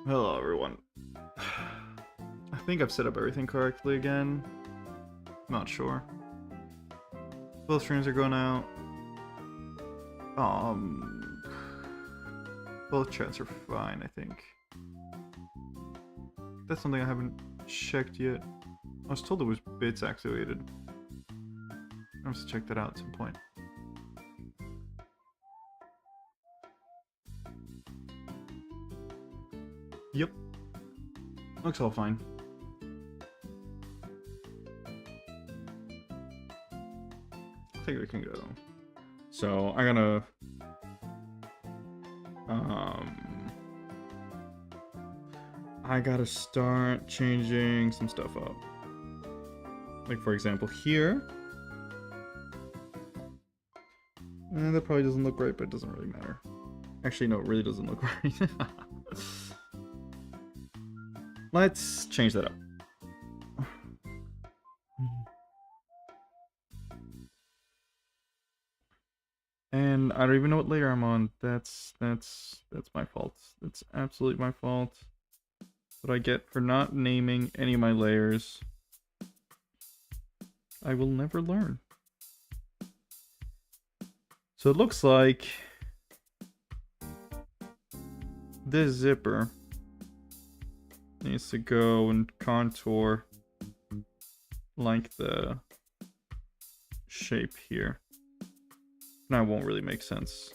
Hello everyone. I think I've set up everything correctly again. Not sure. Both streams are going out. Both chats are fine, I think. That's something I haven't checked yet. I was told it was bits activated. I have to check that out at some point. Yep. Looks all fine. I think we can go. So I gotta I gotta start changing some stuff up. Like for example here. That probably doesn't look right, but it doesn't really matter. Actually, no, it really doesn't look right. Let's change that up. And I don't even know what layer I'm on. That's my fault. It's absolutely my fault. What I get for not naming any of my layers. I will never learn. So it looks like this zipper needs to go and contour like the shape here. That won't really make sense.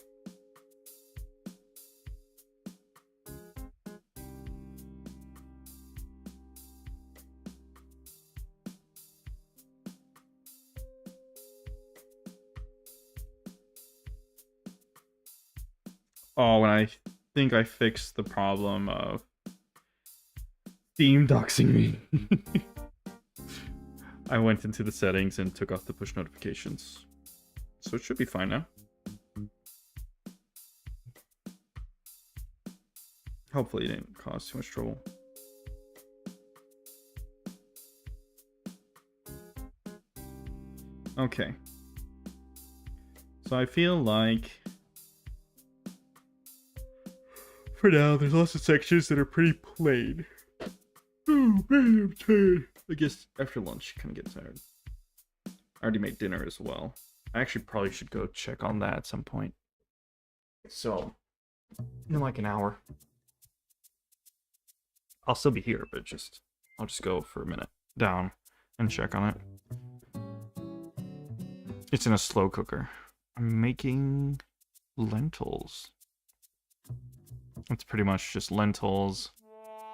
Oh, and I think I fixed the problem of Steam doxing me. I went into the settings and took off the push notifications. So it should be fine now. Hopefully it didn't cause too much trouble. Okay. So I feel like for now there's lots of sections that are pretty plain. Oh man, I'm tired. I guess after lunch you kind of get tired. I already made dinner as well. I actually probably should go check on that at some point. So, in like an hour. I'll still be here, but I'll just go for a minute down and check on it. It's in a slow cooker. I'm making lentils. It's pretty much just lentils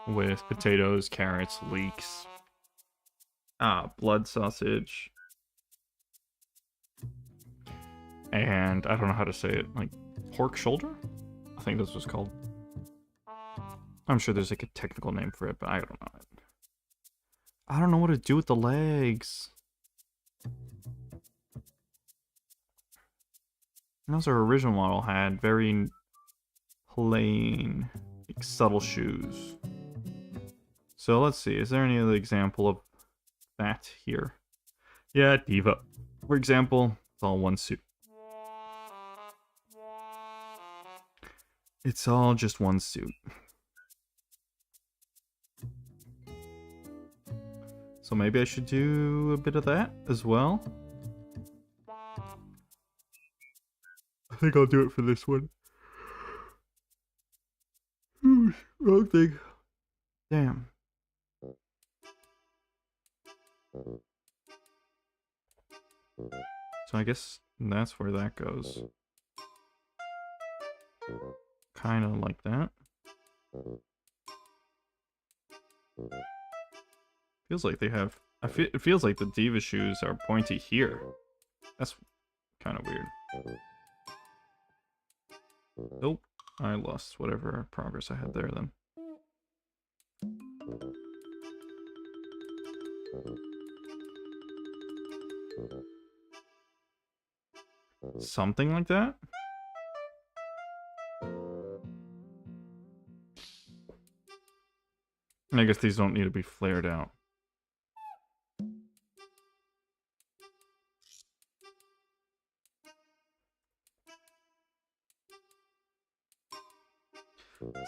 with potatoes, carrots, leeks, blood sausage, and I don't know how to say it, like pork shoulder? I think that's what's called. I'm sure there's like a technical name for it, but I don't know it. I don't know what to do with the legs. Those our original model had very plain, like, subtle shoes. So let's see, is there any other example of that here? Yeah, Diva. For example, it's all one suit. It's all just one suit. So maybe I should do a bit of that as well. I think I'll do it for this one. Wrong thing. Damn. So I guess that's where that goes. Kind of like that. Feels like they have... it feels like the Diva shoes are pointy here. That's kind of weird. Nope. I lost whatever progress I had there then. Something like that? And I guess these don't need to be flared out.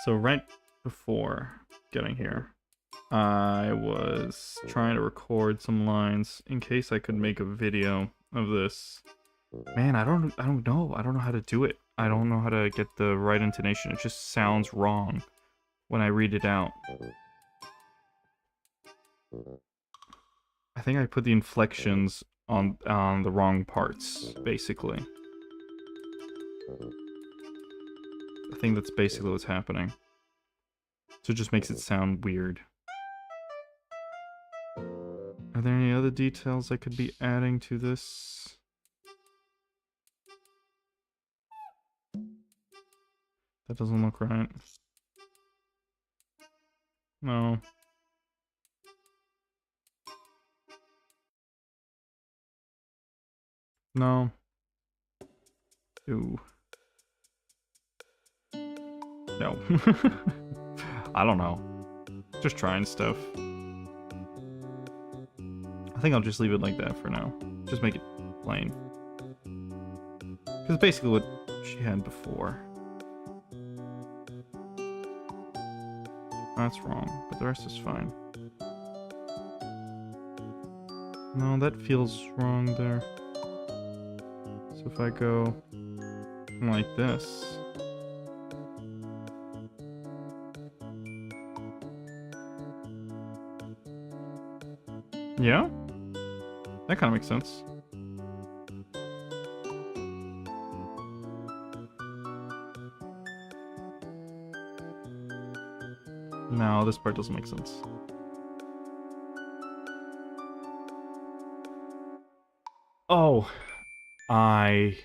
So right before getting here, I was trying to record some lines in case I could make a video of this. Man, I don't know. I don't know how to do it. I don't know how to get the right intonation. It just sounds wrong when I read it out. I think I put the inflections on the wrong parts, basically. I think that's basically what's happening. So it just makes it sound weird. Are there any other details I could be adding to this? That doesn't look right. No. No. Ooh. No. I don't know. Just trying stuff. I think I'll just leave it like that for now. Just make it plain. Because it's basically what she had before. That's wrong, but the rest is fine. No, that feels wrong there. So if I go like this. Yeah? That kind of makes sense. No, this part doesn't make sense. Oh, I've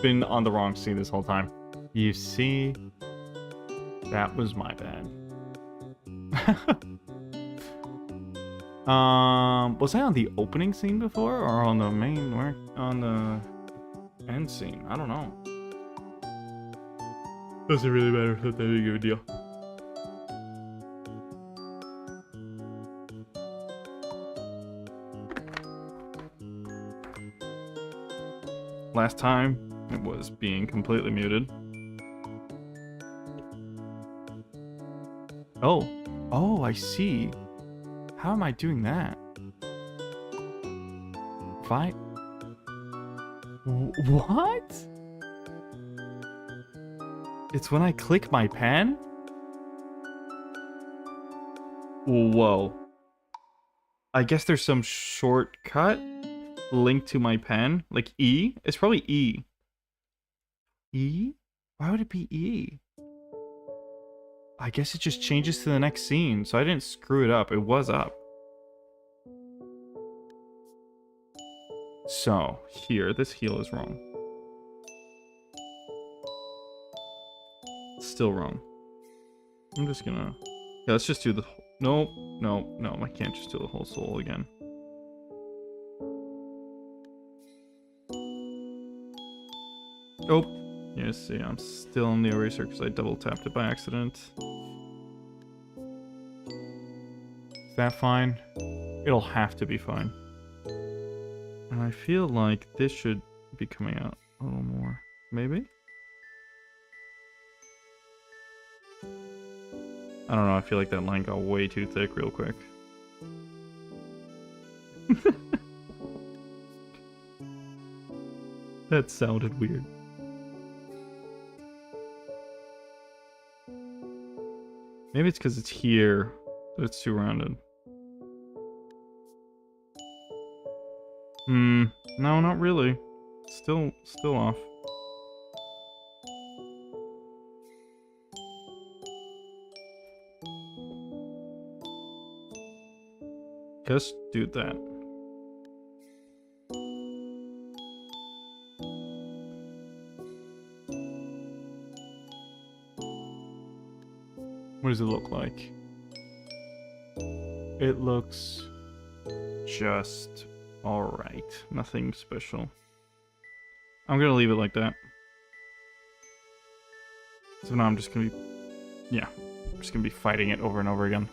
been on the wrong scene this whole time. You see, that was my bad. Was I on the opening scene before, or on the main, on the end scene? I don't know. Doesn't really matter. It's not that big of a deal. Last time, it was being completely muted. Oh. Oh, I see. How am I doing that? If I... What? It's when I click my pen? Whoa. I guess there's some shortcut linked to my pen. Like E? It's probably E. E? Why would it be E? I guess it just changes to the next scene, so I didn't screw it up. It was up. So, here, this heel is wrong. Still wrong. I'm just gonna... Yeah, let's just do the... No, no, no, I can't just do the whole soul again. Oh. Yeah, see, I'm still in the eraser because I double tapped it by accident. Is that fine? It'll have to be fine. And I feel like this should be coming out a little more. Maybe? I don't know, I feel like that line got way too thick real quick. That sounded weird. Maybe it's because it's here that it's too rounded. No, not really. Still off. Just do that. What does it look like? It looks just alright. Nothing special. I'm gonna leave it like that. So now I'm just gonna be... Yeah. I'm just gonna be fighting it over and over again.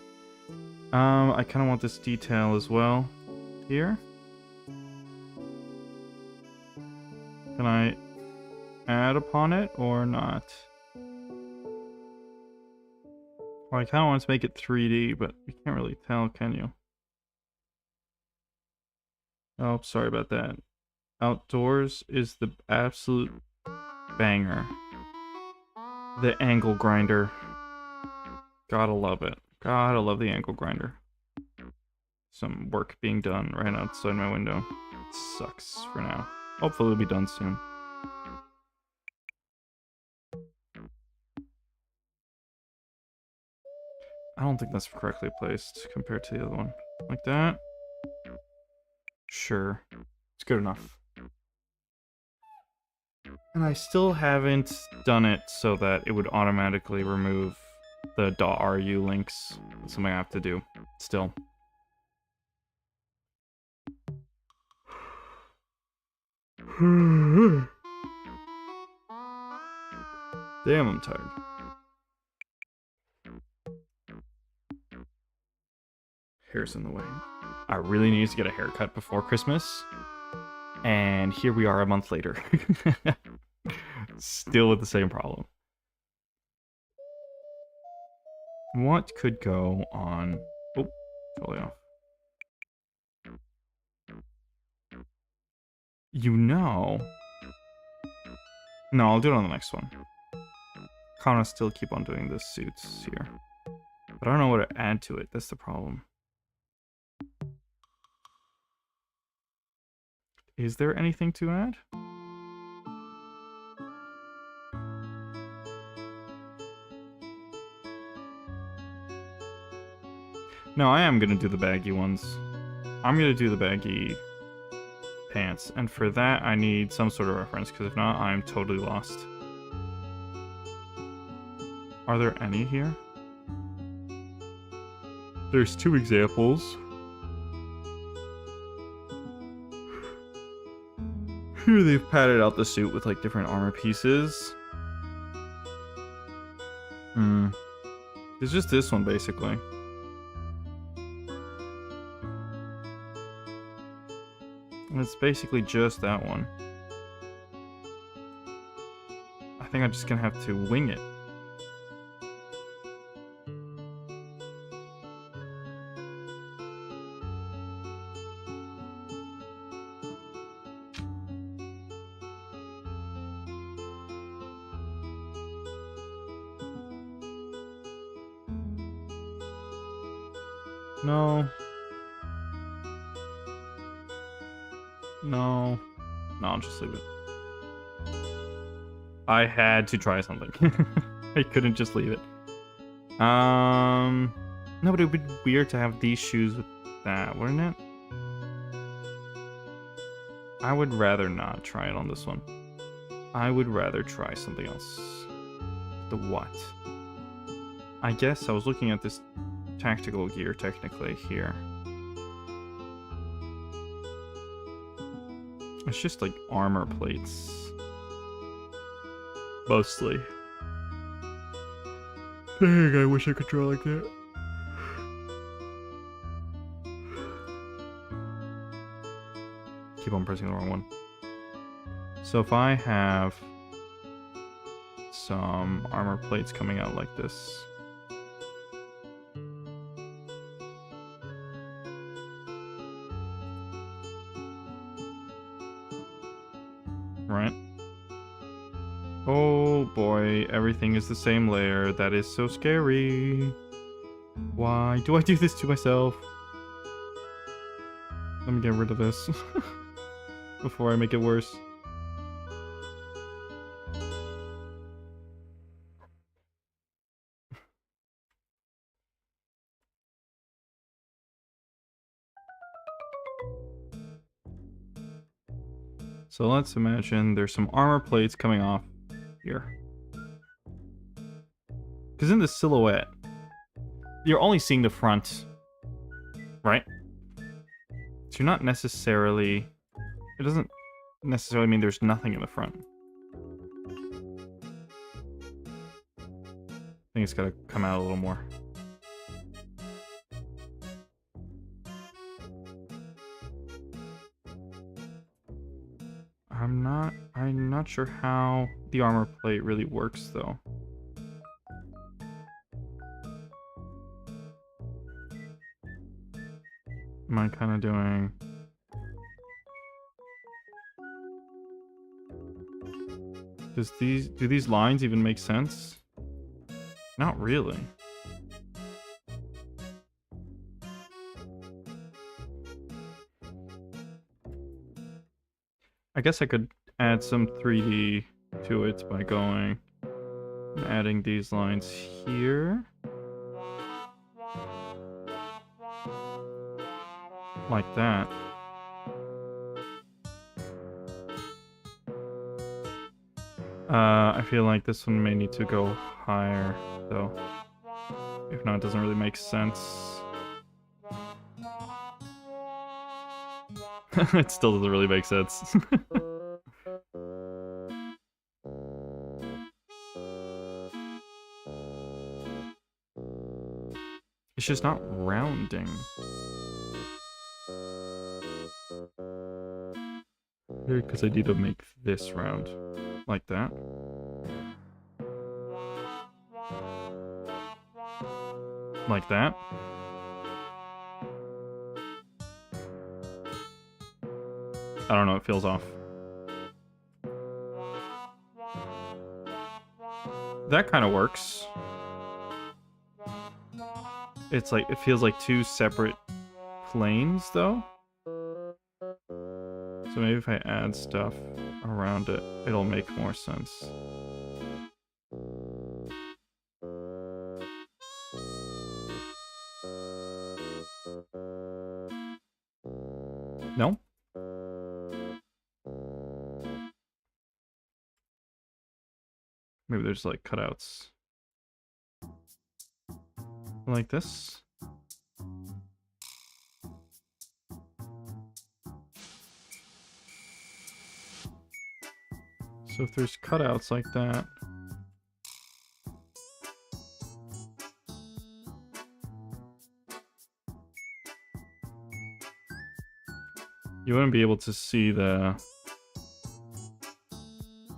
I kind of want this detail as well. Here. Can I add upon it or not? Well, I kind of want to make it 3D, but you can't really tell, can you? Oh, sorry about that. Outdoors is the absolute banger. The angle grinder. Gotta love it. Gotta love the angle grinder. Some work being done right outside my window. It sucks for now. Hopefully it'll be done soon. I don't think that's correctly placed compared to the other one. Like that? Sure. It's good enough. And I still haven't done it so that it would automatically remove the .ru links. That's something I have to do still. Damn, I'm tired. Hair's in the way. I really need to get a haircut before Christmas. And here we are a month later. Still with the same problem. What could go on... Oh, totally off. You know... No, I'll do it on the next one. Kind of still keep on doing the suits here. But I don't know what to add to it. That's the problem. Is there anything to add? No, I am going to do the baggy ones. I'm going to do the baggy pants. And for that, I need some sort of reference, because if not, I'm totally lost. Are there any here? There's 2 examples. Here they've padded out the suit with like different armor pieces. It's just this one basically. And it's basically just that one. I think I'm just gonna have to wing it. No. No. No, I'll just leave it. I had to try something. I couldn't just leave it. No, but it would be weird to have these shoes with that, wouldn't it? I would rather not try it on this one. I would rather try something else. The what? I guess I was looking at this tactical gear technically here. It's just like armor plates. Mostly. Dang, I wish I could draw like that. Keep on pressing the wrong one. So if I have some armor plates coming out like this. Right? Oh boy, everything is the same layer. That is so scary. Why do I do this to myself? Let me get rid of this before I make it worse. So let's imagine there's some armor plates coming off here. Because in the silhouette, you're only seeing the front, right? So you're not necessarily... It doesn't necessarily mean there's nothing in the front. I think it's gotta come out a little more. I'm not sure how the armor plate really works though. am I kind of doing? Do these lines even make sense? Not really. I guess I could add some 3D to it by going and adding these lines here. Like that. I feel like this one may need to go higher, though. If not, it doesn't really make sense. It still doesn't really make sense. It's just not rounding. Because I need to make this round. Like that. Like that. I don't know, it feels off. That kind of works. It's like, it feels like two separate planes, though. So maybe if I add stuff around it, it'll make more sense. No? Maybe there's like cutouts. Like this. So if there's cutouts like that, you wouldn't be able to see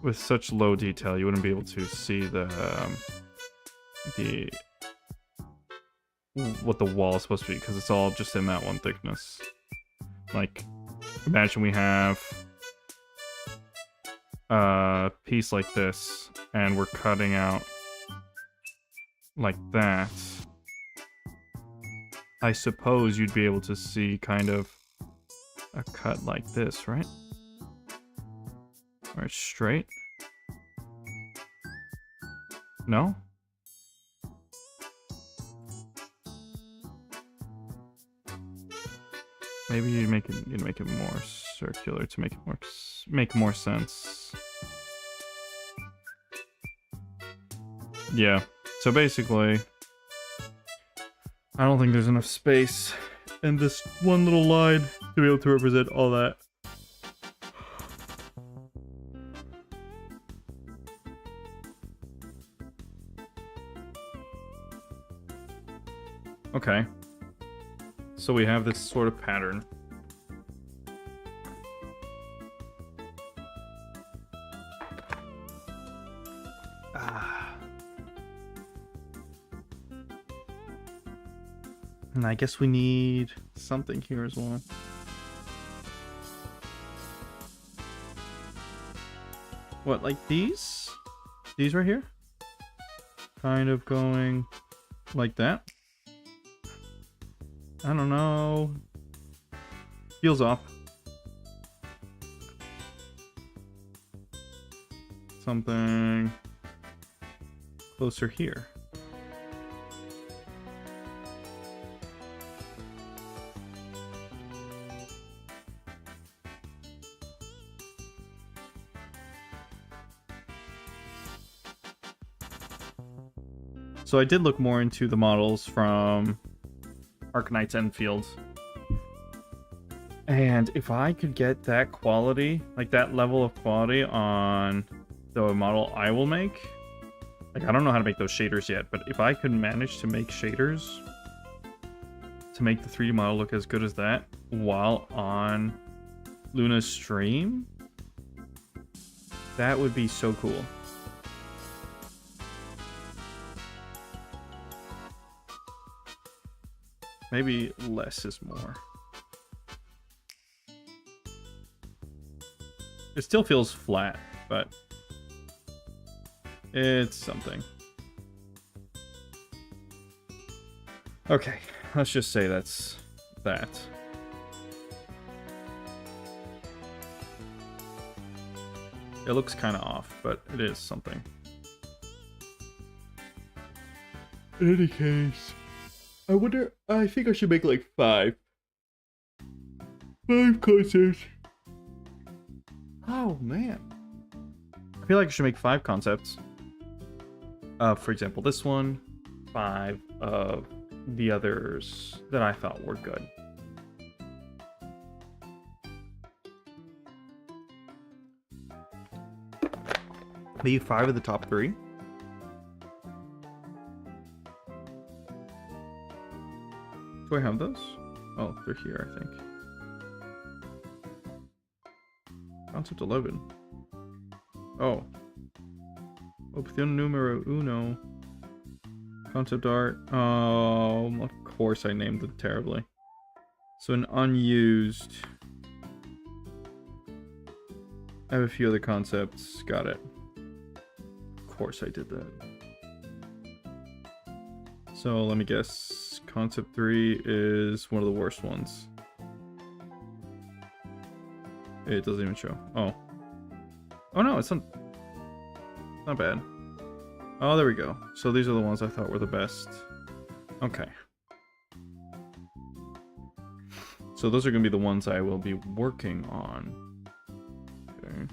with such low detail, you wouldn't be able to see what the wall is supposed to be, because it's all just in that one thickness. Like, imagine we have a piece like this, and we're cutting out like that. I suppose you'd be able to see kind of a cut like this, right? Where it's straight? No? Maybe you make it more circular to make more sense. Yeah. So basically, I don't think there's enough space in this one little line to be able to represent all that. Okay. So we have this sort of pattern. And I guess we need something here as well. What, like these? These right here? Kind of going like that. I don't know. Feels off. Something closer here. So I did look more into the models from Arcanite's Enfield. And if I could get that quality, like that level of quality on the model I will make, like I don't know how to make those shaders yet, but if I could manage to make shaders to make the 3D model look as good as that while on Luna's stream, that would be so cool. Maybe less is more. It still feels flat, but it's something. Okay, let's just say that's that. It looks kind of off, but it is something. In any case, I wonder, I think I should make like 5 concepts. Oh man. I feel like I should make 5 concepts. For example, this one, 5 of the others that I thought were good. Maybe 5 of the top 3. Do I have those? Oh, they're here, I think. Concept 11. Oh. Opción número 1. Concept art. Oh, of course I named it terribly. So an unused. I have a few other concepts. Got it. Of course I did that. So let me guess. Concept 3 is one of the worst ones. It doesn't even show. Oh. Oh no, it's not bad. Oh, there we go. So these are the ones I thought were the best. Okay. So those are going to be the ones I will be working on. Okay.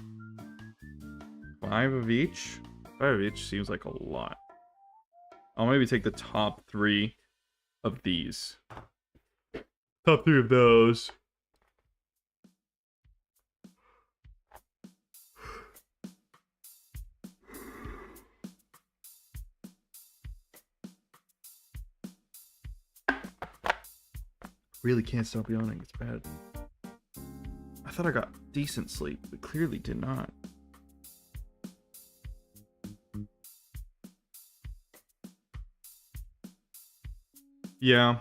5 of each? 5 of each seems like a lot. I'll maybe take the top 3 of these. Top 3 of those. Really can't stop yawning, it's bad. I thought I got decent sleep, but clearly did not. Yeah.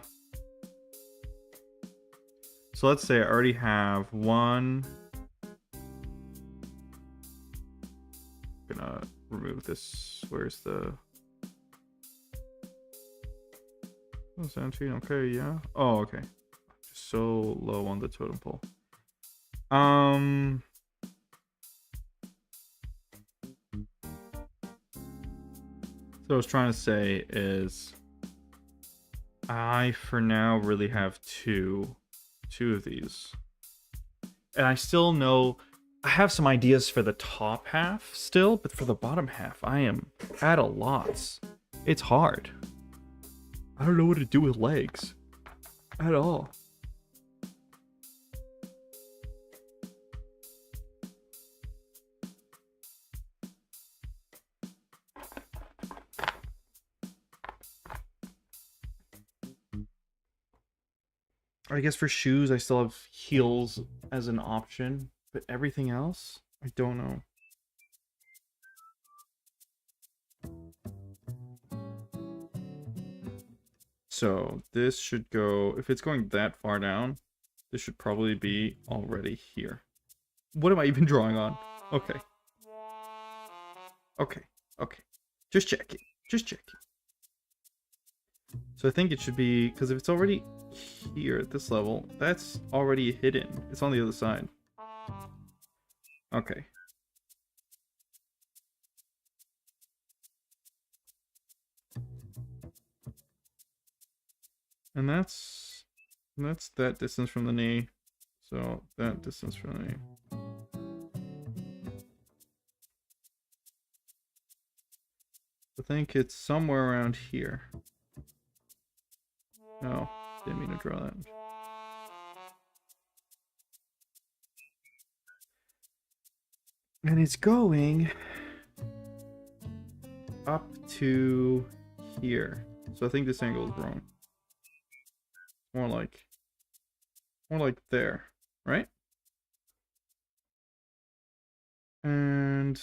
So let's say I already have 1. I'm gonna remove this. Where's the... Oh, 17, okay, yeah. Oh, okay. So low on the totem pole. So what I was trying to say is I for now really have two of these. And I still know I have some ideas for the top half still, but for the bottom half I am at a loss. It's hard. I don't know what to do with legs at all. I guess for shoes, I still have heels as an option, but everything else, I don't know. So this should go, if it's going that far down, this should probably be already here. What am I even drawing on? Okay. Okay. Okay. Just checking. Just checking. So I think it should be, because if it's already here at this level, that's already hidden. It's on the other side. Okay. And that's that distance from the knee. So that distance from the knee. I think it's somewhere around here. No, didn't mean to draw that. And it's going up to here. So I think this angle is wrong. More like there, right? And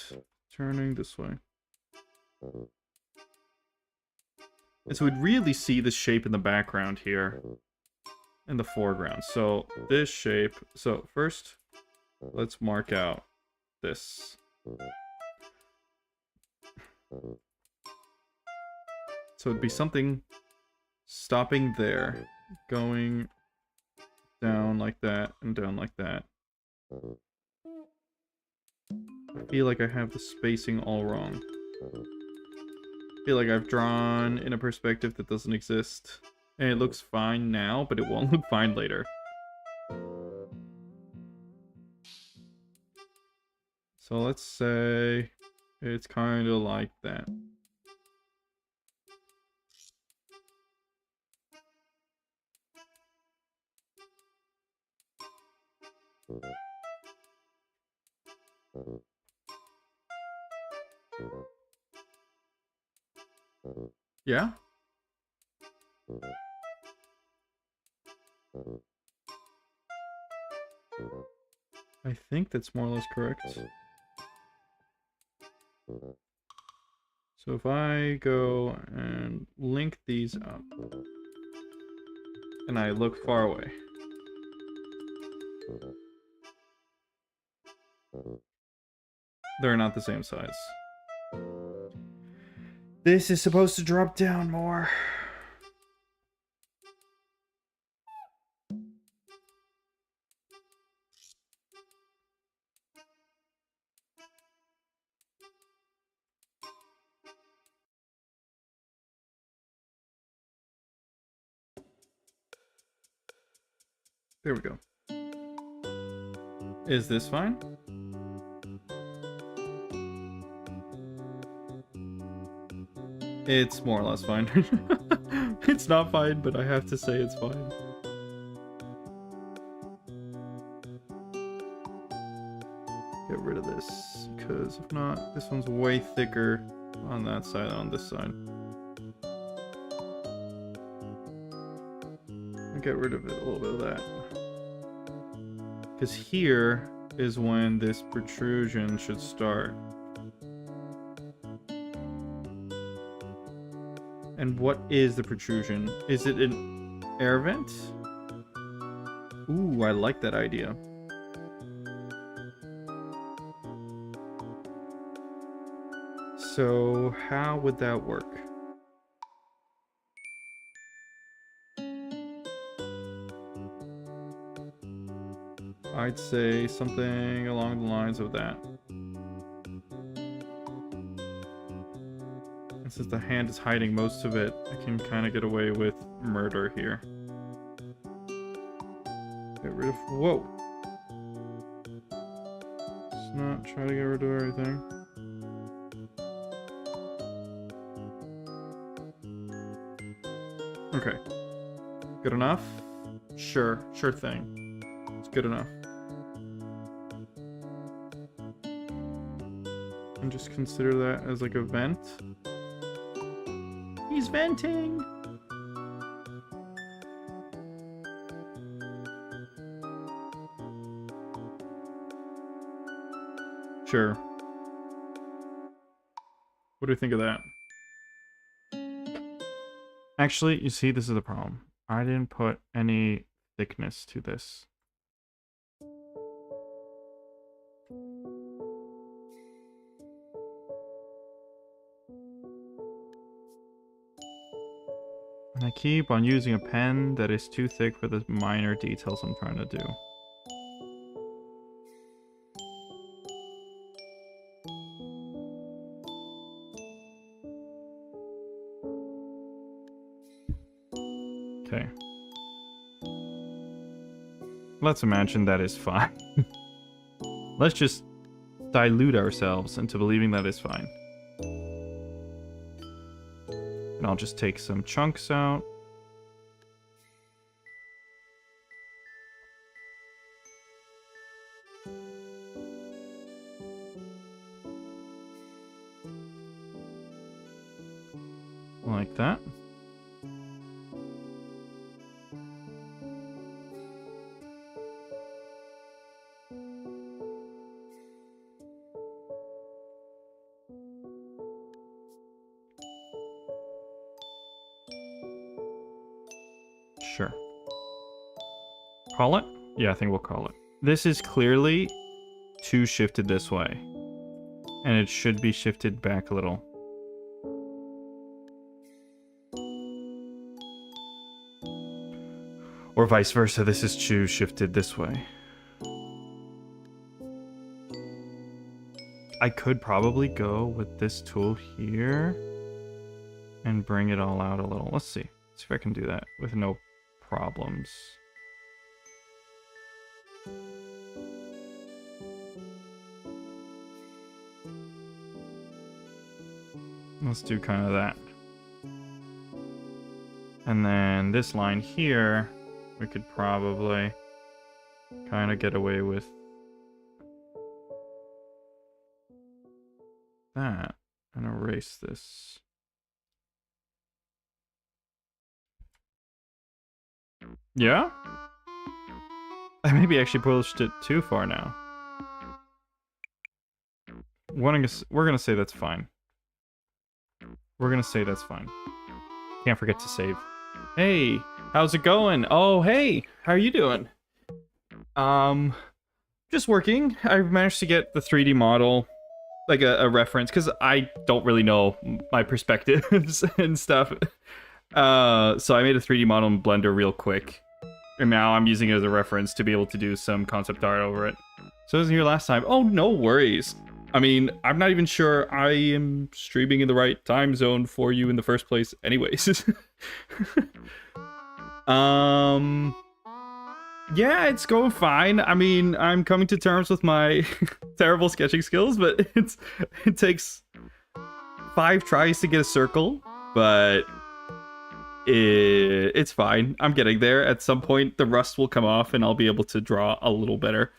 turning this way. And so we'd really see the shape in the background here in the foreground. So this shape, so first let's mark out this. So it'd be something stopping there, going down like that, and down like that. I feel like I have the spacing all wrong. I feel like I've drawn in a perspective that doesn't exist. And it looks fine now, but it won't look fine later. So let's say it's kind of like that. Yeah? I think that's more or less correct. So if I go and link these up, and I look far away, they're not the same size. This is supposed to drop down more. There we go. Is this fine? It's more or less fine. It's not fine, but I have to say it's fine. Get rid of this, because if not, this one's way thicker on that side than on this side. I'll get rid of it, a little bit of that. Because here is when this protrusion should start. And what is the protrusion? Is it an air vent? Ooh, I like that idea. So how would that work? I'd say something along the lines of that. And since the hand is hiding most of it, I can kind of get away with murder here. Get rid of... Whoa! Let's not try to get rid of everything. Okay. Good enough? Sure thing. It's good enough. And just consider that as like a vent. He's venting! Sure. What do you think of that? Actually, you see, this is the problem. I didn't put any thickness to this. And I keep on using a pen that is too thick for the minor details I'm trying to do. Okay. Let's imagine that is fine. Let's just dilute ourselves into believing that is fine. And I'll just take some chunks out. Like that. Sure. Call it? Yeah, I think we'll call it. This is clearly too shifted this way. And it should be shifted back a little. Or vice versa, this is too shifted this way. I could probably go with this tool here and bring it all out a little. Let's see. Let's see if I can do that with no problems. Let's do kind of that. And then this line here, we could probably kind of get away with that and erase this. Yeah? I maybe actually pushed it too far now. We're gonna say that's fine. We're gonna say that's fine. Can't forget to save. Hey, how's it going? Oh, hey, how are you doing? Just working. I've managed to get the 3D model, like a reference, because I don't really know my perspectives and stuff. So I made a 3D model in Blender real quick. And now I'm using it as a reference to be able to do some concept art over it. So I wasn't here last time. Oh, no worries. I mean, I'm not even sure I am streaming in the right time zone for you in the first place anyways. Yeah, it's going fine. I mean, I'm coming to terms with my terrible sketching skills, but it takes 5 tries to get a circle, but it's fine. I'm getting there. At some point, the rust will come off and I'll be able to draw a little better.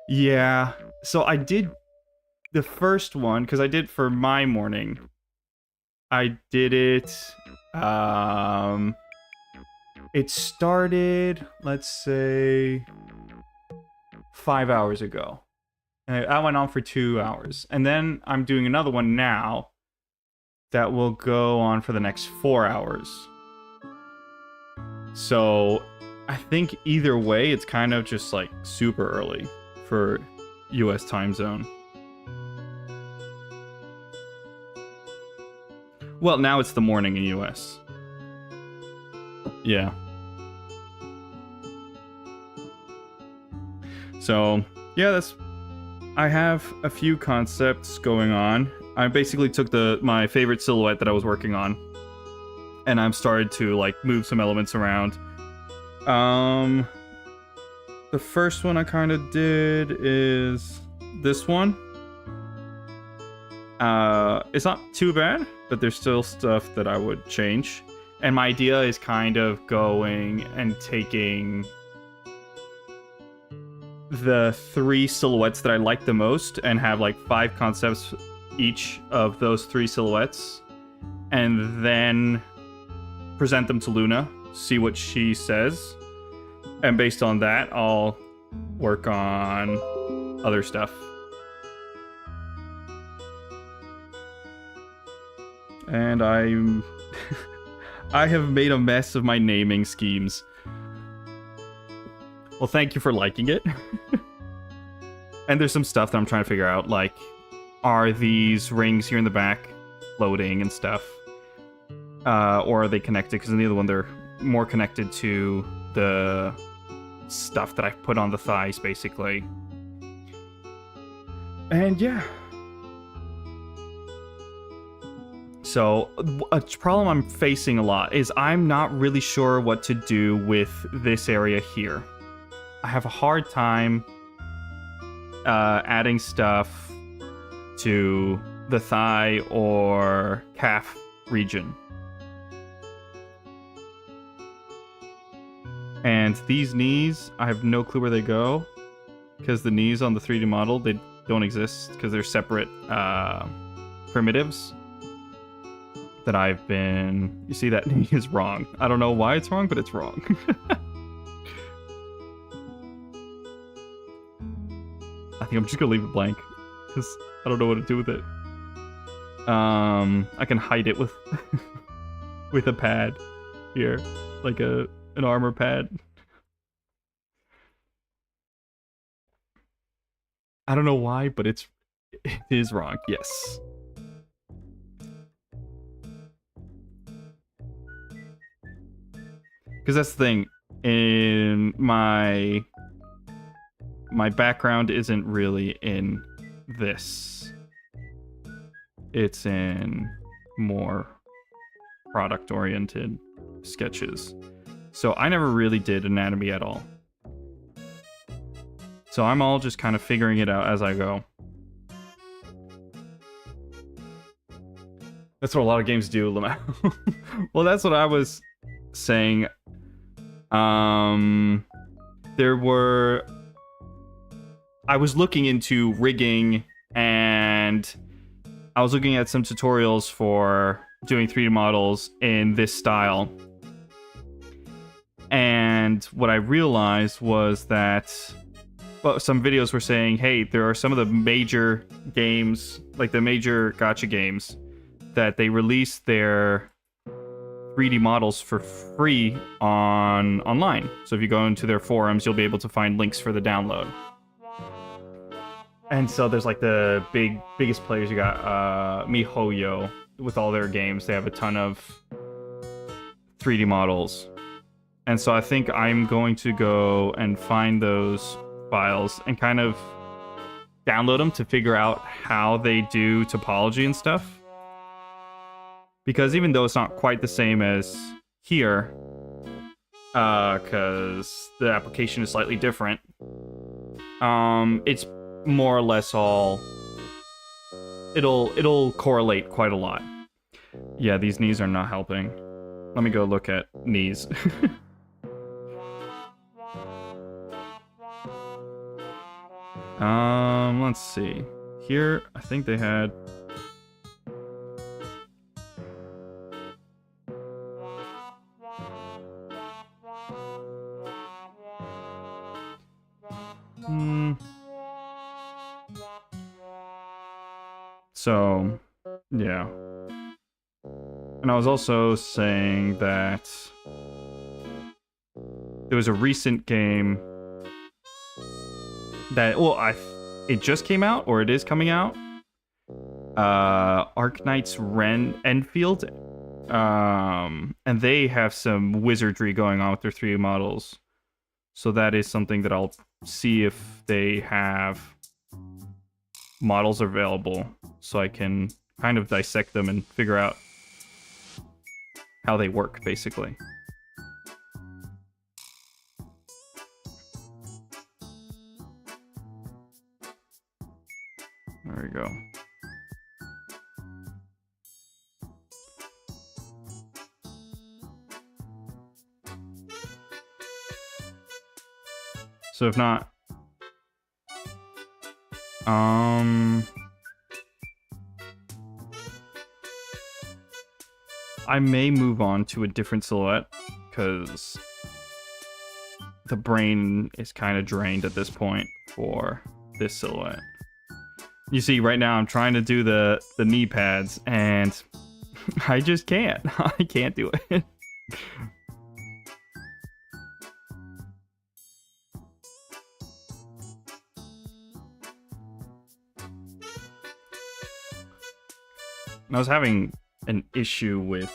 Yeah, so I did the first one, because I did for my morning. I did it, it started, let's say, 5 hours ago. And I went on for 2 hours. And then I'm doing another one now that will go on for the next 4 hours. So I think either way, it's kind of just like super early for US time zone. Well, now it's the morning in US. Yeah. So, yeah, I have a few concepts going on. I basically took my favorite silhouette that I was working on, and I've started to like move some elements around. The first one I kind of did is this one. It's not too bad, but there's still stuff that I would change. And my idea is kind of going and taking the 3 silhouettes that I like the most and have like 5 concepts each of those 3 silhouettes, and then present them to Luna, see what she says, and based on that, I'll work on other stuff. And I have made a mess of my naming schemes. Well, thank you for liking it. And there's some stuff that I'm trying to figure out, like, are these rings here in the back floating and stuff? Or are they connected? Because in the other one, they're more connected to the stuff that I put on the thighs, basically. And yeah. So, a problem I'm facing a lot is I'm not really sure what to do with this area here. I have a hard time adding stuff to the thigh or calf region. And these knees, I have no clue where they go, because the knees on the 3D model, they don't exist because they're separate primitives that I've been... You see, that knee is wrong. I don't know why it's wrong, but it's wrong. I think I'm just gonna leave it blank, because I don't know what to do with it. I can hide it with with a pad here, like an armor pad. I don't know why, but it is wrong. Yes. Because that's the thing. In my background isn't really in this. It's in more product-oriented sketches. So I never really did anatomy at all. So I'm all just kind of figuring it out as I go. That's what a lot of games do, Lamau. Well, that's what I was saying. I was looking into rigging, and I was looking at some tutorials for doing 3D models in this style. And what I realized was that some videos were saying, hey, there are some of the major games, like the major gacha games, that they release their 3D models for free online. So if you go into their forums, you'll be able to find links for the download. And so there's like the biggest players. You got MiHoYo with all their games. They have a ton of 3D models. And so I think I'm going to go and find those files and kind of download them to figure out how they do topology and stuff. Because even though it's not quite the same as here, because the application is slightly different, it's more or less all... It'll correlate quite a lot. Yeah, these knees are not helping. Let me go look at knees. Let's see. Here, I think they had... So, yeah. And I was also saying that there was a recent game that, well, it just came out, or it is coming out. Arknight's Enfield. And they have some wizardry going on with their 3D models. So that is something that I'll see if they have models available, so I can kind of dissect them and figure out how they work, basically. There we go. So if not, I may move on to a different silhouette, because the brain is kind of drained at this point for this silhouette. You see, right now I'm trying to do the knee pads, and I just can't. I can't do it. I was having an issue with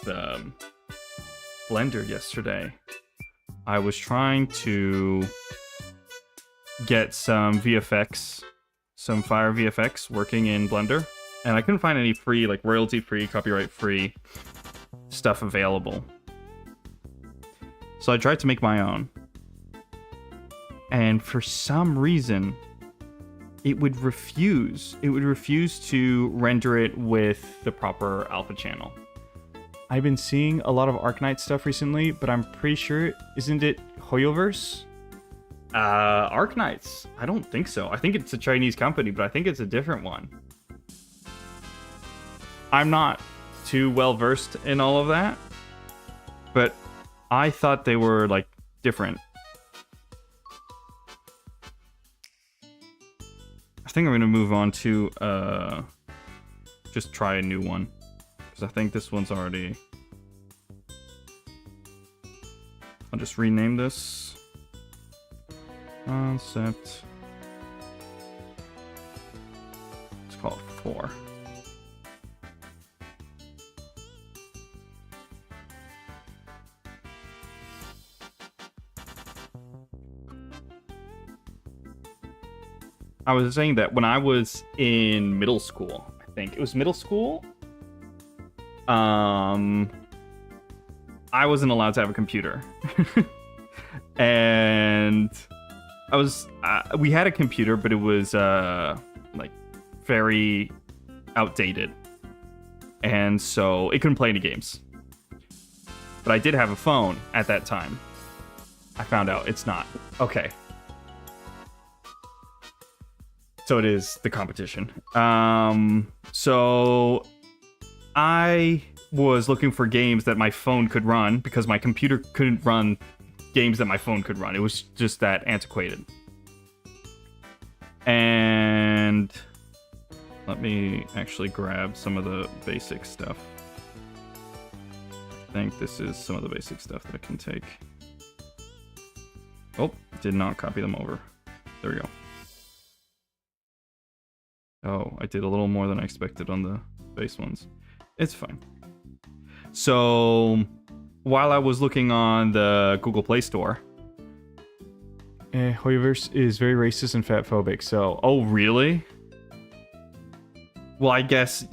Blender yesterday. I was trying to get some VFX, some Fire VFX working in Blender, and I couldn't find any free, like royalty-free, copyright-free stuff available. So I tried to make my own. And for some reason, it would refuse. It would refuse to render it with the proper alpha channel. I've been seeing a lot of Arknight stuff recently, but I'm pretty sure, isn't it Hoyoverse? Arknights? I don't think so. I think it's a Chinese company, but I think it's a different one. I'm not too well versed in all of that, but I thought they were like different. I think I'm going to move on to just try a new one, because I think this one's already... I'll just rename this. Concept 4. I was saying that when I was in middle school, I think it was middle school, I wasn't allowed to have a computer. And I was, we had a computer, but it was, like, very outdated. And so it couldn't play any games. But I did have a phone at that time. I found out it's not. Okay. So it is the competition. So I was looking for games that my phone could run because my computer couldn't run games that my phone could run. It was just that antiquated. And let me actually grab some of the basic stuff. I think this is some of the basic stuff that I can take. Oh, did not copy them over. There we go. Oh, I did a little more than I expected on the base ones. It's fine. So, while I was looking on the Google Play Store, Hoyoverse is very racist and fatphobic, so... Oh, really? Well, I guess...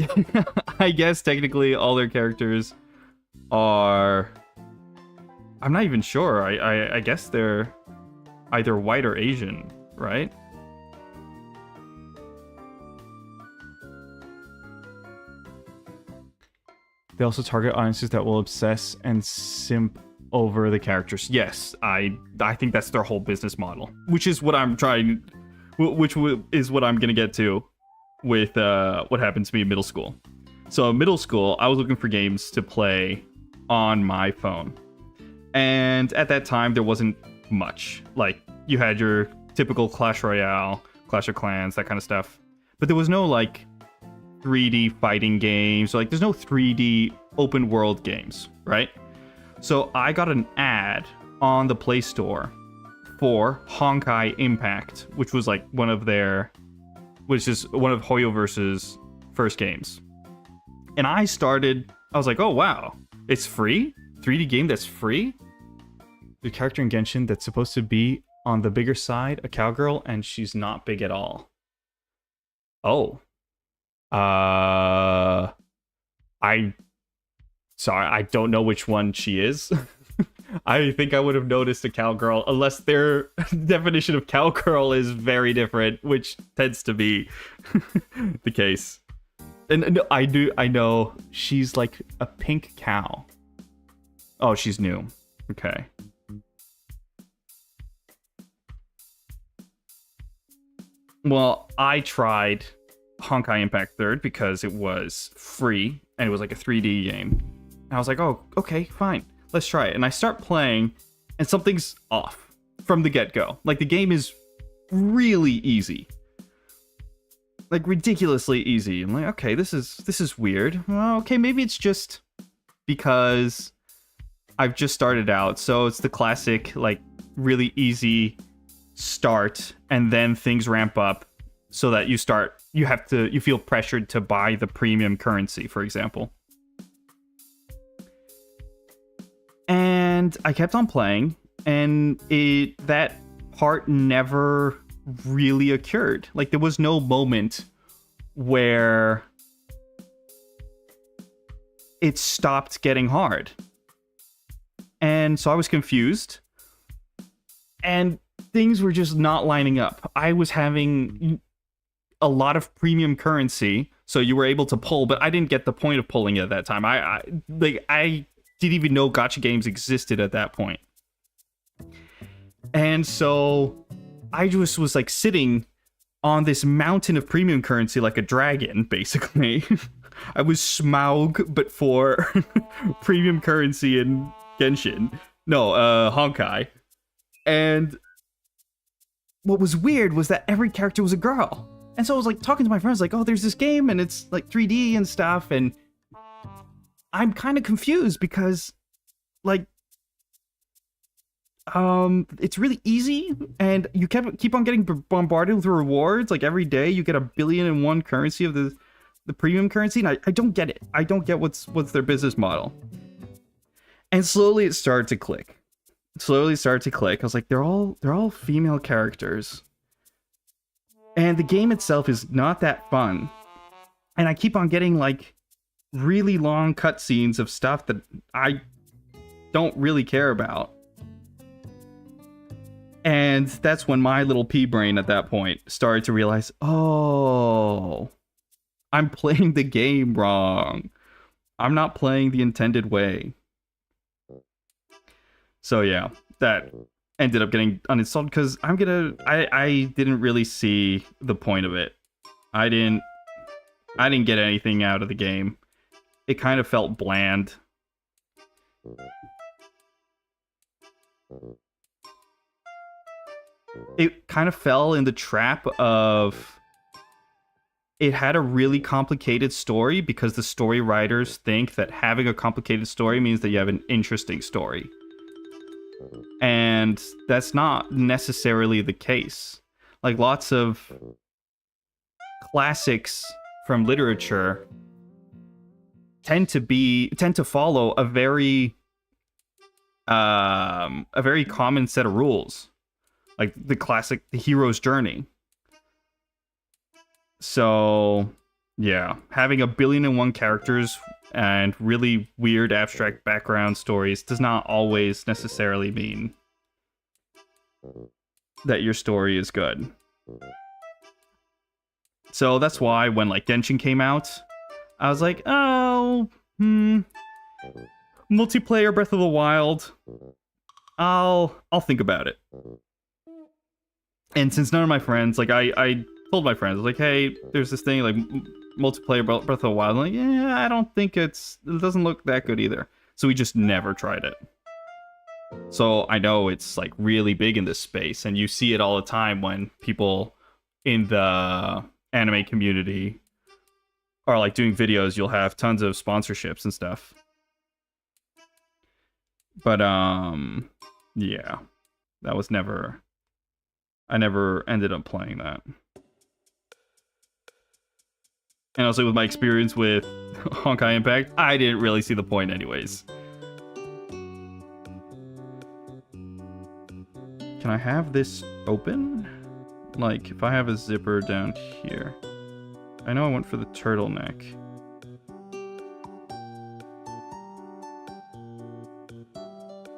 I guess technically all their characters are... I'm not even sure. I guess they're either white or Asian, right? They also target audiences that will obsess and simp over the characters. Yes, I think that's their whole business model, which is what I'm trying, is what I'm gonna get to with what happened to me in middle school. So in middle school, I was looking for games to play on my phone, and at that time there wasn't much. Like, you had your typical Clash Royale, Clash of Clans, that kind of stuff, but there was no like 3D fighting games. Like, there's no 3D open world games, right? So I got an ad on the Play Store for Honkai Impact, which was like one of Hoyoverse's first games. And I was like, oh wow, it's free? 3D game that's free? The character in Genshin that's supposed to be on the bigger side, a cowgirl, and she's not big at all. Oh. I don't know which one she is. I think I would have noticed a cowgirl, unless their definition of cowgirl is very different, which tends to be the case. And I know she's like a pink cow. Oh, she's new. Okay. Well, I tried Honkai Impact 3rd because it was free and it was like a 3D game. And I was like, oh, okay, fine. Let's try it. And I start playing and something's off from the get-go. Like, the game is really easy. Like, ridiculously easy. I'm like, okay, this is weird. Well, okay, maybe it's just because I've just started out. So it's the classic, like, really easy start and then things ramp up so that you feel pressured to buy the premium currency, for example. And I kept on playing, and that part never really occurred. Like, there was no moment where it stopped getting hard. And so I was confused, and things were just not lining up. I was having a lot of premium currency, so you were able to pull, but I didn't get the point of pulling it at that time. I didn't even know gacha games existed at that point. And so I just was like sitting on this mountain of premium currency like a dragon, basically. I was Smaug, but for premium currency in Genshin. No, Honkai. And what was weird was that every character was a girl. And so I was like talking to my friends like, oh, there's this game and it's like 3D and stuff. And I'm kind of confused because, like, it's really easy and you keep on getting bombarded with rewards. Like, every day you get 1,000,000,001 currency of the the premium currency, and I don't get it. I don't get what's their business model. And slowly it started to click. I was like, they're all female characters. And the game itself is not that fun. And I keep on getting like really long cutscenes of stuff that I don't really care about. And that's when my little pea brain at that point started to realize, oh, I'm playing the game wrong. I'm not playing the intended way. So yeah, that ended up getting uninstalled because I didn't really see the point of it. I didn't get anything out of the game. It kind of felt bland. It kind of fell in the trap of it had a really complicated story because the story writers think that having a complicated story means that you have an interesting story. And that's not necessarily the case. Like lots of classics from literature tend to follow a very common set of rules. Like the classic The Hero's Journey. So, yeah, having 1,000,000,001 characters and really weird abstract background stories does not always necessarily mean that your story is good. So that's why when like Genshin came out, I was like, oh, multiplayer Breath of the Wild. I'll think about it. And since none of my friends, like I told my friends, like, hey, there's this thing like multiplayer Breath of the Wild. I'm like, yeah, I don't think it doesn't look that good either. So we just never tried it. So I know it's like really big in this space, and you see it all the time when people in the anime community are like doing videos. You'll have tons of sponsorships and stuff. But yeah, that was never. I never ended up playing that. And also with my experience with Honkai Impact, I didn't really see the point anyways. Can I have this open? Like, if I have a zipper down here. I know I went for the turtleneck.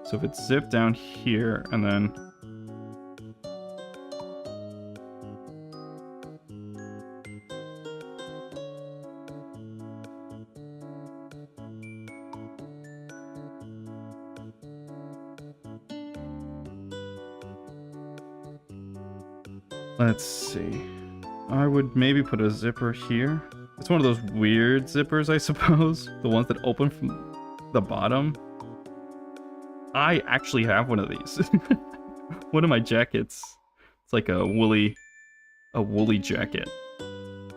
So if it's zipped down here, and then... Let's see. I would maybe put a zipper here. It's one of those weird zippers, I suppose. The ones that open from the bottom. I actually have one of these. One of my jackets. It's like a woolly jacket.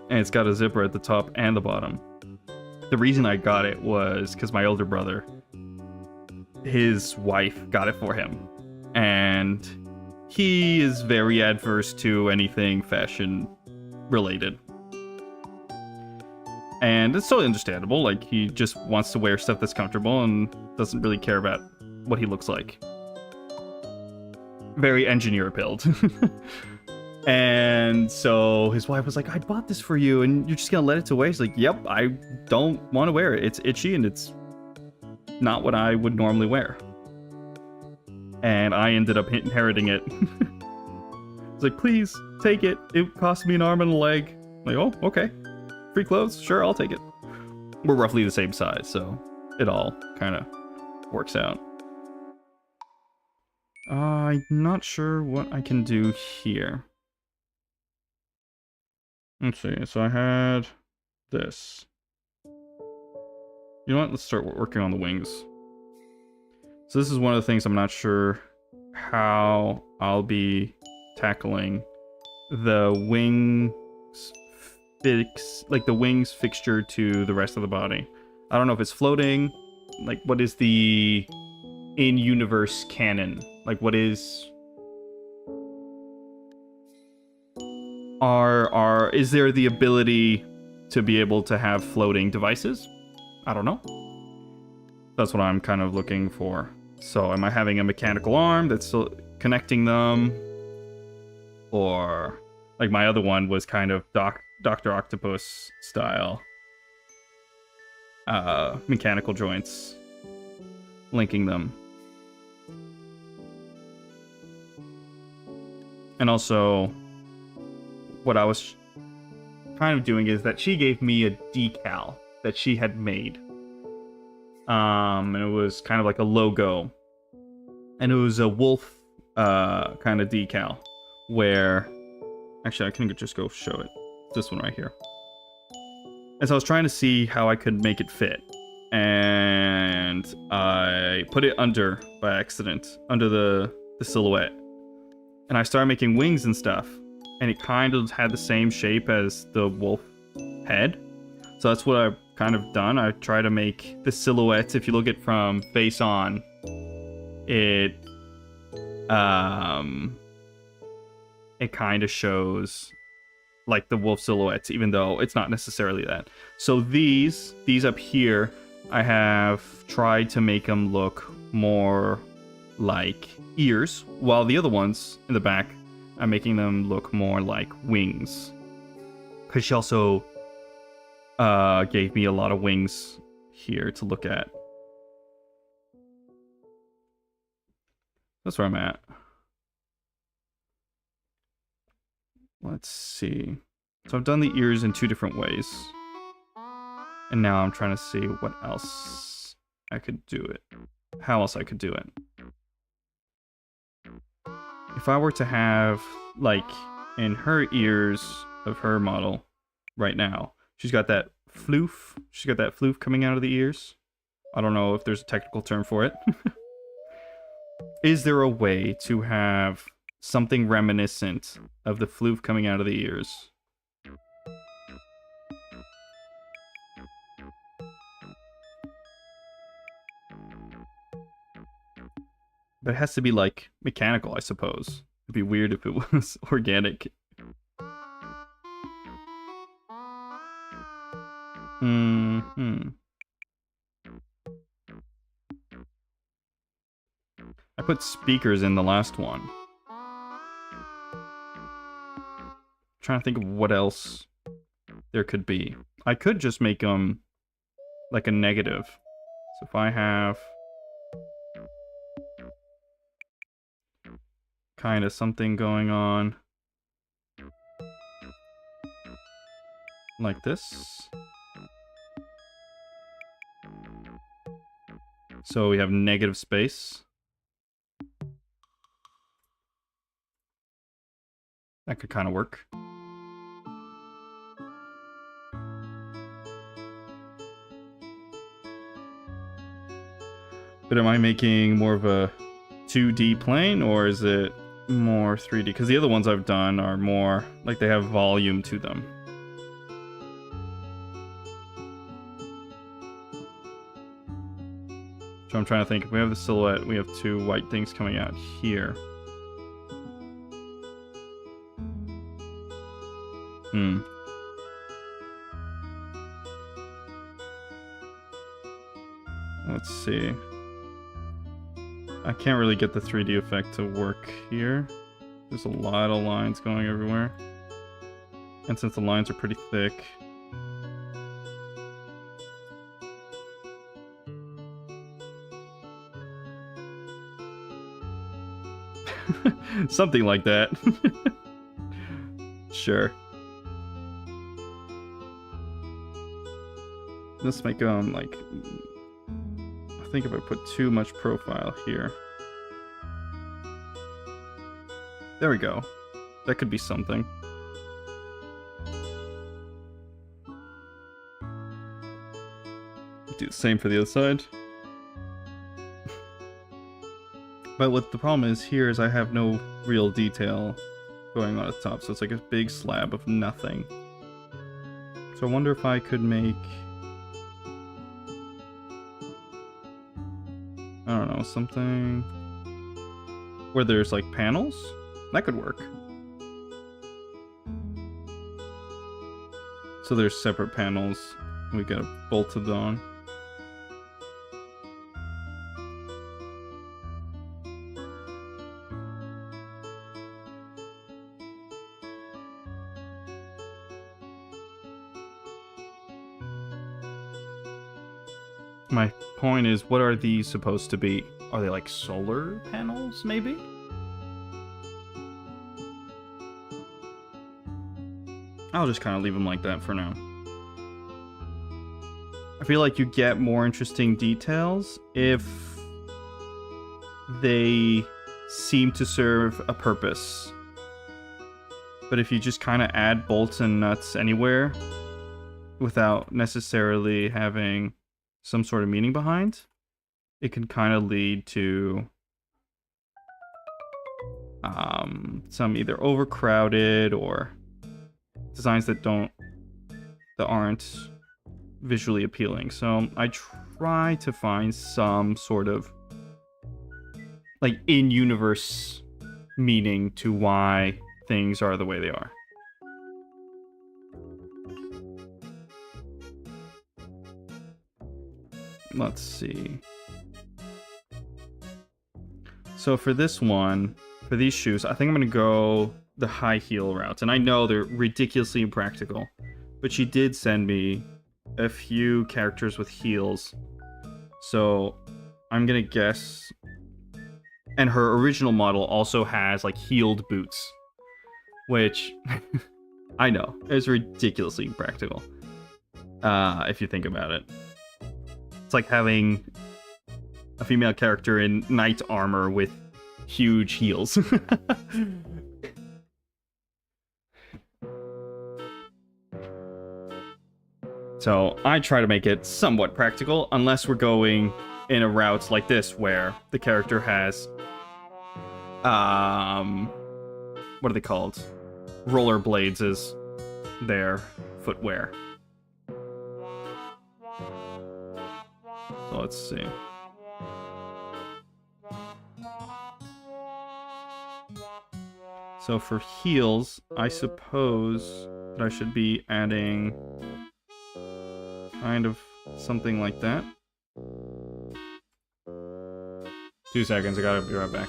And it's got a zipper at the top and the bottom. The reason I got it was because my older brother, his wife got it for him. And he is very adverse to anything fashion related. And it's totally understandable. Like, he just wants to wear stuff that's comfortable and doesn't really care about what he looks like. Very engineer build. And so his wife was like, I bought this for you and you're just gonna let it to waste? Like, yep, I don't want to wear it. It's itchy and it's not what I would normally wear. And I ended up inheriting it. I was like, please, take it. It cost me an arm and a leg. I'm like, oh, okay. Free clothes? Sure, I'll take it. We're roughly the same size, so it all kind of works out. I'm not sure what I can do here. Let's see, so I had this. You know what? Let's start working on the wings. So this is one of the things I'm not sure how I'll be tackling. The wings the wings fixture to the rest of the body. I don't know if it's floating. Like, what is the in-universe canon? Like, what is... is there the ability to be able to have floating devices. I don't know. That's what I'm kind of looking for. So am I having a mechanical arm that's still connecting them? Or like my other one was kind of Dr. Octopus style. Mechanical joints linking them. And also, what I was kind of doing is that she gave me a decal that she had made. And it was kind of like a logo. And it was a wolf kind of decal. Where... Actually, I can just go show it. This one right here. And so I was trying to see how I could make it fit. And I put it under, by accident, under the silhouette. And I started making wings and stuff. And it kind of had the same shape as the wolf head. So that's what I've kind of done. I try to make the silhouette, if you look at from face on, it kind of shows like the wolf silhouettes, even though it's not necessarily that. So these up here, I have tried to make them look more like ears, while the other ones in the back, I'm making them look more like wings. Because she also gave me a lot of wings here to look at. That's where I'm at. Let's see. So I've done the ears in 2 different ways. And now I'm trying to see what else I could do it. How else I could do it. If I were to have, like, in her ears of her model right now, she's got that floof. She's got that floof coming out of the ears. I don't know if there's a technical term for it. Is there a way to have something reminiscent of the floof coming out of the ears? But it has to be, like, mechanical, I suppose. It'd be weird if it was organic. I put speakers in the last one. Trying to think of what else there could be. I could just make them like a negative. So if I have kind of something going on like this. So we have negative space. That could kind of work. But am I making more of a 2D plane, or is it more 3D? Because the other ones I've done are more like they have volume to them. So I'm trying to think. If we have the silhouette, we have 2 white things coming out here. Let's see. I can't really get the 3D effect to work here. There's a lot of lines going everywhere. And since the lines are pretty thick... Something like that. Sure. Let's make them like... I think if I put too much profile here. There we go. That could be something. Do the same for the other side. But what the problem is here is I have no real detail going on at the top, so it's like a big slab of nothing. So I wonder if I could make... I don't know, something where there's like panels? That could work. So there's separate panels. We got bolted on. My point is, what are these supposed to be? Are they like solar panels, maybe? I'll just kind of leave them like that for now. I feel like you get more interesting details if they seem to serve a purpose. But if you just kind of add bolts and nuts anywhere without necessarily having some sort of meaning behind, it can kind of lead to some either overcrowded or designs that aren't visually appealing. So I try to find some sort of like in-universe meaning to why things are the way they are. Let's see. So for this one, for these shoes, I think I'm going to go the high heel route. And I know they're ridiculously impractical, but she did send me a few characters with heels. So I'm going to guess. And her original model also has like heeled boots, which I know is ridiculously impractical. If you think about it. It's like having a female character in knight armor with huge heels. So I try to make it somewhat practical, unless we're going in a route like this where the character has what are they called? Rollerblades as their footwear. So let's see. So for heels, I suppose that I should be adding kind of something like that. 2 seconds, I gotta be right back.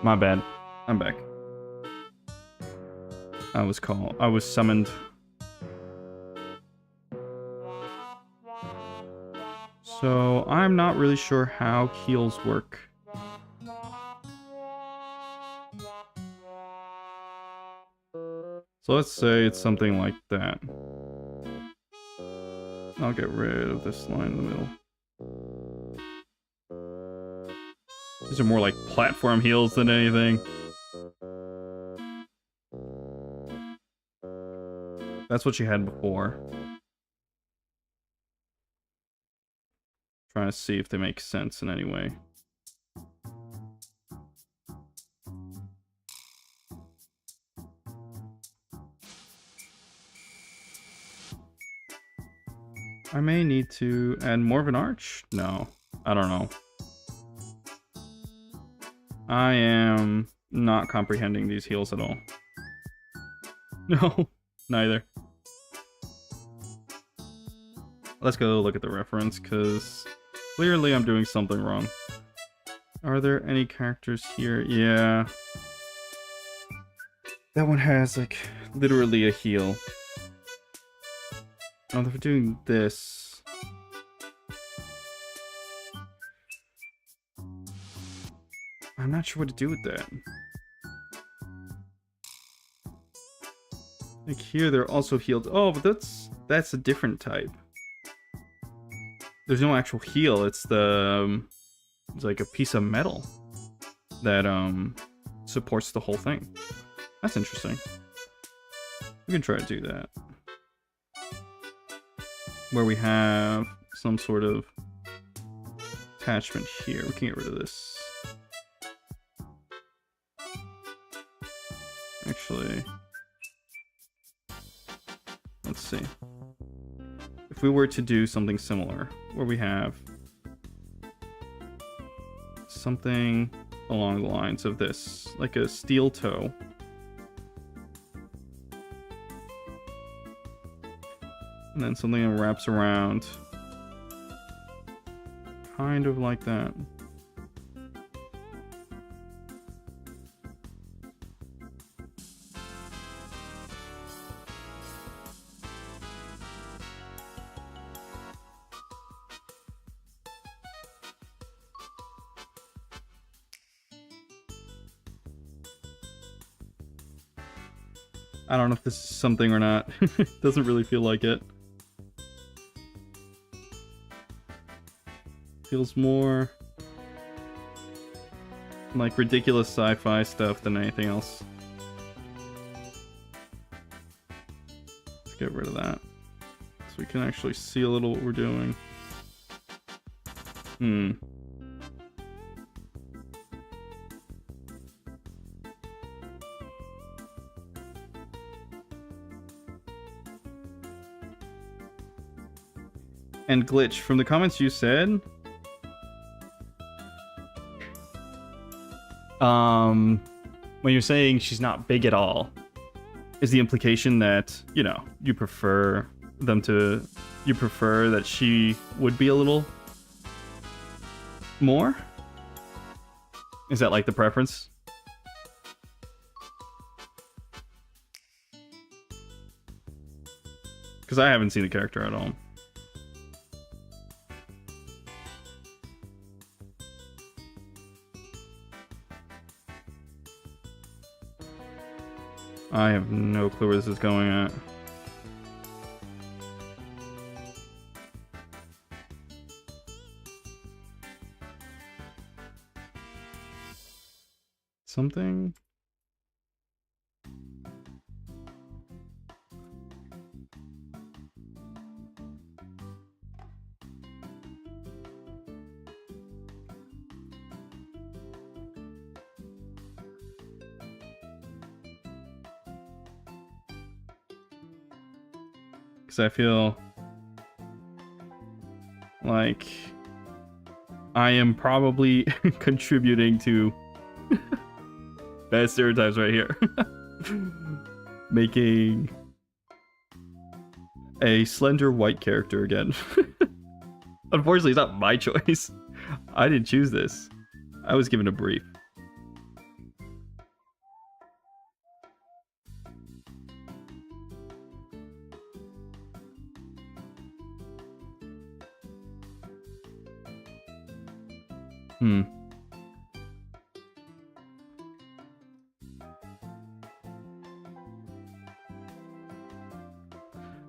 My bad. I'm back. I was summoned. So I'm not really sure how heels work. So let's say it's something like that. I'll get rid of this line in the middle. These are more like platform heels than anything. That's what she had before. Trying to see if they make sense in any way. I may need to add more of an arch? No, I don't know. I am not comprehending these heels at all. No, neither. Let's go look at the reference, because clearly I'm doing something wrong. Are there any characters here? Yeah. That one has, like, literally a heel. Oh, they're doing this. I'm not sure what to do with that. Like here, they're also healed. Oh, but that's a different type. There's no actual heel. It's it's like a piece of metal that supports the whole thing. That's interesting. We can try to do that. Where we have some sort of attachment here. We can get rid of this. Actually, let's see. If if we were to do something similar, where we have something along the lines of this, like a steel toe. And then something that wraps around. Kind of like that. I don't know if this is something or not. Doesn't really feel like it. Feels more like ridiculous sci-fi stuff than anything else. Let's get rid of that. So we can actually see a little what we're doing. And Glitch, from the comments you said, when you're saying she's not big at all, is the implication that, you know, you prefer that she would be a little more? Is that like the preference? Because I haven't seen the character at all. I have no clue where this is going at. Something? Because I feel like I am probably contributing to bad stereotypes right here. Making a slender white character again. Unfortunately, it's not my choice. I didn't choose this. I was given a brief.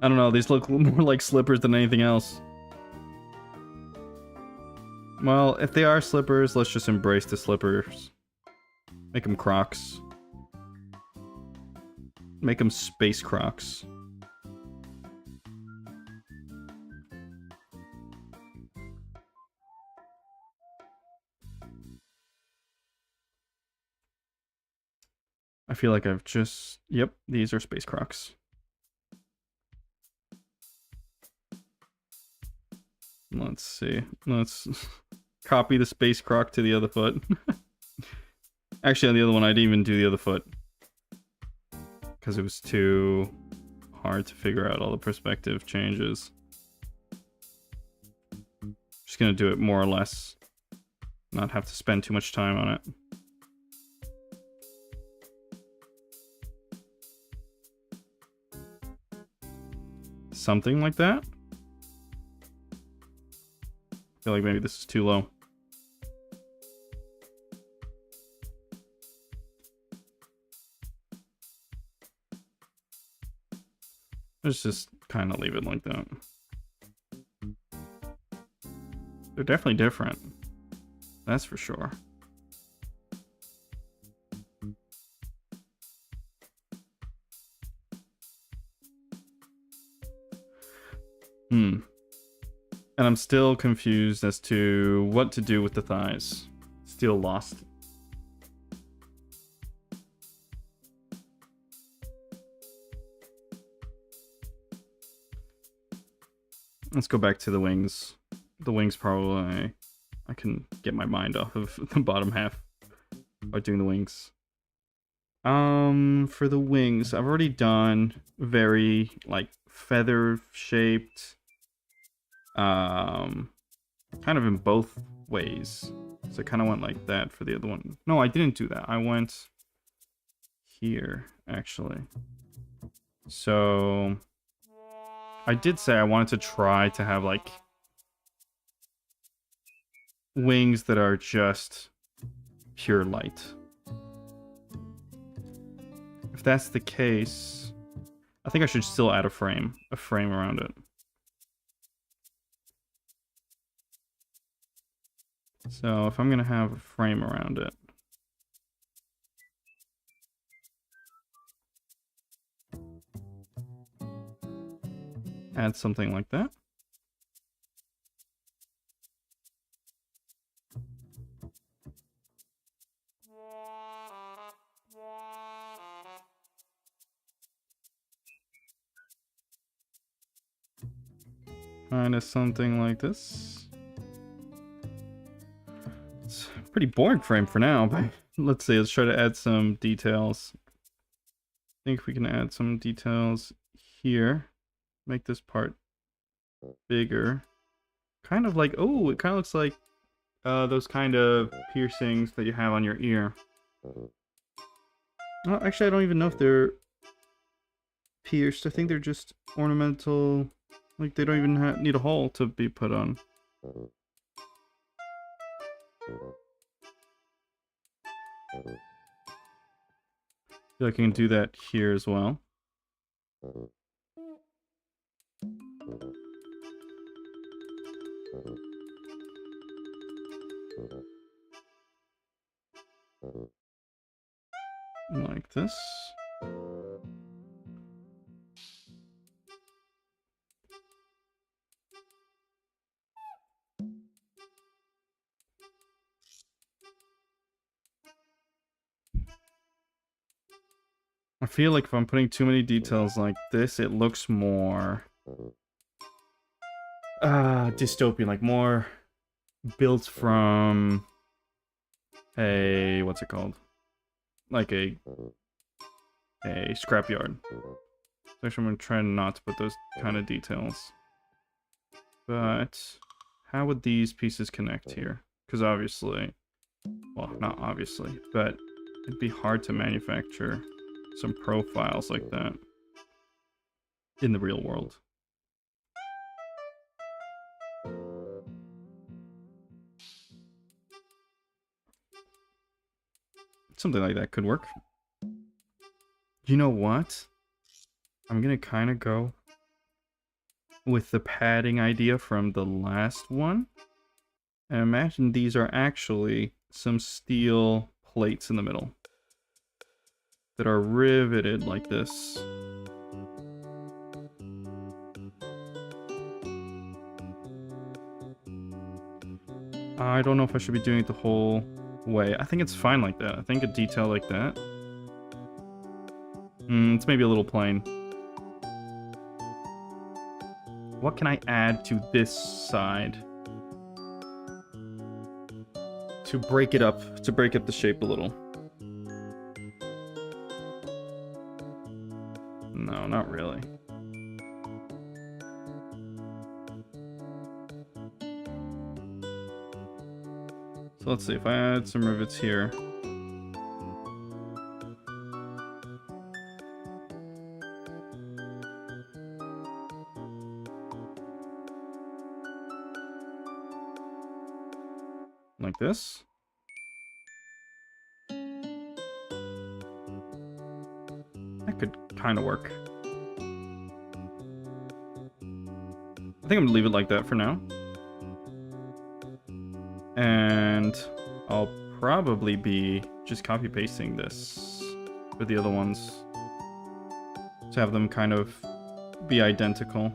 I don't know, these look more like slippers than anything else. Well, if they are slippers, let's just embrace the slippers. Make them Crocs. Make them space Crocs. I feel like I've just... Yep, these are space Crocs. Let's see. Let's copy the space Croc to the other foot. Actually, on the other one, I didn't even do the other foot. Because it was too hard to figure out all the perspective changes. Just gonna do it more or less. Not have to spend too much time on it. Something like that. I feel like maybe this is too low. Let's just kind of leave it like that. They're definitely different. That's for sure. And I'm still confused as to what to do with the thighs. Still lost. Let's go back to the wings. The wings probably... I can get my mind off of the bottom half by doing the wings. For the wings, I've already done very, like, feather-shaped, kind of in both ways. So I kind of went like that for the other one. No, I didn't do that. I went here, actually. So I did say I wanted to try to have, like, wings that are just pure light. If that's the case, I think I should still add a frame around it. So if I'm gonna have a frame around it, add something like that. Kind of something like this. It's a pretty boring frame for now, but let's see. Let's try to add some details. I think we can add some details here. Make this part bigger. Kind of like, oh, it kind of looks like those kind of piercings that you have on your ear. Well, actually, I don't even know if they're pierced. I think they're just ornamental. Like, they don't even need a hole to be put on. I feel like I can do that here as well. Like this. I feel like if I'm putting too many details like this, it looks more dystopian, like more built from a, what's it called? Like a scrapyard. Actually, I'm gonna try not to put those kind of details. But how would these pieces connect here? Because obviously, well, not obviously, but it'd be hard to manufacture some profiles like that in the real world. Something like that could work. You know what? I'm gonna kind of go with the padding idea from the last one. And imagine these are actually some steel plates in the middle that are riveted like this. I don't know if I should be doing it the whole way. I think it's fine like that. I think a detail like that. It's maybe a little plain. What can I add to this side to break it up, to break up the shape a little? No, not really. So let's see, if I add some rivets here. Like this. That could kind of work. I think I'm gonna leave it like that for now. And I'll probably be just copy pasting this for the other ones to have them kind of be identical.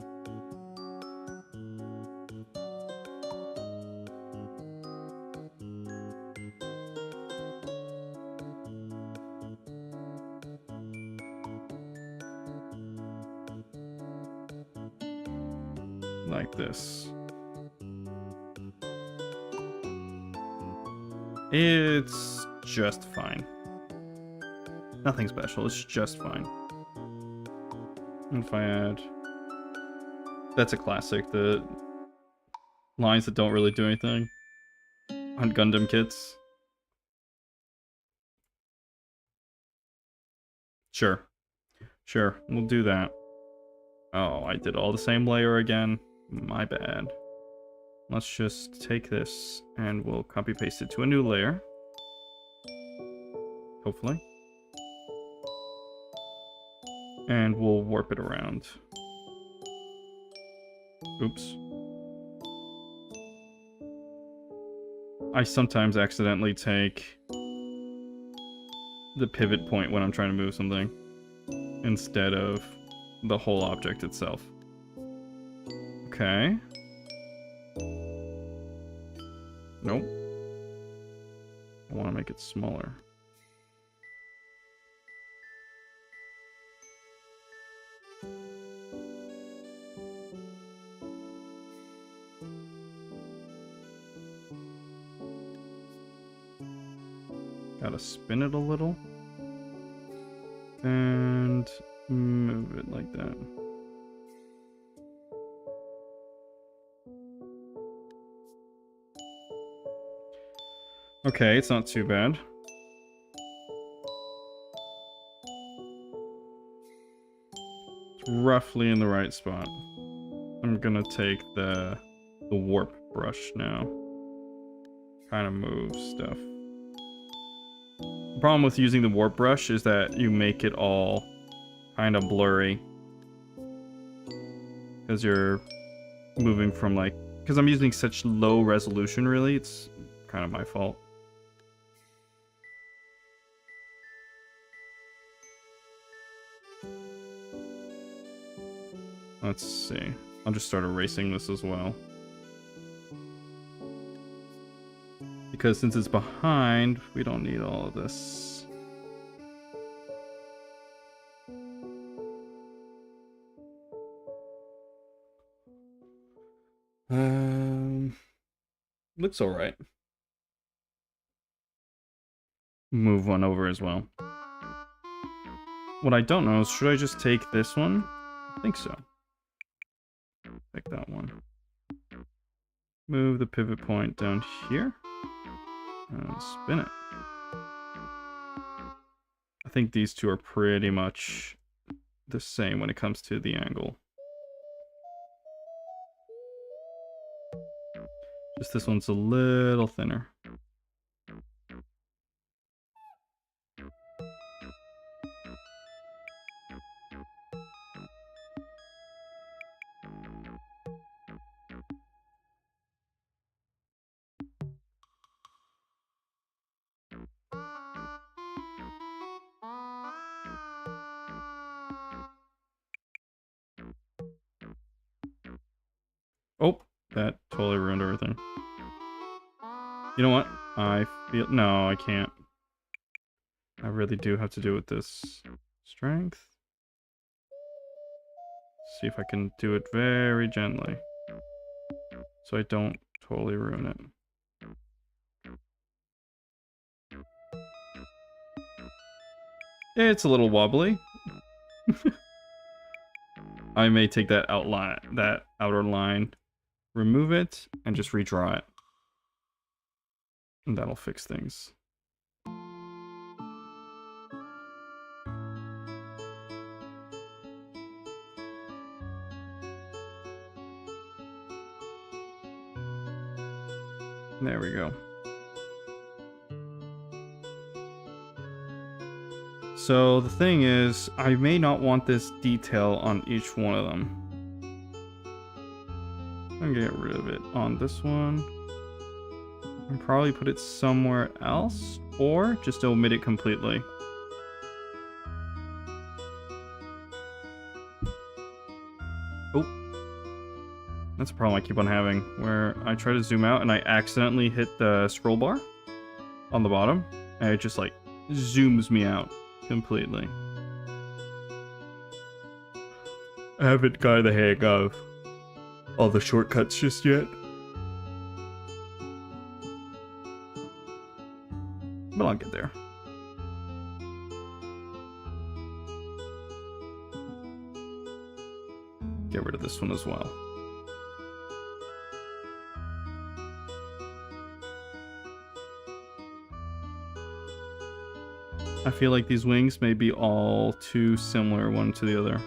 like this. It's just fine. Nothing special, it's just fine. And if I add... That's a classic, the lines that don't really do anything on Gundam kits. Sure. Sure, we'll do that. Oh, I did all the same layer again. My bad. Let's just take this and we'll copy paste it to a new layer. Hopefully. And we'll warp it around. Oops. I sometimes accidentally take the pivot point when I'm trying to move something instead of the whole object itself. Okay. Nope. I want to make it smaller. Gotta spin it a little. And move it like that. Okay, it's not too bad. It's roughly in the right spot. I'm gonna take the warp brush now. Kind of move stuff. The problem with using the warp brush is that you make it all kind of blurry. Because you're moving from like... Because I'm using such low resolution really, it's kind of my fault. Let's see. I'll just start erasing this as well. Because since it's behind, we don't need all of this. Looks alright. Move one over as well. What I don't know is, should I just take this one? I think so. Take that one. Move the pivot point down here. And spin it. I think these two are pretty much the same when it comes to the angle. Just this one's a little thinner. Oh, that totally ruined everything. You know what? I feel... No, I can't. I really do have to do with this. Strength. See if I can do it very gently. So I don't totally ruin it. It's a little wobbly. I may take that outline, that outer line, remove it, and just redraw it. And that'll fix things. There we go. So the thing is, I may not want this detail on each one of them. I'm gonna get rid of it on this one. And probably put it somewhere else, or just omit it completely. Oh. That's a problem I keep on having, where I try to zoom out and I accidentally hit the scroll bar on the bottom, and it just like zooms me out completely. I haven't got the hang of. all the shortcuts just yet. But I'll get there. Get rid of this one as well. I feel like these wings may be all too similar one to the other.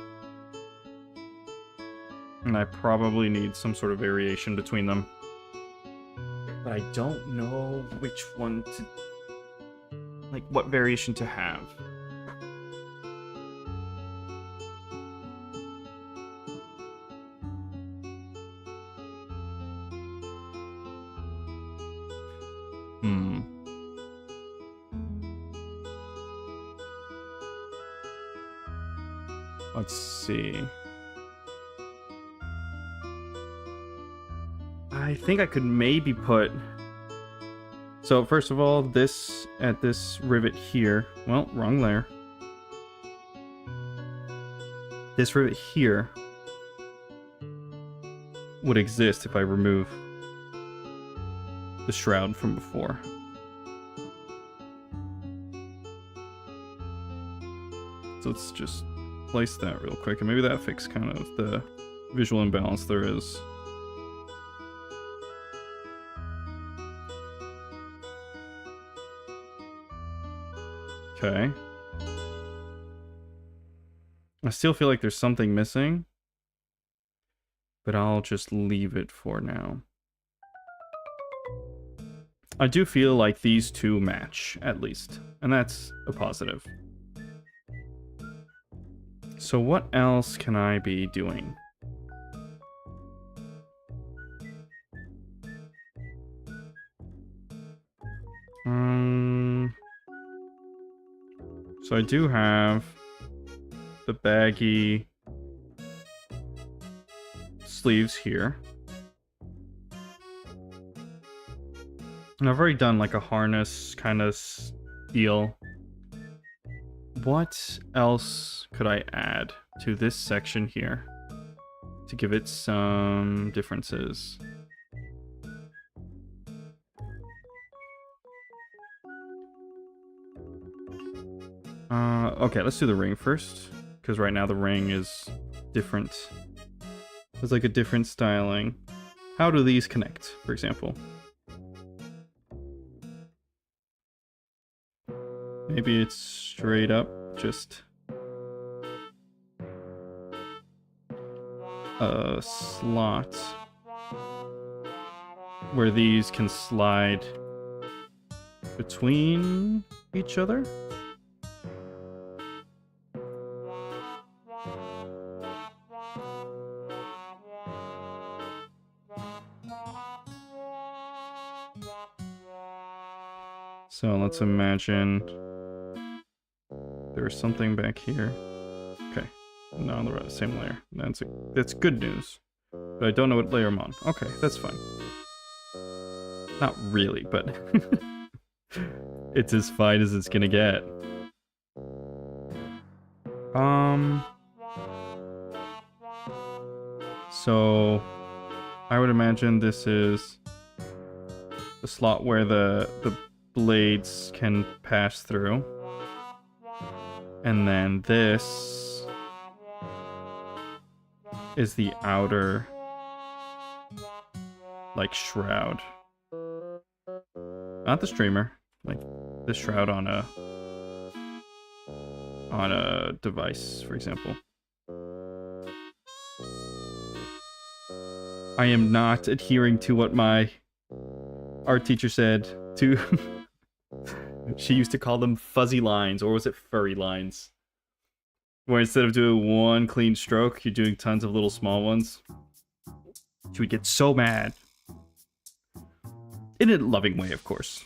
And I probably need some sort of variation between them. But I don't know which one to... like, what variation to have. Let's see. I think I could maybe put... So first of all, this at this rivet here. Well, wrong layer. This rivet here would exist if I remove the shroud from before. So let's just place that real quick, and maybe that fixes kind of the visual imbalance there is. Okay. I still feel like there's something missing, but I'll just leave it for now. I do feel like these two match, at least, and that's a positive. So what else can I be doing? So I do have the baggy sleeves here. And I've already done like a harness kind of deal. What else could I add to this section here to give it some differences? Okay, let's do the ring first, because right now the ring is different. It's like a different styling. How do these connect, for example? Maybe it's straight up, just a slot where these can slide between each other. So let's imagine there's something back here. Okay, not on the same layer. That's good news. But I don't know what layer I'm on. Okay, that's fine. Not really, but it's as fine as it's gonna get. So I would imagine this is the slot where the blades can pass through. And then this is the outer, like, shroud. Not the streamer, like the shroud on a device, for example. I am not adhering to what my art teacher said to she used to call them fuzzy lines, or was it furry lines? Where instead of doing one clean stroke, you're doing tons of little small ones. She would get so mad. In a loving way, of course.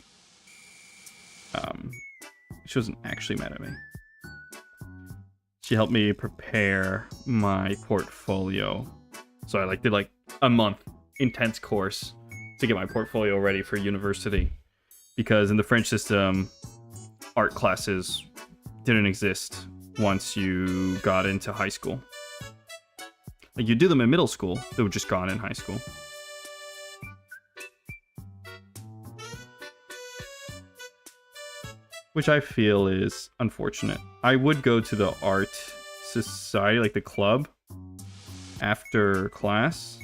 She wasn't actually mad at me. She helped me prepare my portfolio. So I did a month intense course to get my portfolio ready for university. Because in the French system, art classes didn't exist once you got into high school. Like, you do them in middle school, they were just gone in high school. Which I feel is unfortunate. I would go to the art society, like the club, after class.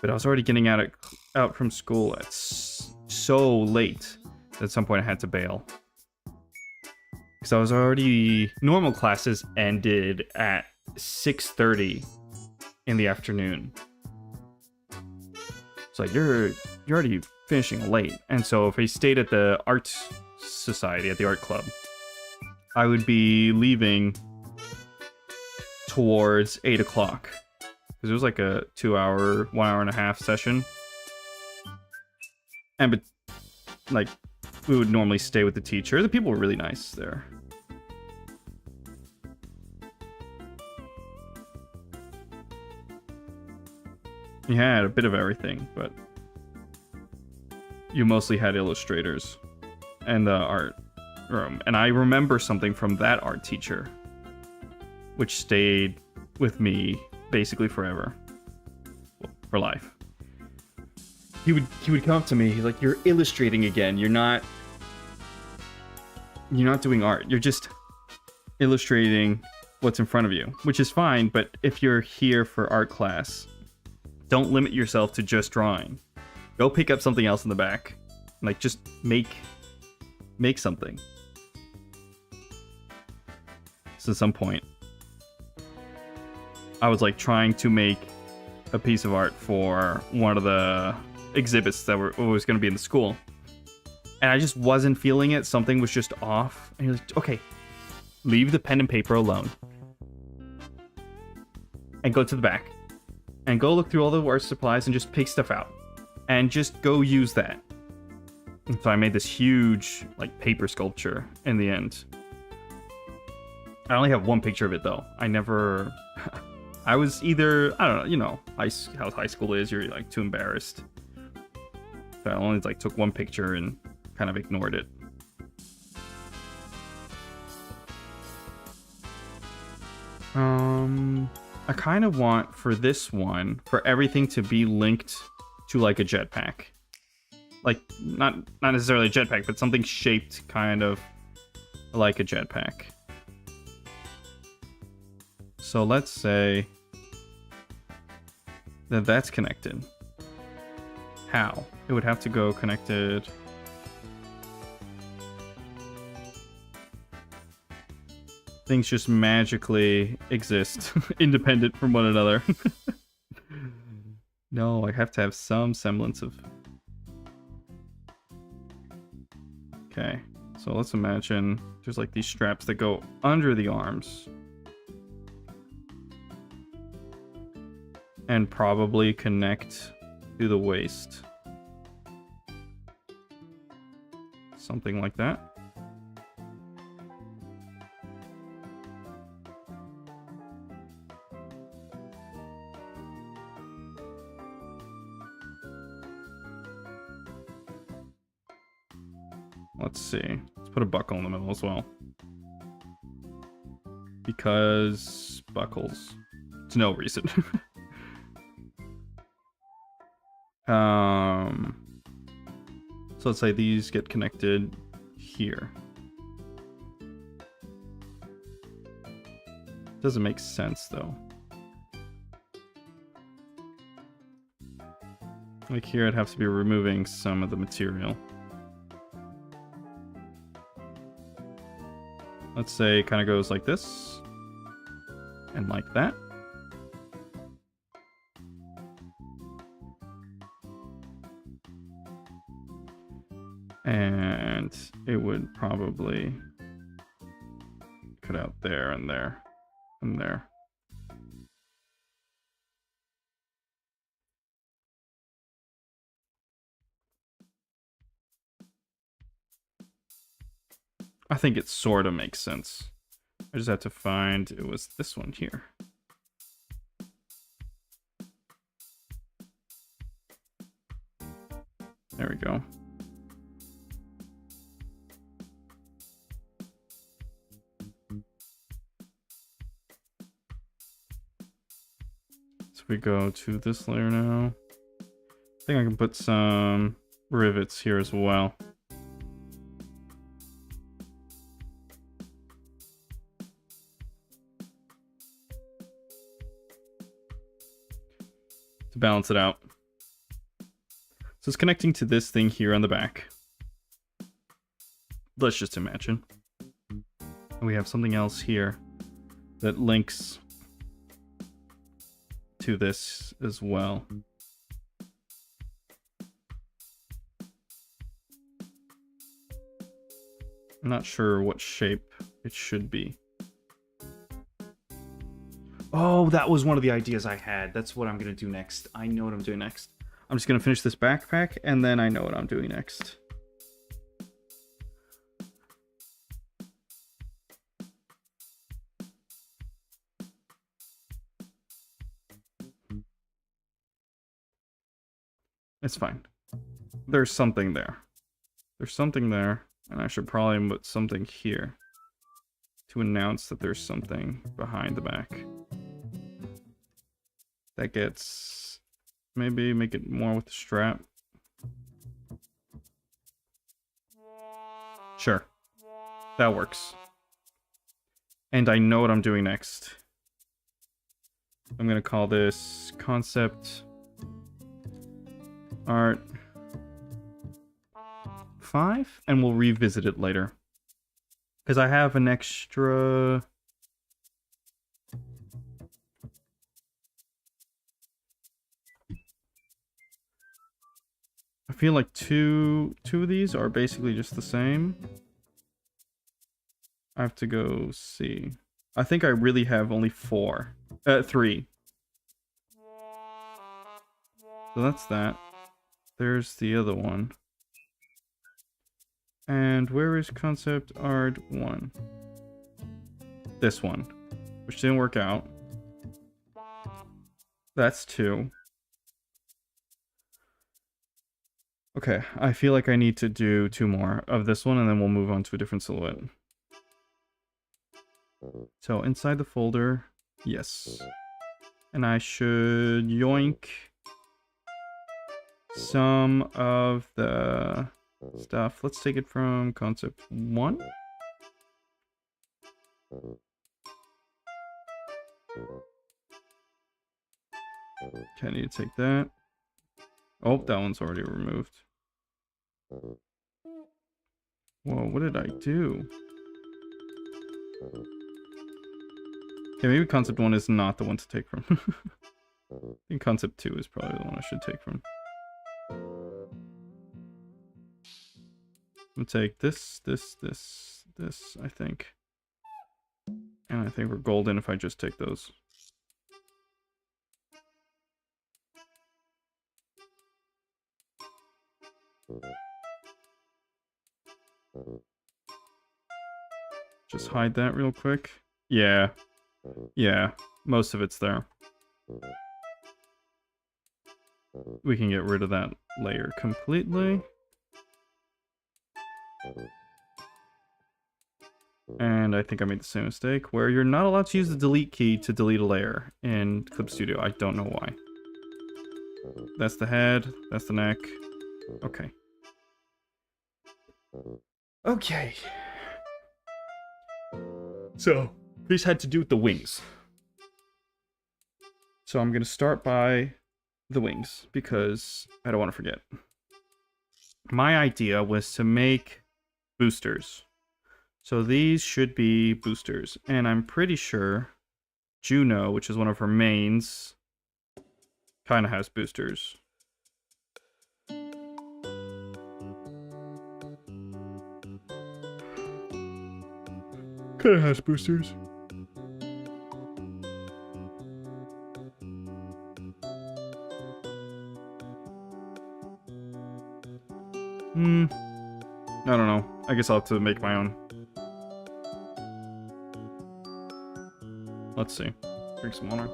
But I was already getting out from school at so late that at some point I had to bail. Because I was already... Normal classes ended at 6:30 in the afternoon. It's like, you're already finishing late. And so if I stayed at the art society, at the art club, I would be leaving towards 8 o'clock. Because it was like a 2-hour, 1 hour and a half session. And like, we would normally stay with the teacher. The people were really nice there. You had a bit of everything, but you mostly had illustrators and the art room. And I remember something from that art teacher, which stayed with me basically forever. Well, for life. He would come up to me, he's like, "You're illustrating again. You're not doing art. You're just illustrating what's in front of you," which is fine, but if you're here for art class, don't limit yourself to just drawing. Go pick up something else in the back. Like, just make something. So at some point, I was like trying to make a piece of art for one of the exhibits that was going to be in the school. And I just wasn't feeling it. Something was just off. And he was like, "Okay, leave the pen and paper alone. And go to the back. And go look through all the art supplies and just pick stuff out. And just go use that." And so I made this huge, like, paper sculpture in the end. I only have one picture of it, though. I was either, I don't know, you know, how high school is. You're, like, too embarrassed. So I only, like, took one picture and kind of ignored it. I kind of want, for this one, for everything to be linked to, like, a jetpack. Like, not necessarily a jetpack, but something shaped kind of like a jetpack. So let's say that that's connected. How? It would have to go connected. Things just magically exist, independent from one another. No, I have to have some semblance of... Okay, so let's imagine there's like these straps that go under the arms. And probably connect to the waist. Something like that. Let's see. Let's put a buckle in the middle as well. Because buckles. It's no reason. So let's say these get connected here. Doesn't make sense though. Like here I'd have to be removing some of the material. Let's say it kind of goes like this. And like that. And it would probably cut out there and there and there. I think it sort of makes sense. I just have to find, it was this one here. There we go. we go to this layer now, I think I can put some rivets here as well. To balance it out. So it's connecting to this thing here on the back. Let's just imagine. And we have something else here that links to this as well. I'm not sure what shape it should be. Oh, that was one of the ideas I had. That's what I'm going to do next. I know what I'm doing next. I'm just going to finish this backpack, and then I know what I'm doing next. It's fine. There's something there. There's something there, and I should probably put something here to announce that there's something behind the back. That gets... maybe make it more with the strap. Sure. That works. And I know what I'm doing next. I'm gonna call this concept art 5, and we'll revisit it later. Because I have an extra... I feel like two of these are basically just the same. I have to go see. I think I really have only 3. So that's that. There's the other one. And where is concept art 1? This one, which didn't work out. That's 2. Okay, I feel like I need to do 2 more of this one, and then we'll move on to a different silhouette. So inside the folder, yes. And I should yoink some of the stuff. Let's take it from concept 1. Okay, I need to take that. Oh, that one's already removed. Whoa, what did I do? Okay, maybe concept 1 is not the one to take from. I think concept 2 is probably the one I should take from. I'm gonna take this, I think. And I think we're golden if I just take those. Just hide that real quick. Yeah. Yeah, most of it's there. We can get rid of that layer completely. And I think I made the same mistake, where you're not allowed to use the delete key to delete a layer in Clip Studio. I don't know why. That's the head, that's the neck. Okay. Okay. So, this had to do with the wings. So I'm going to start by the wings, because I don't want to forget. My idea was to make boosters. So these should be boosters. And I'm pretty sure Juno, which is one of her mains, kind of has boosters. Kind of has boosters. I don't know. I guess I'll have to make my own. Let's see. Drink some water.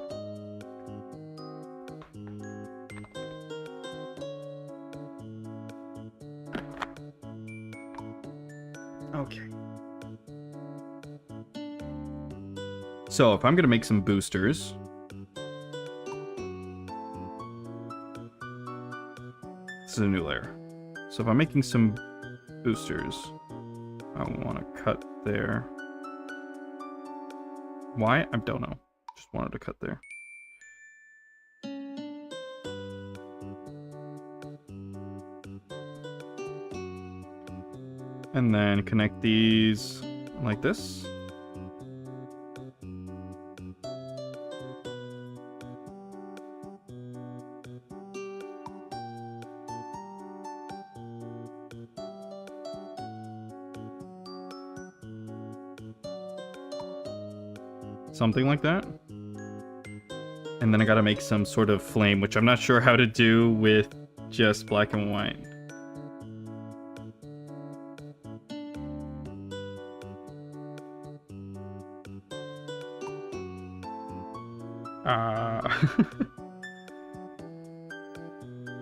Okay. So if I'm gonna make some boosters, is a new layer. So if I'm making some boosters, I want to cut there. Why? I don't know. Just wanted to cut there. And then connect these like this. Something like that. And then I gotta make some sort of flame, which I'm not sure how to do with just black and white.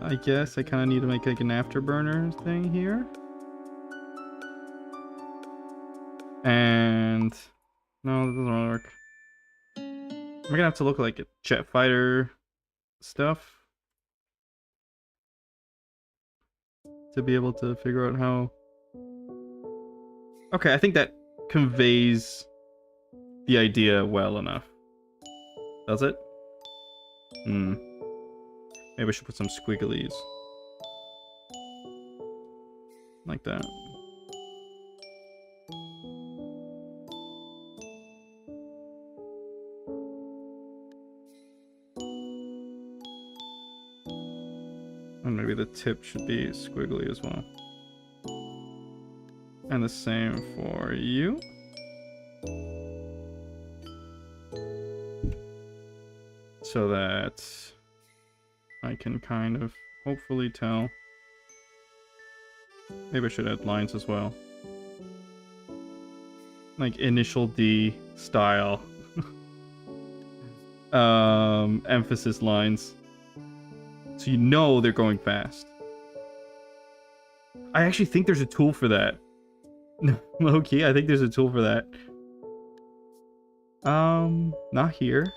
I guess I kind of need to make like an afterburner thing here. And no, that doesn't really work. I'm gonna have to look like a jet fighter stuff to be able to figure out how. Okay, I think that conveys the idea well enough. Does it? Maybe I should put some squigglies. Like that. And maybe the tip should be squiggly as well. And the same for you. So that I can kind of hopefully tell. Maybe I should add lines as well. Like initial D style. Emphasis lines. So you know they're going fast. I actually think there's a tool for that. Low-key, I think there's a tool for that. Not here.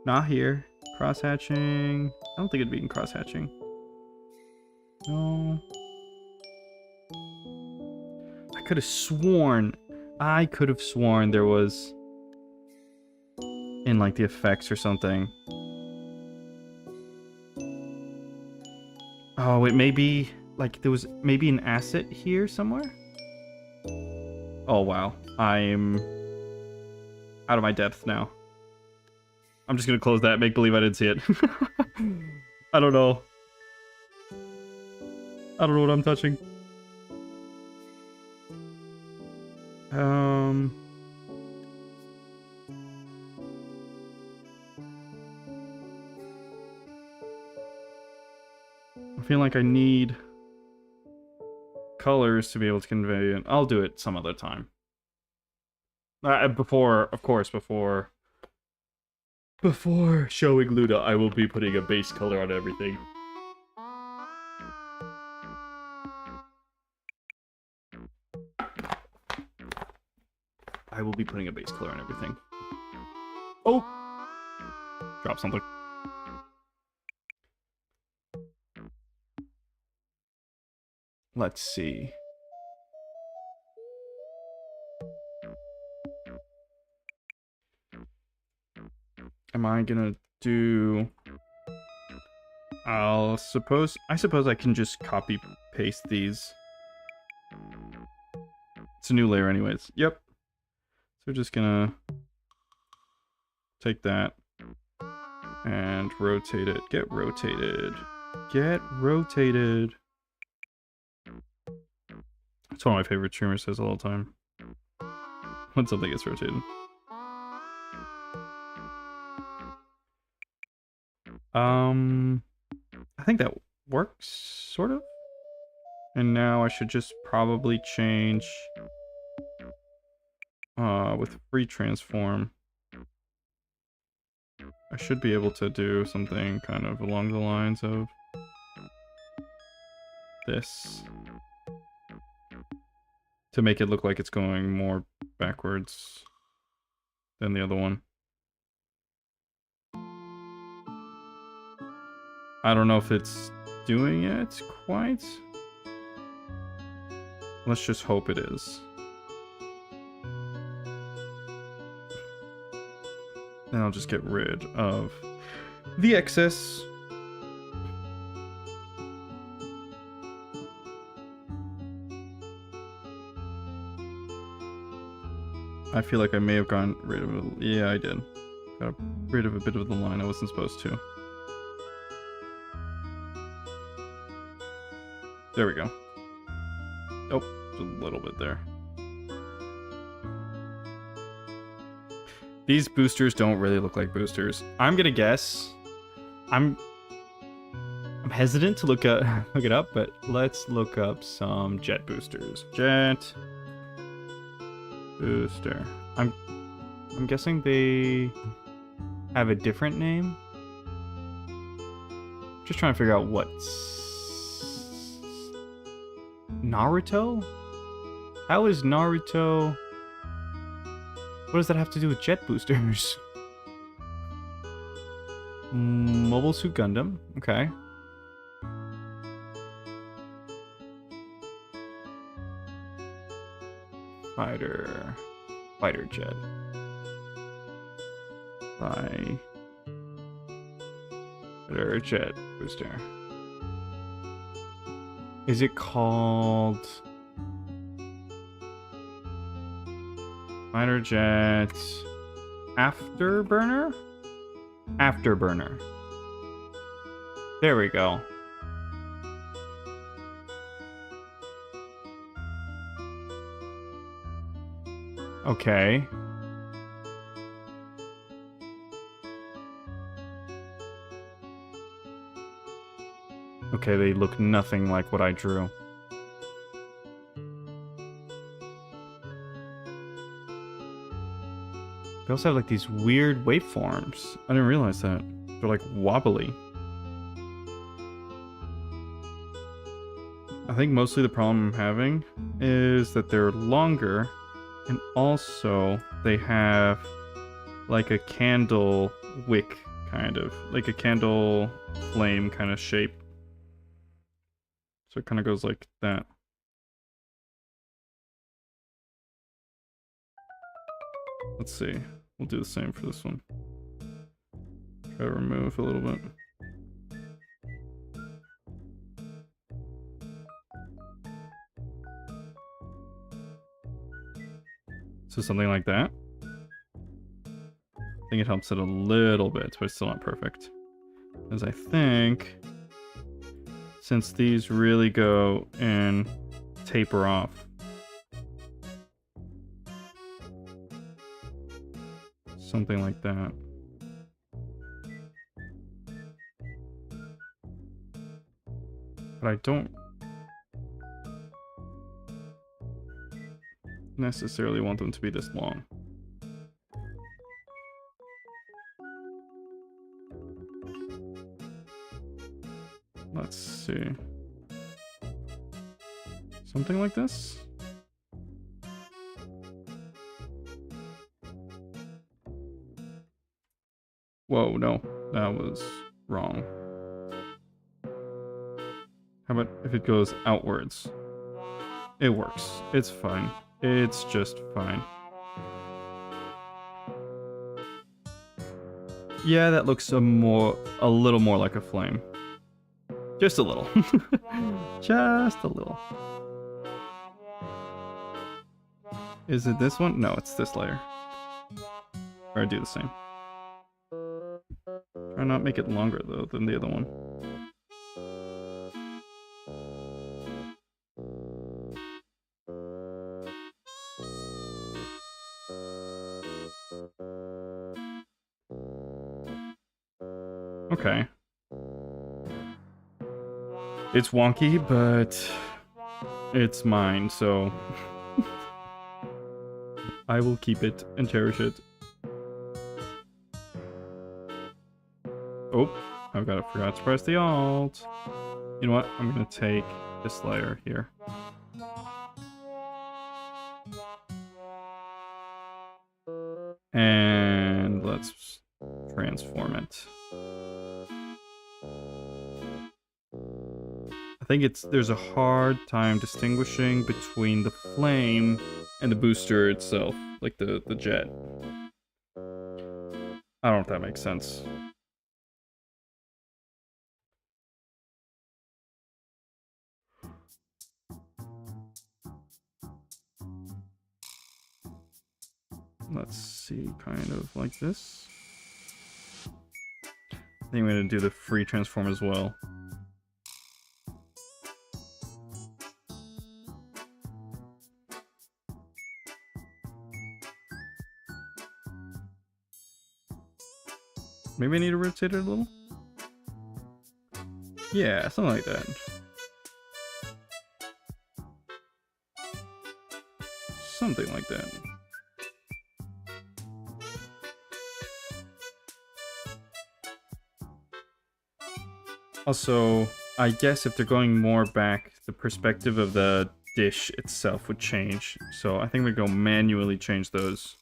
Not here. Cross-hatching. I don't think it'd be in cross-hatching. No. I could have sworn there was in like the effects or something. Oh, it may be like there was maybe an asset here somewhere. Oh wow, I'm out of my depth now. I'm just gonna close that, make believe I didn't see it. I don't know. I don't know what I'm touching. I feel like I need colors to be able to convey it. I'll do it some other time. Before showing Luna, I will be putting a base color on everything. I will be putting a base color on everything. Oh! Drop something. Let's see. Am I gonna do... I suppose I can just copy paste these. It's a new layer anyways. Yep. So we're just gonna take that and rotate it. Get rotated. Get rotated. It's one of my favorite streamers says all the time. When something gets rotated. I think that works, sort of. And now I should just probably change with free transform. I should be able to do something kind of along the lines of this. To make it look like it's going more backwards than the other one. I don't know if it's doing it quite. Let's just hope it is. Then I'll just get rid of the excess. I feel like I may have gotten rid of it. Yeah, I did. Got rid of a bit of the line I wasn't supposed to. There we go. Oh, just a little bit there. These boosters don't really look like boosters. I'm gonna guess. I'm hesitant to look it up, but let's look up some jet boosters. Jet booster. I'm guessing they have a different name. Just trying to figure out what's Naruto? How is Naruto? What does that have to do with jet boosters? Mobile Suit Gundam. Okay. Fighter jet. Fighter jet booster. Is it called Fighter jet Afterburner? Afterburner. There we go. Okay. Okay, they look nothing like what I drew. They also have like these weird waveforms. I didn't realize that. They're like wobbly. I think mostly the problem I'm having is that they're longer, and also they have like a candle wick kind of, like a candle flame kind of shape. So it kind of goes like that. Let's see. We'll do the same for this one. Try to remove a little bit. So something like that. I think it helps it a little bit, but it's still not perfect. As I think, since these really go and taper off, something like that. But I don't necessarily want them to be this long. Let's see. Something like this? Whoa, no. That was wrong. How about if it goes outwards? It works. It's fine. It's just fine. Yeah, that looks a little more like a flame. Just a little. Just a little. Is it this one? No, it's this layer. Or I do the same. Try not make it longer though than the other one. Okay. It's wonky, but it's mine, so I will keep it and cherish it. Oh, forgot to press the Alt. You know what? I'm gonna take this layer here. And let's transform it. I think there's a hard time distinguishing between the flame and the booster itself, like the jet. I don't know if that makes sense. Let's see, kind of like this. I think I'm going to do the free transform as well. Maybe I need to rotate it a little? Yeah, something like that. Something like that. Also, I guess if they're going more back, the perspective of the dish itself would change. So I think we go manually change those.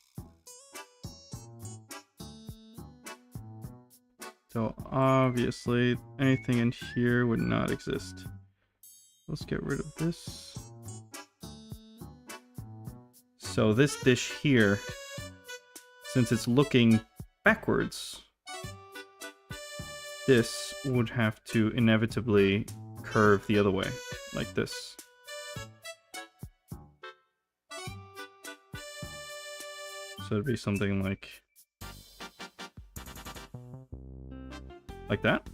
So obviously, anything in here would not exist. Let's get rid of this. So this dish here, since it's looking backwards, this would have to inevitably curve the other way, like this. So it'd be something like that.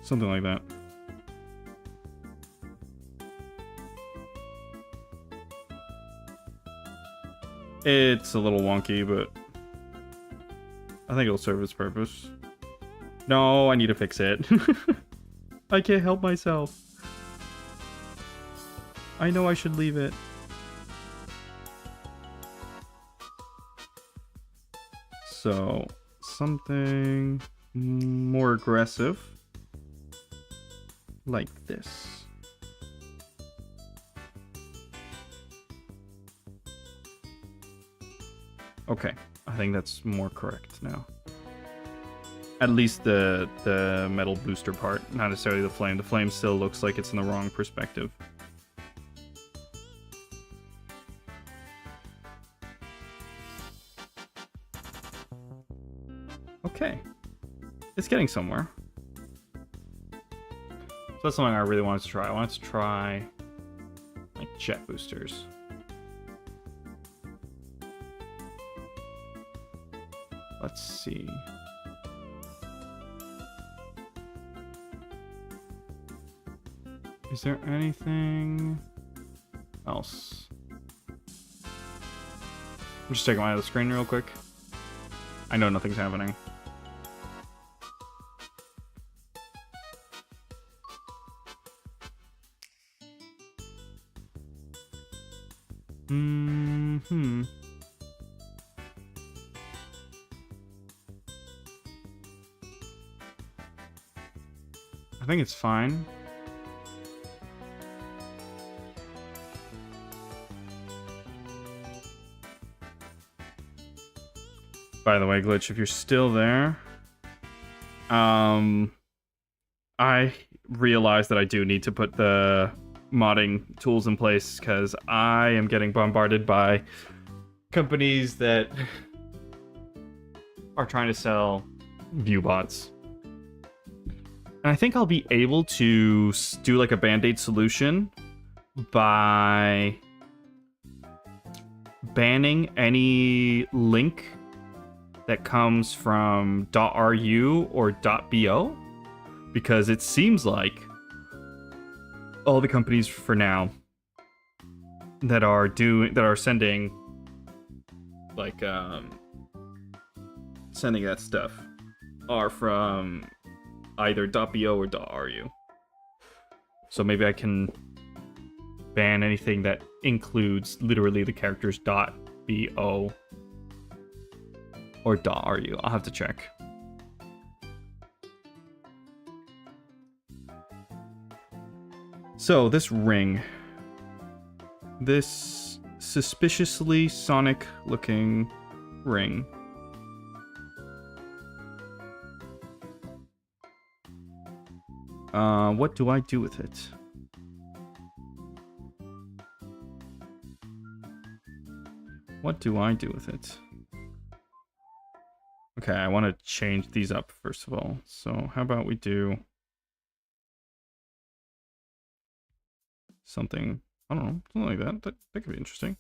Something like that. It's a little wonky, but I think it'll serve its purpose. No, I need to fix it. I can't help myself. I know I should leave it. So, something more aggressive. Like this. Okay, I think that's more correct now. At least the metal booster part, not necessarily the flame. The flame still looks like it's in the wrong perspective. Okay, it's getting somewhere. So that's something I really wanted to try. I wanted to try like jet boosters. Let's see. Is there anything else? I'm just checking my other screen real quick. I know nothing's happening. I think it's fine. By the way, Glitch, if you're still there, I realize that I do need to put the modding tools in place because I am getting bombarded by companies that are trying to sell viewbots. And I think I'll be able to do like a band-aid solution by banning any link that comes from .ru or .bo, because it seems like all the companies for now that are sending like sending that stuff are from either .bo or .ru. So maybe I can ban anything that includes literally the characters .bo or .ru. I'll have to check. So this ring, this suspiciously Sonic looking ring, What do I do with it? What do I do with it? Okay, I want to change these up first of all. So how about we do something, I don't know, something like that. That could be interesting.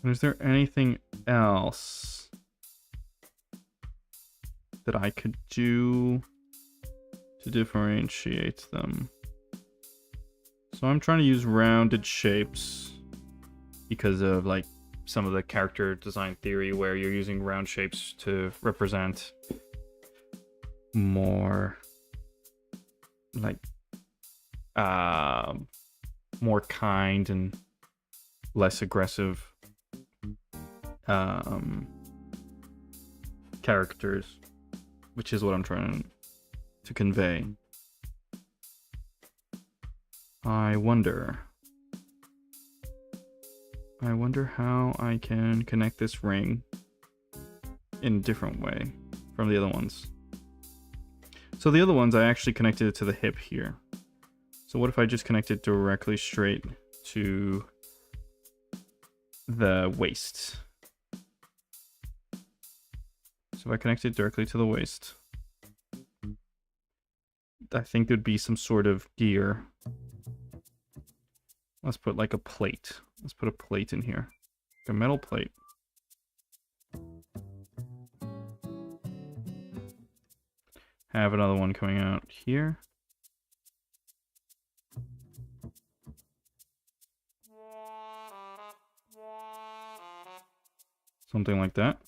Is there anything else that I could do to differentiate them? So I'm trying to use rounded shapes because of like some of the character design theory where you're using round shapes to represent more like more kind and less aggressive characters, which is what I'm trying to convey. I wonder how I can connect this ring in a different way from the other ones. So the other ones I actually connected it to the hip here. So what if I just connect it directly straight to the waist? So if I connect it directly to the waist, I think there'd be some sort of gear. Let's put like a plate. Let's put a plate in here. A metal plate. Have another one coming out here. Something like that.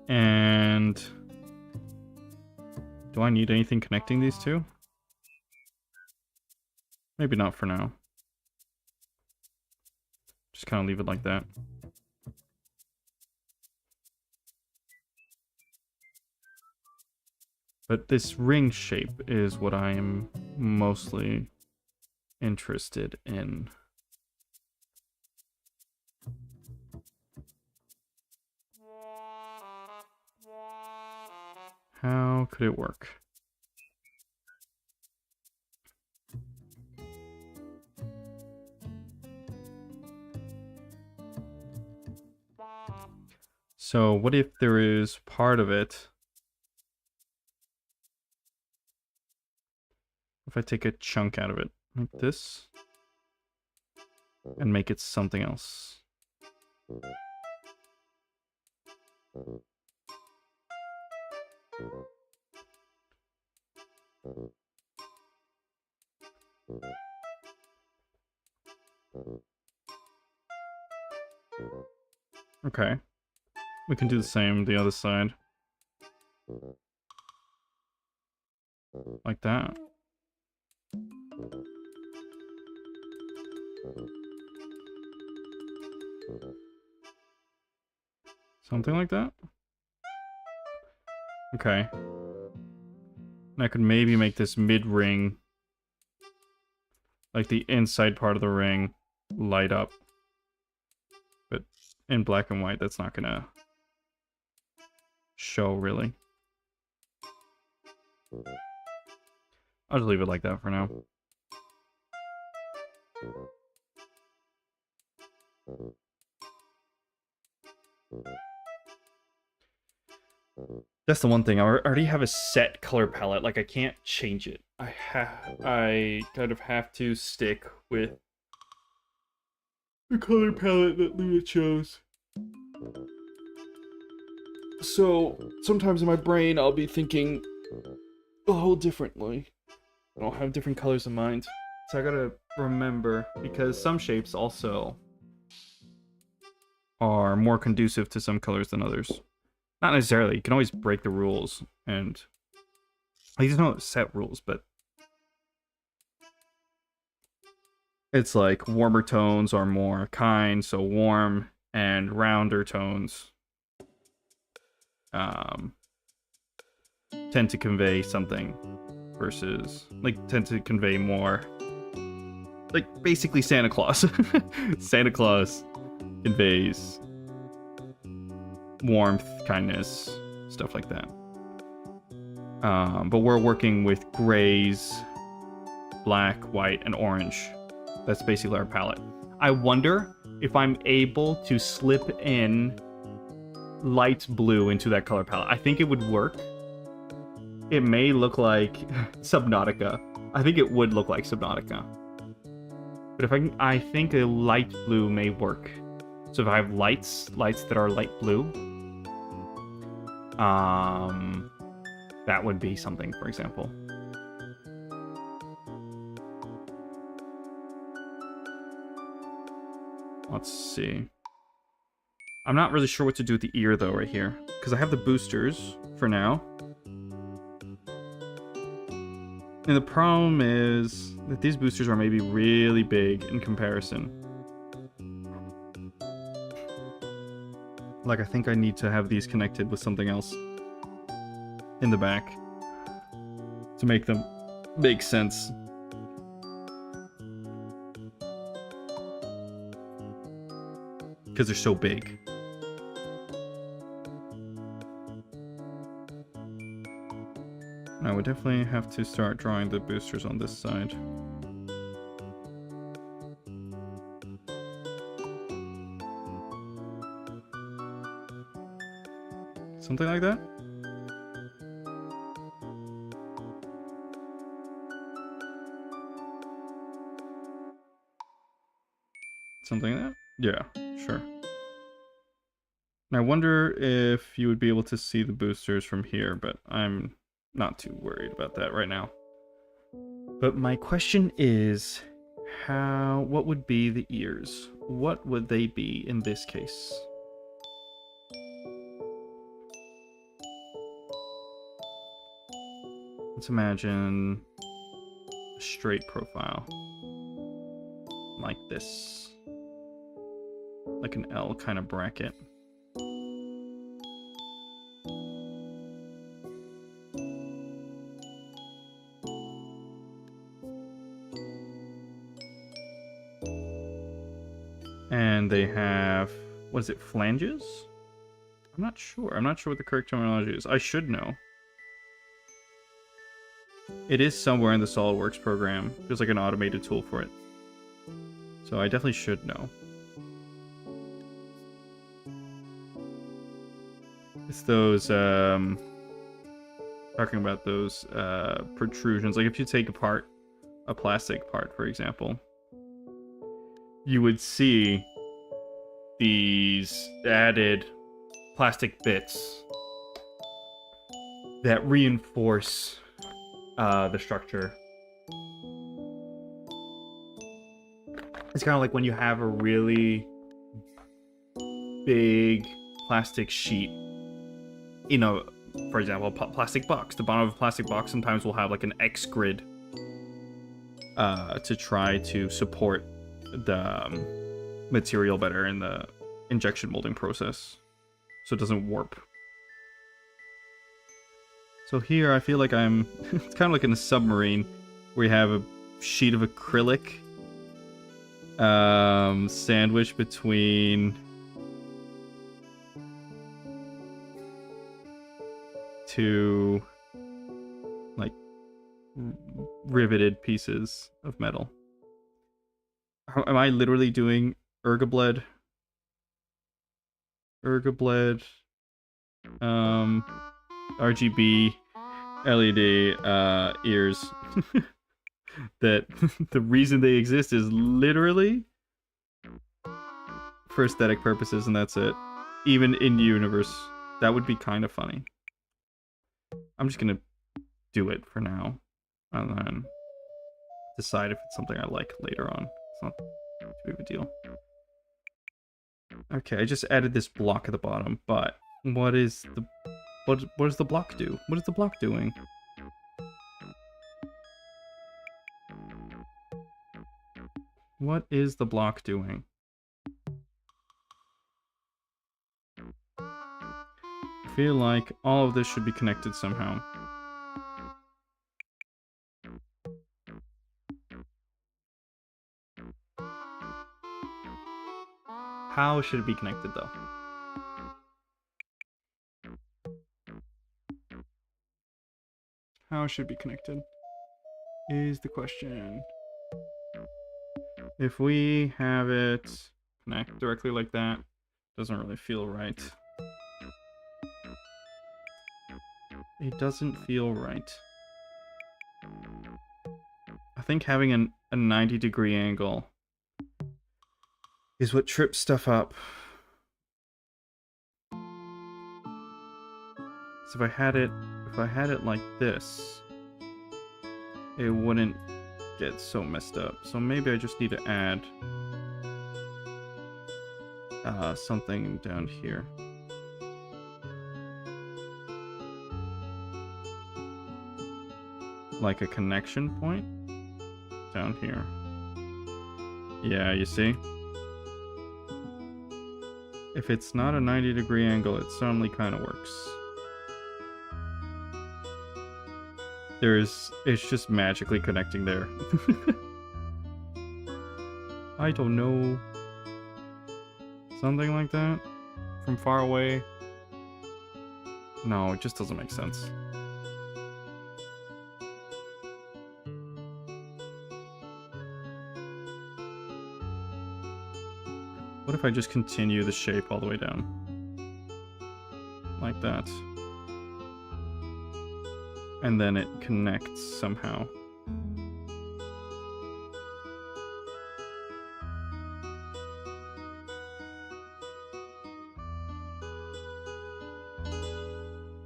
And do I need anything connecting these two? Maybe not for now. Just kind of leave it like that. But this ring shape is what I am mostly interested in. How could it work? So what if there is part of it? If I take a chunk out of it, like this, and make it something else. Okay. We can do the same the other side. Like that. Something like that? Okay. And I could maybe make this mid-ring, like the inside part of the ring, light up. But in black and white, that's not gonna show, really. I'll just leave it like that for now. That's the one thing. I already have a set color palette. Like, I can't change it. I kind of have to stick with the color palette that Luna chose. So, sometimes in my brain, I'll be thinking a whole differently. I'll have different colors in mind. So I gotta remember, because some shapes also are more conducive to some colors than others. Not necessarily. You can always break the rules, and like, there's no set rules, but it's like warmer tones are more kind, so warm, and rounder tones tend to convey something versus like tend to convey more like basically Santa Claus. Santa Claus conveys warmth, kindness, stuff like that. But we're working with grays, black, white, and orange. That's basically our palette. I wonder if I'm able to slip in light blue into that color palette. I think it would work. It may look like Subnautica. I think it would look like Subnautica. But if I think a light blue may work. So if I have lights that are light blue, that would be something, for example. Let's see. I'm not really sure what to do with the ear, though, right here. Because I have the boosters for now. And the problem is that these boosters are maybe really big in comparison. Like, I think I need to have these connected with something else in the back to make them make sense. Because they're so big. I would definitely have to start drawing the boosters on this side. Something like that? Something like that? Yeah, sure. And I wonder if you would be able to see the boosters from here, but I'm not too worried about that right now. But my question is, what would be the ears? What would they be in this case? Let's imagine a straight profile. Like this. Like an L kind of bracket. And they have, what is it, flanges? I'm not sure. I'm not sure what the correct terminology is. I should know. It is somewhere in the SolidWorks program. There's like an automated tool for it. So I definitely should know. It's those, talking about those protrusions. Like if you take apart a plastic part, for example, you would see these added plastic bits that reinforce the structure. It's kind of like when you have a really big plastic sheet, you know, for example, a plastic box. The bottom of a plastic box sometimes will have like an X grid to try to support the material better in the injection molding process so it doesn't warp. So here I feel like I'm it's kind of like in a submarine where you have a sheet of acrylic sandwiched between two like riveted pieces of metal. Am I literally doing ergobled, RGB, LED ears? That the reason they exist is literally for aesthetic purposes, and that's it. Even in universe, that would be kind of funny. I'm just gonna do it for now, and then decide if it's something I like later on. It's not too big of a deal. Okay, I just added this block at the bottom, but what does the block do? What is the block doing? What is the block doing? I feel like all of this should be connected somehow. How should it be connected, though? How should it be connected is the question. If we have it connect directly like that, doesn't really feel right. It doesn't feel right. I think having a 90-degree angle is what trips stuff up. So if I had it like this, it wouldn't get so messed up. So maybe I just need to add something down here. Like a connection point down here. Yeah, you see? If it's not a 90-degree angle, it suddenly kind of works. It's just magically connecting there. I don't know. Something like that? From far away? No, it just doesn't make sense. What if I just continue the shape all the way down? Like that. And then it connects somehow.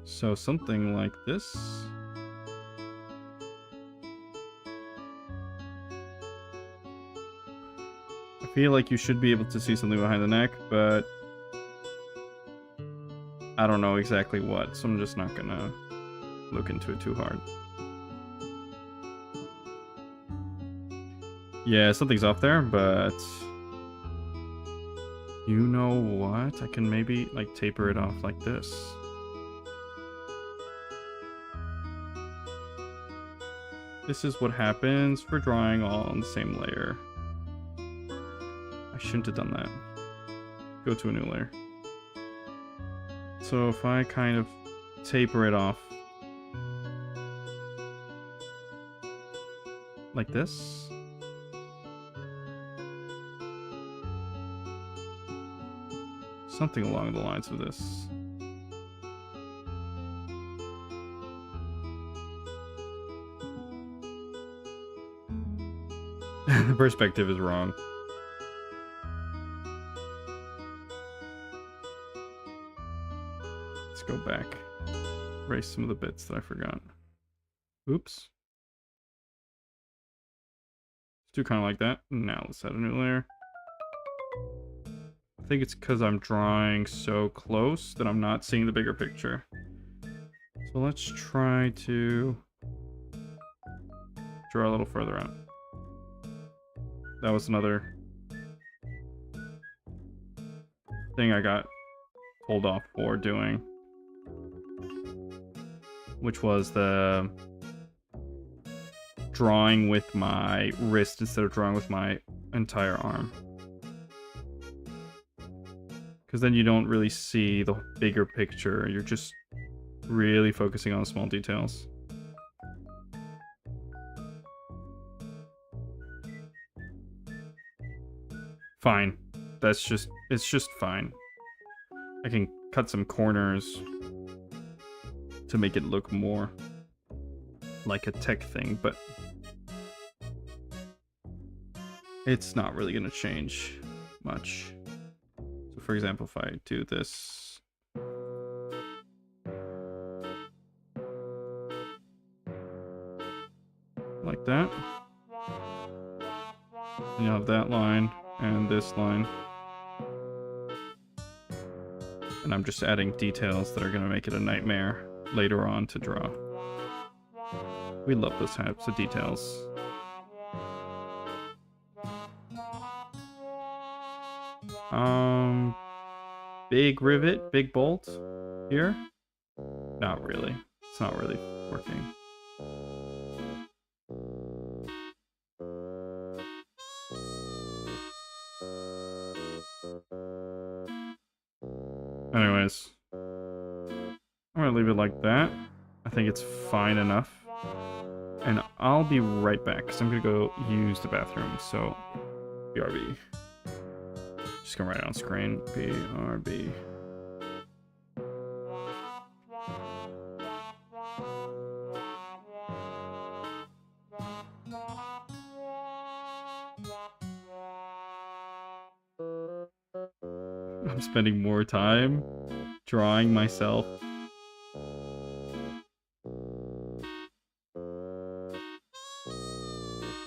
So something like this. I feel like you should be able to see something behind the neck, but I don't know exactly what, so I'm just not gonna look into it too hard. Yeah, something's off there, but you know what? I can maybe like taper it off like this. This is what happens for drawing all on the same layer. I shouldn't have done that. Go to a new layer. So if I kind of taper it off like this. Something along the lines of this. The perspective is wrong. Let's go back. Erase some of the bits that I forgot. Oops. Let's do kind of like that. Now let's add a new layer. I think it's because I'm drawing so close that I'm not seeing the bigger picture. So let's try to draw a little further out. That was another thing I got told off for doing, which was the drawing with my wrist instead of drawing with my entire arm. Because then you don't really see the bigger picture. You're just really focusing on small details. Fine. It's just fine. I can cut some corners to make it look more like a tech thing, but it's not really gonna change much. So for example, if I do this, like that, and you have that line and this line, and I'm just adding details that are gonna make it a nightmare later on to draw. We love those types of details. Big rivet, big bolt here. Not really. It's not really working. Anyways, I'm gonna leave it like that. I think it's fine enough. And I'll be right back, because I'm gonna go use the bathroom. So, BRB. Just gonna write it on screen. BRB. I'm spending more time drawing myself.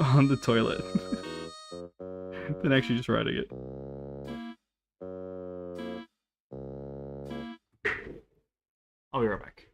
On the toilet. Than actually just writing it. I'll be right back.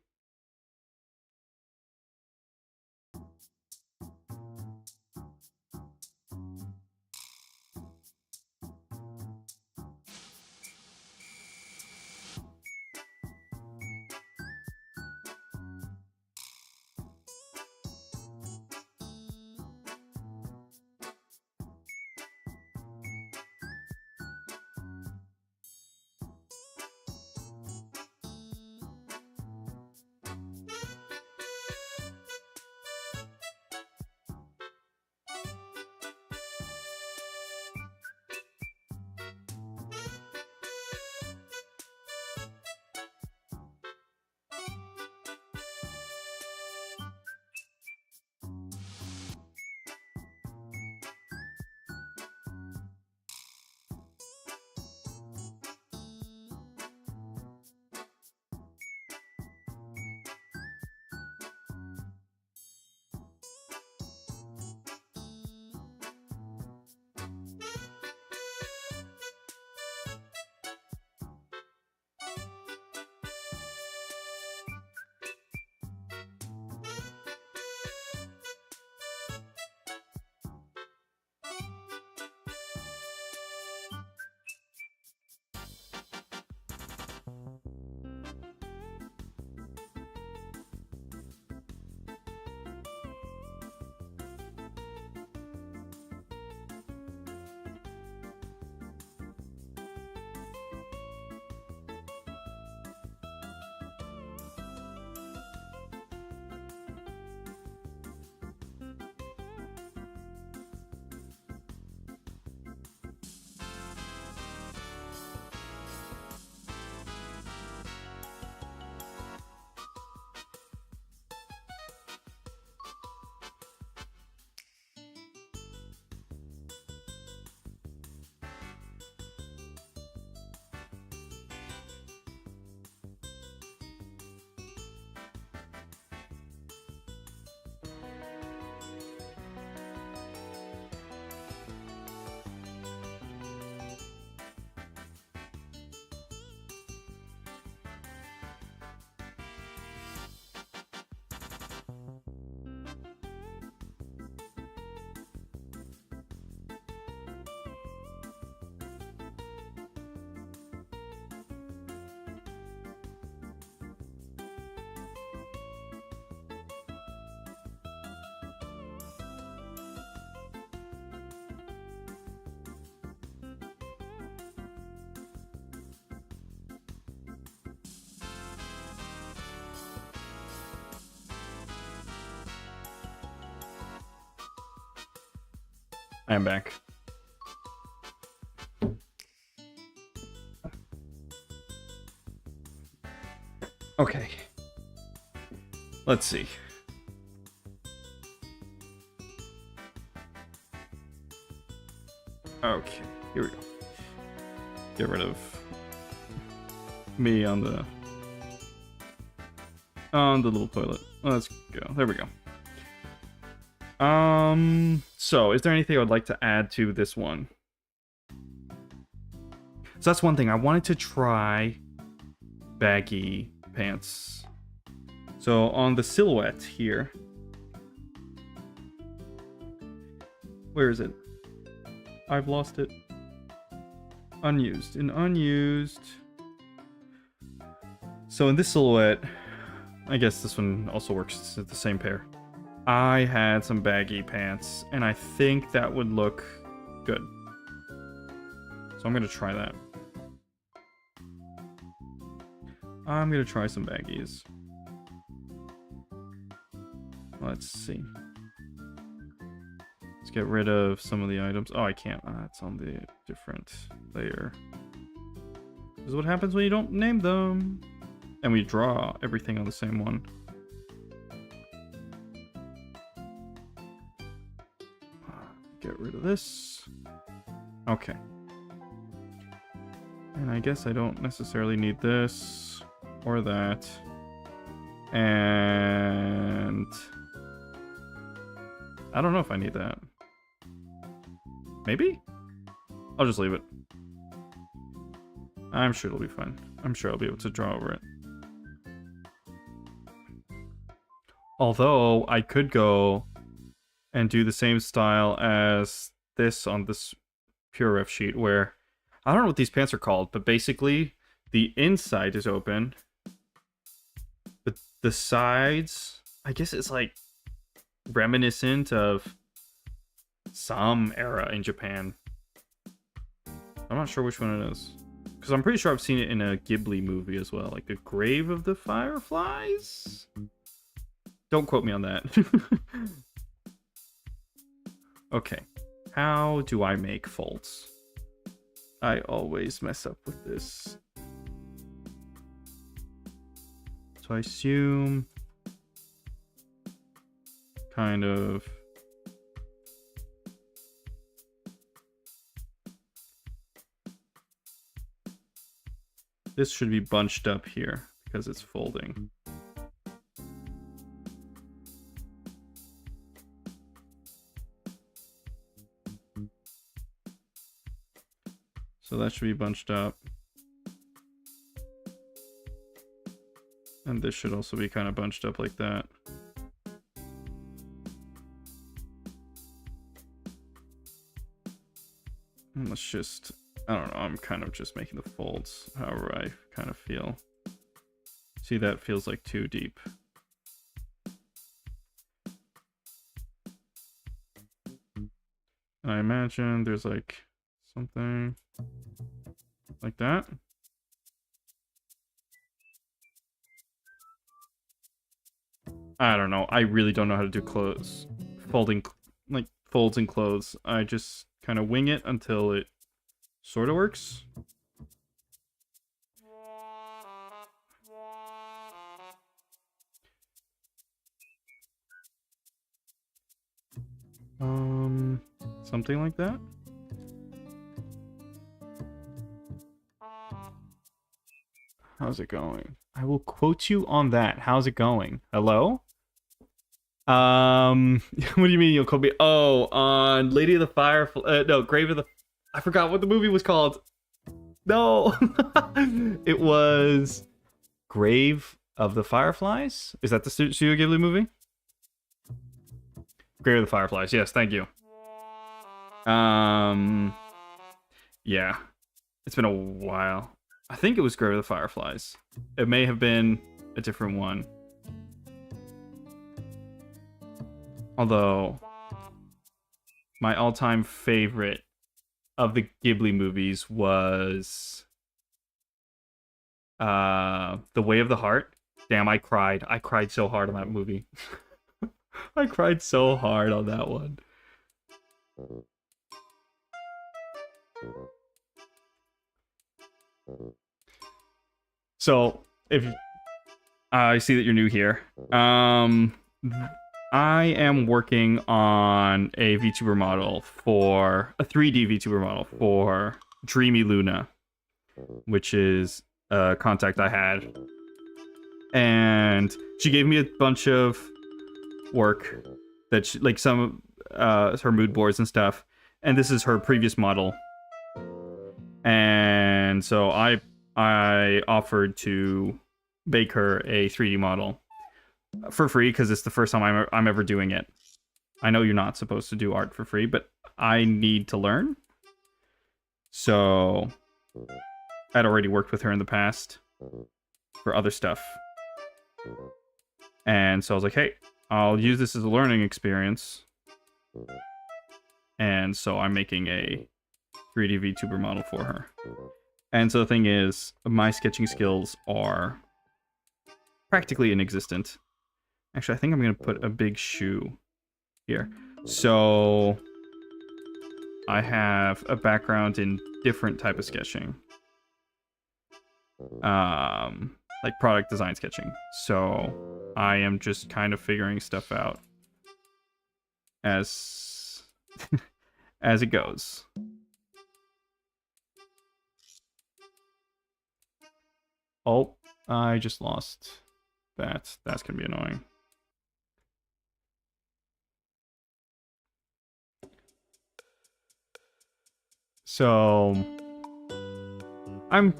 I am back. Okay. Let's see. Okay, here we go. Get rid of me on the little toilet. Let's go. There we go. So is there anything I would like to add to this one? So that's one thing. I wanted to try baggy pants. So on the silhouette here, where is it? I've lost it. Unused. In unused. So in this silhouette, I guess this one also works. It's the same pair. I had some baggy pants, and I think that would look good. So I'm going to try that. I'm going to try some baggies. Let's see. Let's get rid of some of the items. Oh, I can't. It's on the different layer. This is what happens when you don't name them. And we draw everything on the same one. Get rid of this. Okay. And I guess I don't necessarily need this or that. And I don't know if I need that. Maybe? I'll just leave it. I'm sure it'll be fine. I'm sure I'll be able to draw over it. Although I could go and do the same style as this on this Pure Ref sheet where I don't know what these pants are called, but basically the inside is open. But the sides, I guess it's like reminiscent of some era in Japan. I'm not sure which one it is. Because I'm pretty sure I've seen it in a Ghibli movie as well. Like the Grave of the Fireflies? Don't quote me on that. Okay. How do I make folds? I always mess up with this. So I assume kind of this should be bunched up here because it's folding. So that should be bunched up. And this should also be kind of bunched up like that. And let's just, I don't know, I'm kind of just making the folds however I kind of feel. See, that feels like too deep. And I imagine there's like something like that. I don't know. I really don't know how to do clothes. Folding, like folds in clothes. I just kind of wing it until it sort of works. Something like that. How's it going? I will quote you on that. How's it going? Hello? What do you mean you'll quote me? Oh, on Lady of the Firefly. No, Grave of the. I forgot what the movie was called. No, it was Grave of the Fireflies. Is that the Studio Ghibli movie? Grave of the Fireflies. Yes, thank you. Yeah, it's been a while. I think it was Grave of the Fireflies. It may have been a different one. Although, my all-time favorite of the Ghibli movies was The Way of the Heart. Damn, I cried. I cried so hard on that movie. I cried so hard on that one. So, if I see that you're new here, I am working on a VTuber model for a 3D VTuber model for Dreamy Luna, which is a contact I had. And she gave me a bunch of work that she, like some her mood boards and stuff. And this is her previous model. And so I offered to make her a 3D model for free because it's the first time I'm ever doing it. I know you're not supposed to do art for free, but I need to learn. So I'd already worked with her in the past for other stuff. And so I was like, hey, I'll use this as a learning experience. And so I'm making a 3D VTuber model for her. And so the thing is, my sketching skills are practically inexistent. Actually, I think I'm going to put a big shoe here. So I have a background in different type of sketching. Like product design sketching. So I am just kind of figuring stuff out as as it goes. Oh, I just lost that. That's gonna be annoying. So I've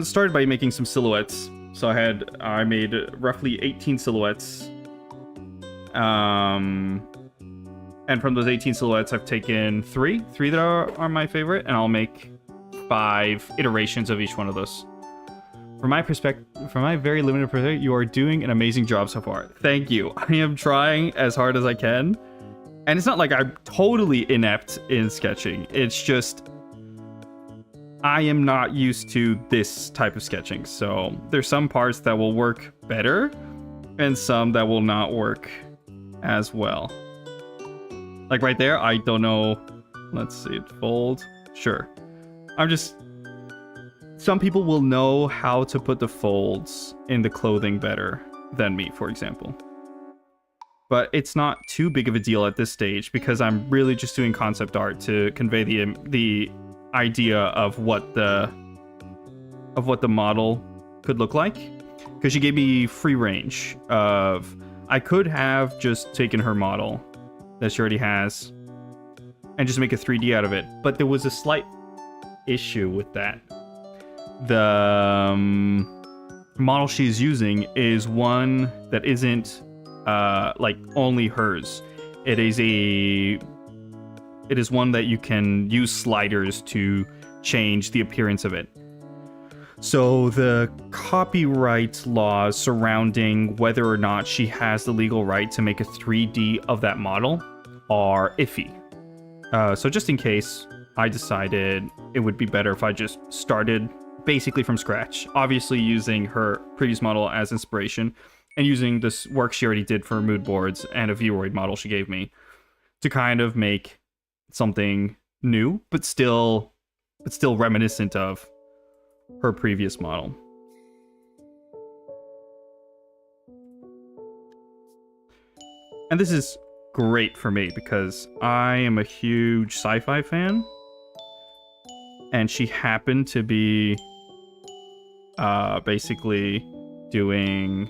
started by making some silhouettes. So I made roughly 18 silhouettes. And from those 18 silhouettes, I've taken three that are my favorite, and I'll make 5 iterations of each one of those. From my perspective, from my very limited perspective, you are doing an amazing job so far. Thank you. I am trying as hard as I can. And it's not like I'm totally inept in sketching. It's just I am not used to this type of sketching. So there's some parts that will work better and some that will not work as well. Like right there, I don't know. Let's see, fold. Sure. Some people will know how to put the folds in the clothing better than me, for example. But it's not too big of a deal at this stage because I'm really just doing concept art to convey the idea of what the model could look like. Because she gave me free range of I could have just taken her model that she already has and just make a 3D out of it. But there was a slight issue with that. The model she's using is one that isn't like only hers. It is one that you can use sliders to change the appearance of it. So the copyright laws surrounding whether or not she has the legal right to make a 3D of that model are iffy. So just in case, I decided it would be better if I just started basically from scratch, obviously using her previous model as inspiration and using this work she already did for mood boards and a Vroid model she gave me to kind of make something new, but still reminiscent of her previous model. And this is great for me because I am a huge sci-fi fan, and she happened to be basically doing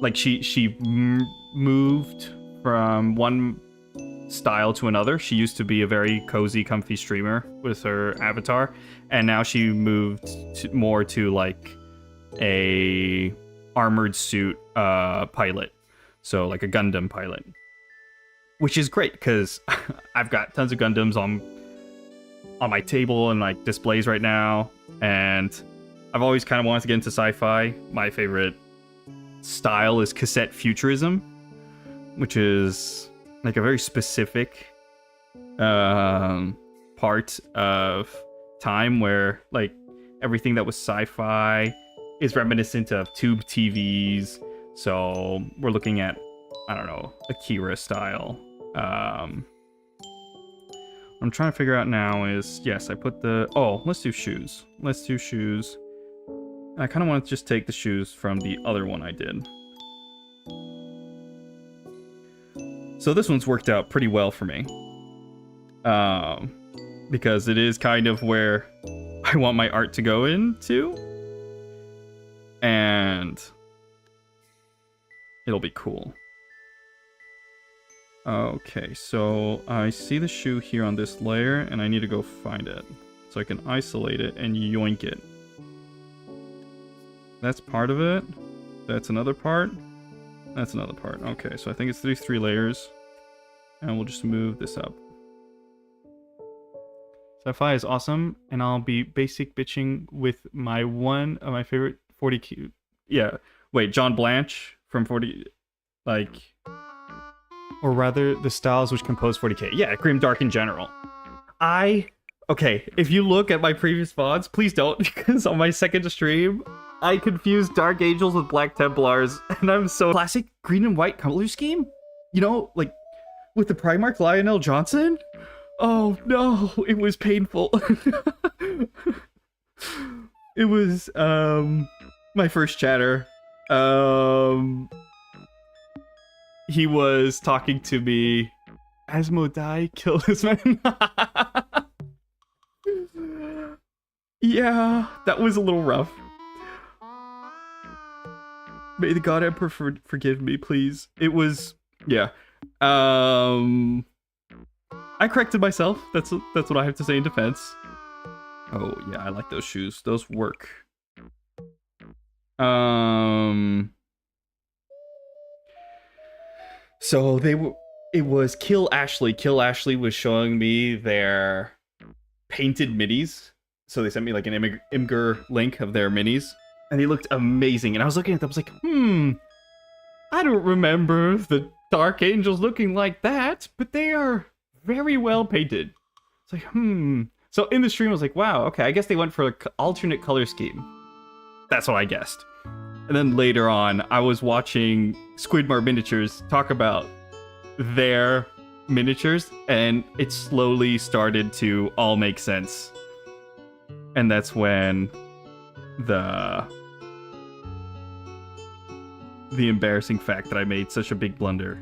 like she moved from one style to another. She used to be a very cozy, comfy streamer with her avatar, and now she moved more to like a armored suit pilot, so like a Gundam pilot, which is great because I've got tons of Gundams on my table and like displays right now, and I've always kind of wanted to get into sci-fi. My favorite style is cassette futurism, which is like a very specific part of time where like everything that was sci-fi is reminiscent of tube TVs. So we're looking at, I don't know, Akira style. What I'm trying to figure out now is, yes, I put let's do shoes. Let's do shoes. I kind of want to just take the shoes from the other one I did. So this one's worked out pretty well for me. Because it is kind of where I want my art to go into. And it'll be cool. Okay, so I see the shoe here on this layer, and I need to go find it. So I can isolate it and yoink it. That's part of it. That's another part. That's another part. Okay, so I think it's these 3 layers. And we'll just move this up. Sci-fi is awesome, and I'll be basic bitching with my one of my favorite 40Q. Yeah, wait, John Blanche from 40, like, or rather, the styles which compose 40K. Yeah, grim dark in general. Okay, if you look at my previous VODs, please don't, because on my second stream, I confused Dark Angels with Black Templars, and I'm so classic green and white color scheme. You know, like with the Primarch Lionel Johnson. Oh no, it was painful. It was my first chatter. He was talking to me. Asmodai, kill this man. Yeah, that was a little rough. May the God Emperor forgive me, please. It was, yeah. I corrected myself. That's what I have to say in defense. Oh yeah, I like those shoes. Those work. So it was Kill Ashley. Kill Ashley was showing me their painted minis. So they sent me like an Imgur link of their minis, and they looked amazing. And I was looking at them, I was like, I don't remember the Dark Angels looking like that, but they are very well painted. It's like, So in the stream, I was like, wow, okay, I guess they went for an alternate color scheme. That's what I guessed. And then later on, I was watching Squidmar Miniatures talk about their miniatures, and it slowly started to all make sense. And that's when the embarrassing fact that I made such a big blunder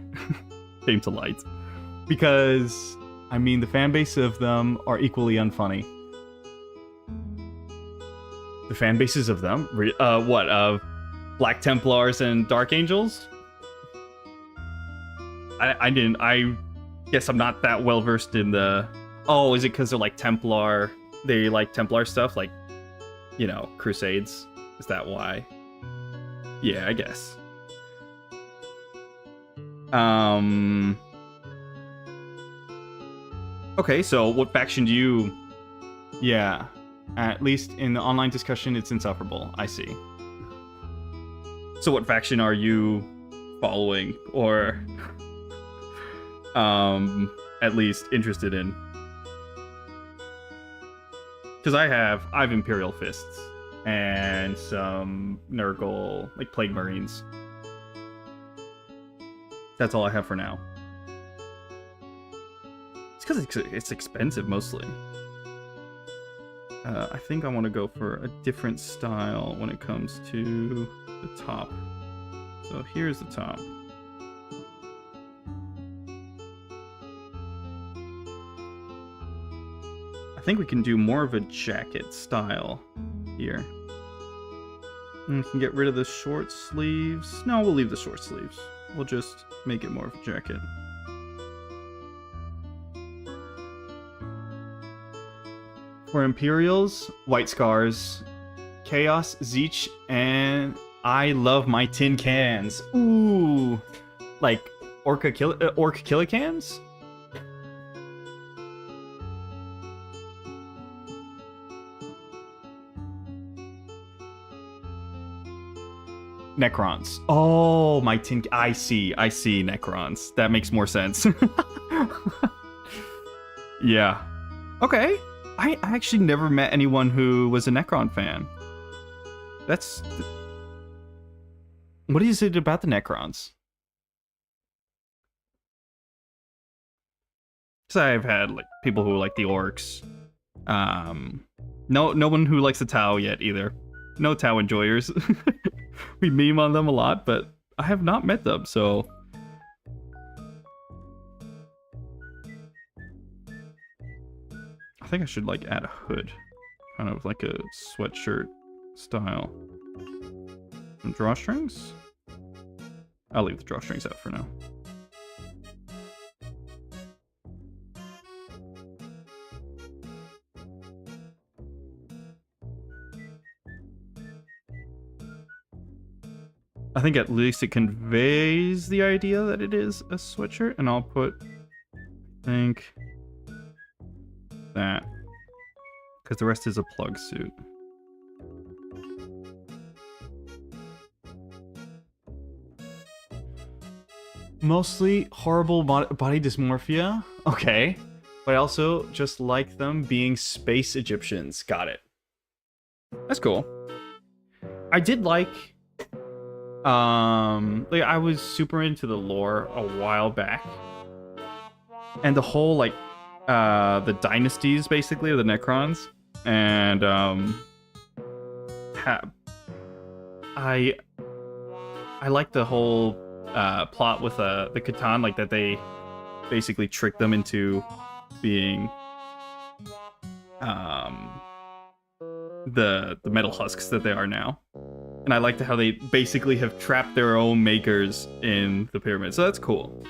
came to light. Because, I mean, the fan base of them are equally unfunny. The fan bases of them? Black Templars and Dark Angels? I guess I'm not that well versed in the... Oh, is it because they're like Templar? They like Templar stuff, like, you know, Crusades? Is that why? Yeah, I guess. Okay, so what faction do you... Yeah, at least in the online discussion, it's insufferable. I see. So what faction are you following, or at least interested in? Because I have Imperial Fists and some Nurgle, like Plague Marines. That's all I have for now. It's because it's expensive mostly. I think I want to go for a different style when it comes to the top. So here's the top. I think we can do more of a jacket style here. And we can get rid of the short sleeves. No, we'll leave the short sleeves. We'll just make it more of a jacket. For Imperials, White Scars, Chaos, Zeech, and I love my tin cans. Ooh, like Orc Killicans? Necrons. Oh, my tin... I see Necrons. That makes more sense. Yeah. Okay. I actually never met anyone who was a Necron fan. That's... What is it about the Necrons? Because I've had like people who like the Orcs. No one who likes the Tau yet either. No Tau enjoyers. We meme on them a lot, but I have not met them, so... I think I should like add a hood. Kind of like a sweatshirt style. And drawstrings? I'll leave the drawstrings out for now. I think at least it conveys the idea that it is a sweatshirt, and I'll put, I think, that because the rest is a plug suit. Mostly horrible body dysmorphia. Okay. But I also just like them being space Egyptians. Got it. That's cool. I did like I was super into the lore a while back. And the whole the dynasties basically of the Necrons. And I like the whole plot with the Catan, like that they basically tricked them into being the metal husks that they are now. And I liked how they basically have trapped their own makers in the pyramid. So that's cool.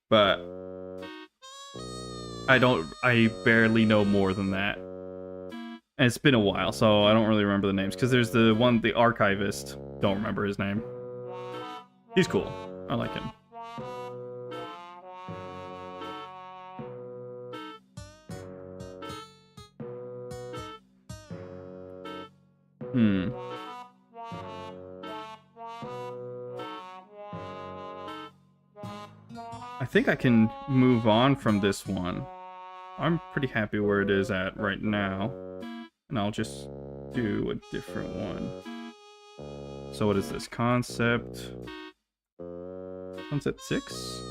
But I barely know more than that. And it's been a while, so I don't really remember the names. Because there's the archivist. Don't remember his name. He's cool. I like him. I think I can move on from this one. I'm pretty happy where it is at right now. And I'll just do a different one. So what is this? Concept 6?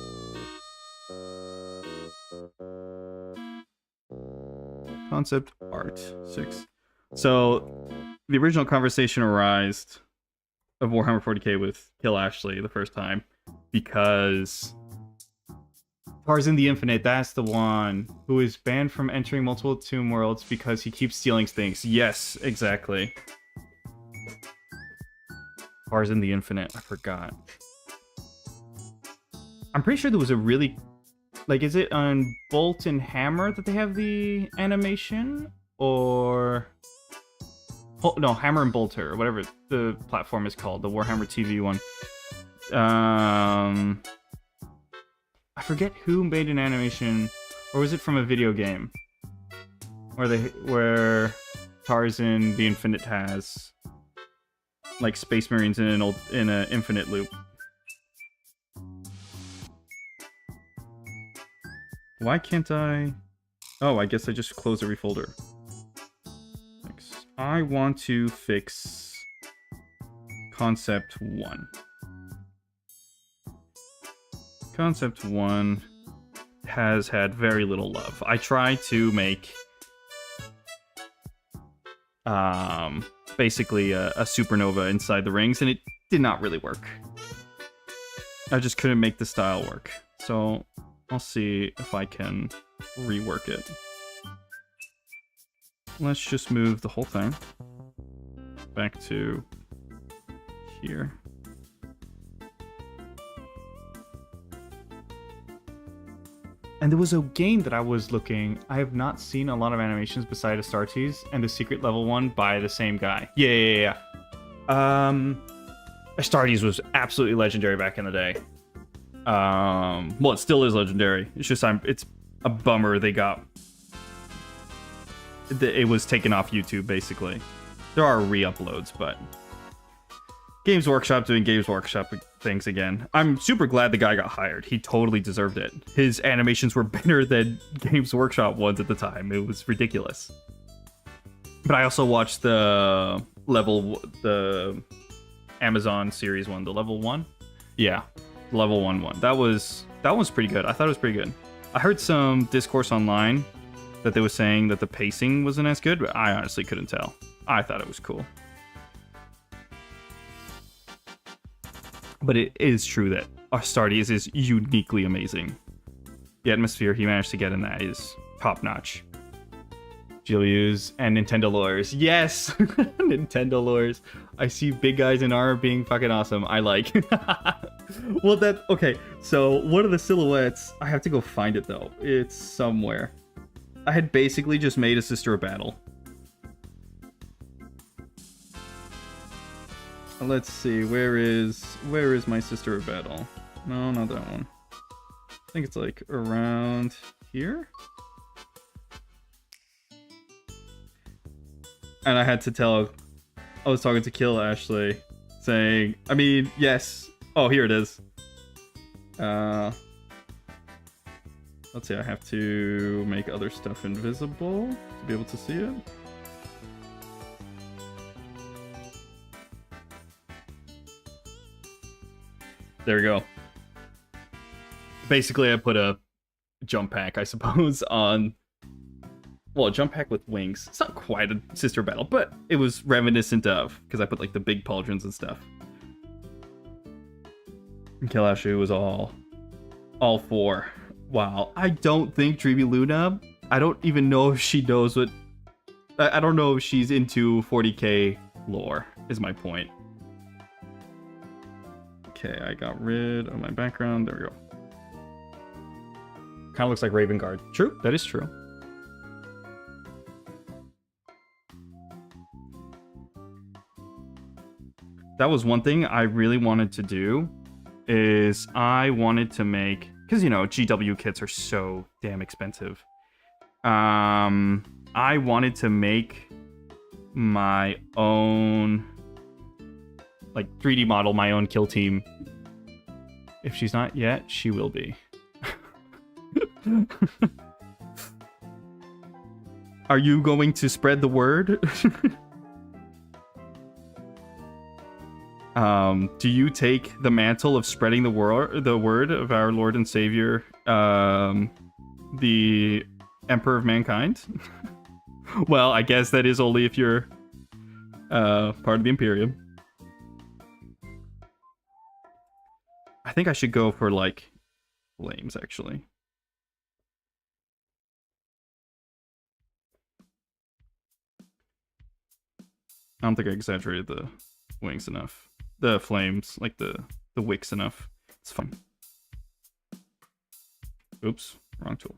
Concept art 6. So the original conversation arose of Warhammer 40k with Kill Ashley the first time because Tarzan the Infinite, that's the one who is banned from entering multiple tomb worlds because he keeps stealing things. Yes, exactly. Tarzan the Infinite, I forgot. I'm pretty sure there was a really... is it on Bolt and Hammer that they have the animation? Or... Oh, no, Hammer and Bolter, or whatever the platform is called, the Warhammer TV one. I forget who made an animation, or was it from a video game? Where Tarzan the Infinite has Space Marines in an infinite loop. Why can't I? Oh, I guess I just close every folder. I want to fix Concept 1. Concept 1 has had very little love. I tried to make basically a supernova inside the rings, and it did not really work. I just couldn't make the style work. So I'll see if I can rework it. Let's just move the whole thing back to here. And there was a game that I was looking. I have not seen a lot of animations beside Astartes and the secret level one by the same guy. Yeah. Astartes was absolutely legendary back in the day. Well, it still is legendary. It's just it's a bummer they got. It was taken off YouTube, basically. There are re-uploads, but Games Workshop doing Games Workshop things again. I'm super glad the guy got hired. He totally deserved it. His animations were better than Games Workshop ones at the time. It was ridiculous. But I also watched the Amazon series one, the level 1. Yeah, level 1. That was pretty good. I thought it was pretty good. I heard some discourse online that they were saying that the pacing wasn't as good, but I honestly couldn't tell. I thought it was cool. But it is true that Astartes is uniquely amazing. The atmosphere he managed to get in that is top-notch. GLUs and Nintendo lures. Yes! Nintendo lures. I see big guys in armor being fucking awesome. I like. Well, okay, so one of the silhouettes, I have to go find it though. It's somewhere. I had basically just made a Sister of Battle. Let's see, where is my Sister of Battle? No, not that one. I think it's around here? and I had to tell. I was talking to Kill Ashley, saying, I mean, yes. Oh, here it is. Let's see. I have to make other stuff invisible to be able to see it. There we go. Basically, I put a jump pack, I suppose, on... Well, a jump pack with wings. It's not quite a sister battle, but it was reminiscent of, because I put, like, the big pauldrons and stuff. And Kilashu was all for. Wow. I don't think Dreamy Luna... I don't even know if she knows what... I don't know if she's into 40k lore, is my point. Okay, I got rid of my background. There we go. Kind of looks like Raven Guard. True, that is true. That was one thing I really wanted to do, is I wanted to make, because, you know, GW kits are so damn expensive. I wanted to make my own, like, 3D model, my own kill team. If she's not yet, she will be. Are you going to spread the word? Do you take the mantle of spreading the word of our Lord and Savior, the Emperor of Mankind? Well, I guess that is only if you're part of the Imperium. I think I should go for, like, flames, actually. I don't think I exaggerated the wings enough. The flames, like the wicks enough. It's fine. Oops, wrong tool.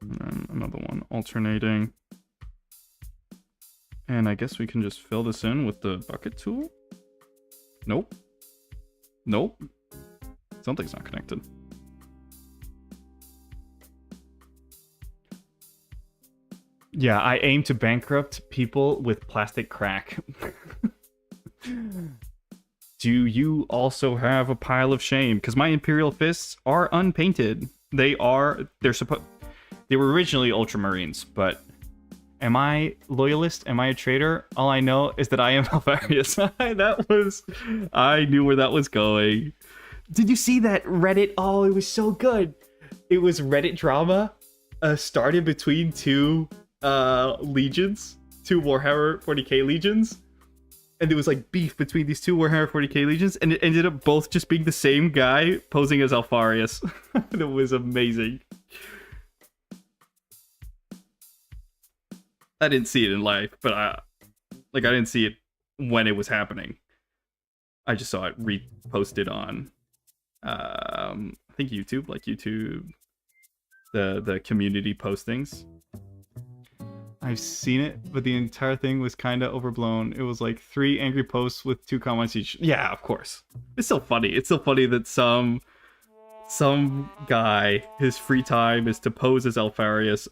And then another one alternating. And I guess we can just fill this in with the bucket tool. Nope. Nope. Something's not connected. Yeah, I aim to bankrupt people with plastic crack. Do you also have a pile of shame? Because my Imperial Fists are unpainted. They were originally Ultramarines, but am I loyalist? Am I a traitor? All I know is that I am Alvarius. I knew where that was going. Did you see that Reddit? Oh, it was so good. It was Reddit drama started between two legions, two Warhammer 40k legions, and there was like beef between these two Warhammer 40k legions, and it ended up both just being the same guy posing as Alfarius. It was amazing. I didn't see it in life, but I didn't see it when it was happening. I just saw it reposted on I think YouTube, like YouTube, the community postings. I've seen it, but the entire thing was kind of overblown. It was like 3 angry posts with 2 comments each. Yeah, of course. It's so funny. It's so funny that some guy, his free time is to pose as Alfarius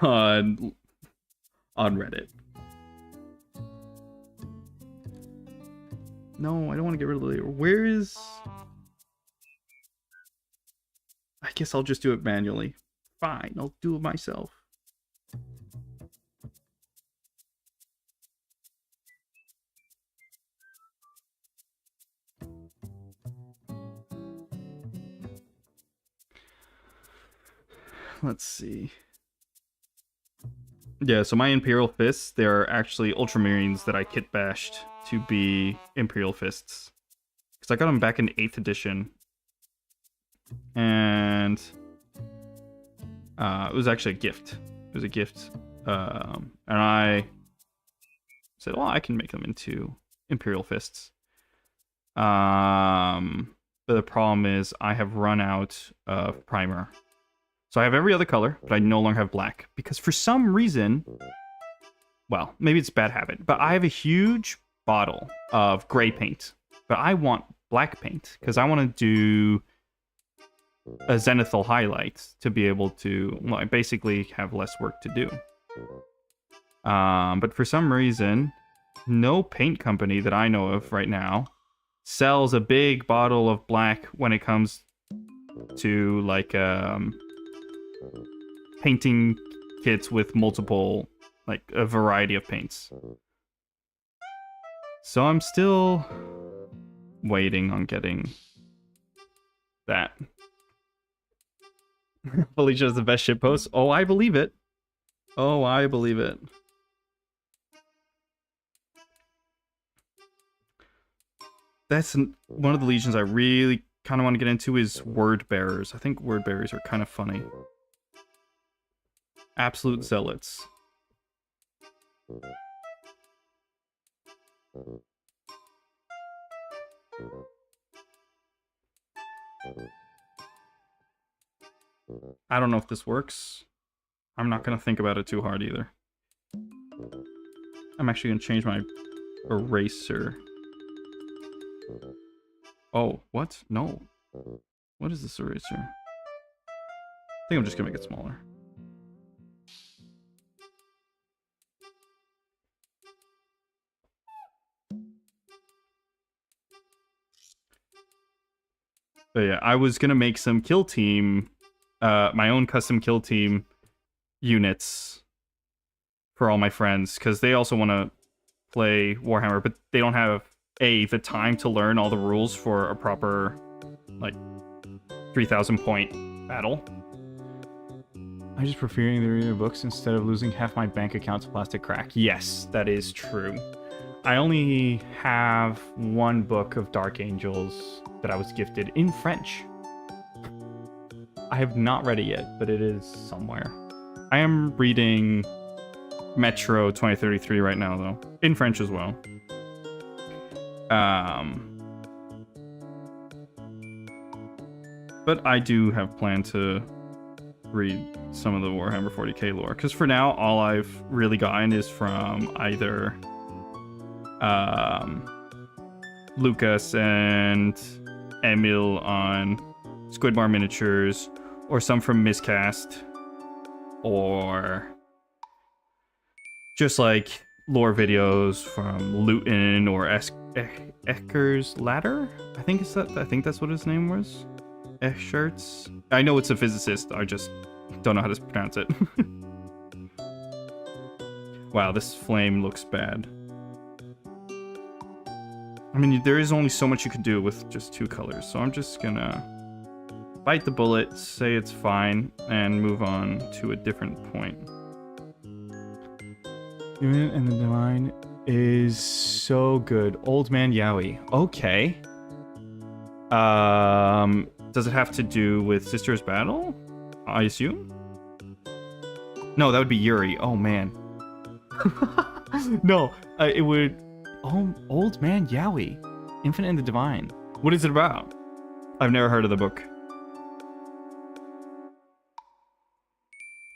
on Reddit. No, I don't want to get rid of the layer. Where is... I guess I'll just do it manually. Fine, I'll do it myself. Let's see. Yeah, so my Imperial Fists, they're actually Ultramarines that I kit bashed to be Imperial Fists. Because I got them back in 8th edition. And it was actually a gift. It was a gift. And I said, well, I can make them into Imperial Fists. But the problem is I have run out of primer. So I have every other color, but I no longer have black. Because for some reason, well, maybe it's a bad habit, but I have a huge bottle of gray paint. But I want black paint, because I want to do a zenithal highlight to be able to, well, I basically have less work to do. But for some reason, no paint company that I know of right now sells a big bottle of black when it comes to like painting kits with multiple, like a variety of paints. So I'm still waiting on getting that. Felicia's the best shitpost. Oh, I believe it. Oh, I believe it. That's one of the legions I really kind of want to get into is word bearers. I think word bearers are kind of funny. Absolute zealots. I don't know if this works. I'm not going to think about it too hard either. I'm actually going to change my eraser. Oh, what? No. What is this eraser? I think I'm just going to make it smaller. But yeah, I was going to make some kill team, my own custom kill team units for all my friends, because they also want to play Warhammer, but they don't have the time to learn all the rules for a proper, like, 3,000 point battle. I just prefer reading the books instead of losing half my bank account to plastic crack. Yes, that is true. I only have one book of Dark Angels that I was gifted in French. I have not read it yet, but it is somewhere. I am reading Metro 2033 right now, though. In French as well. But I do have planned to read some of the Warhammer 40k lore. Because for now, all I've really gotten is from either Lucas and Emil on Squidmar Miniatures, or some from Miscast, or just like lore videos from Luton or Ecker's Ladder. I think that's what his name was. Eschertz. I know it's a physicist. I just don't know how to pronounce it. Wow, this flame looks bad. I mean, there is only so much you can do with just two colors, so I'm just gonna bite the bullet, say it's fine, and move on to a different point. And the Divine is so good. Old Man Yowie. Okay. Does it have to do with Sister's Battle? I assume? No, that would be Yuri. Oh, man. No, it would... Oh, Old Man Yowie. Infinite and the Divine. What is it about? I've never heard of the book.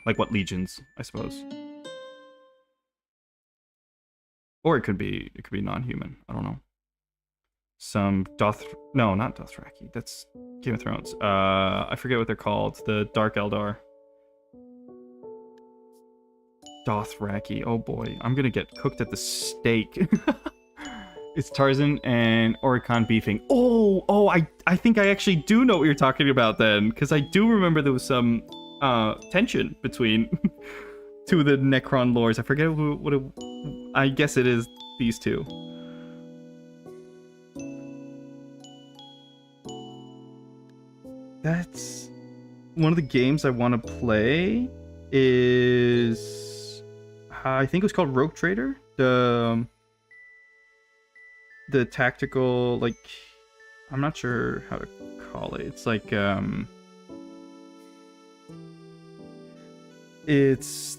Like what legions, I suppose. Or it could be non-human. I don't know. Some no, not Dothraki. That's Game of Thrones. I forget what they're called. The Dark Eldar. Dothraki. Oh boy, I'm gonna get cooked at the stake. It's Tarzan and Oricon beefing. Oh, I think I actually do know what you're talking about then, because I do remember there was some tension between two of the Necron lords. I forget what it... I guess it is these two. That's one of the games I want to play. Is I think it was called Rogue Trader. The tactical, like, I'm not sure how to call it. It's like it's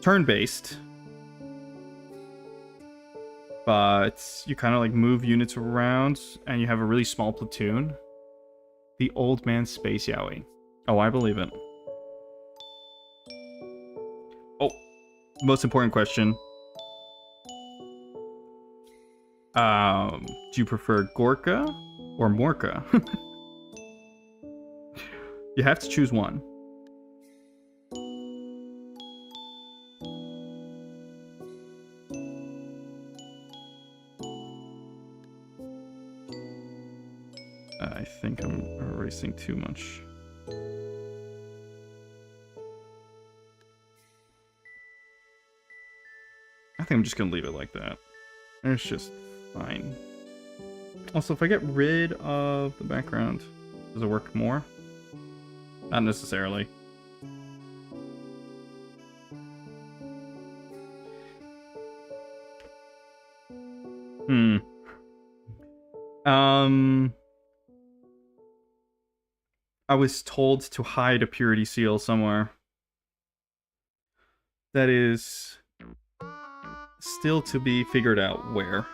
turn-based, but you kind of like move units around and you have a really small platoon. The Old Man Space Yowie. Oh, I believe it. Oh, most important question. Do you prefer Gorka or Morka. You have to choose one. I think I'm erasing too much. I think I'm just gonna leave it like that. It's just fine. Also, if I get rid of the background, does it work more? Not necessarily. I was told to hide a purity seal somewhere. That is still to be figured out where.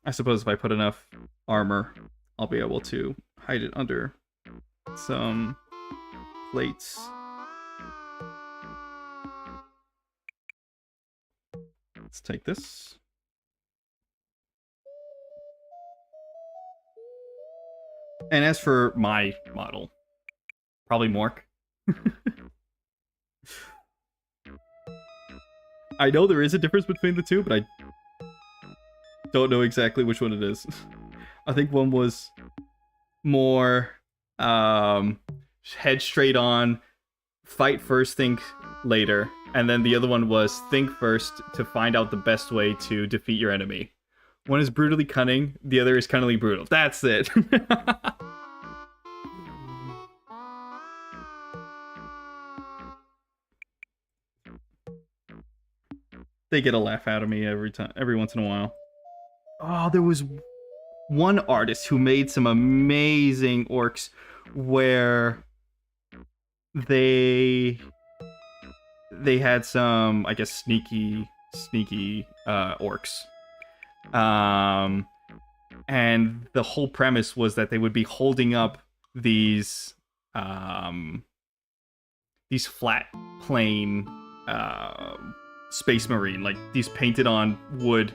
I suppose if I put enough armor, I'll be able to hide it under some plates. Let's take this. And as for my model, probably Mork. I know there is a difference between the two, but I don't know exactly which one it is. I think one was more head straight on, fight first, think later. And then the other one was think first to find out the best way to defeat your enemy. One is brutally cunning, the other is cunningly brutal. That's it. They get a laugh out of me every once in a while. Oh, there was one artist who made some amazing orcs where they had some, I guess, sneaky orcs. And the whole premise was that they would be holding up these flat plane Space Marine, like these painted on wood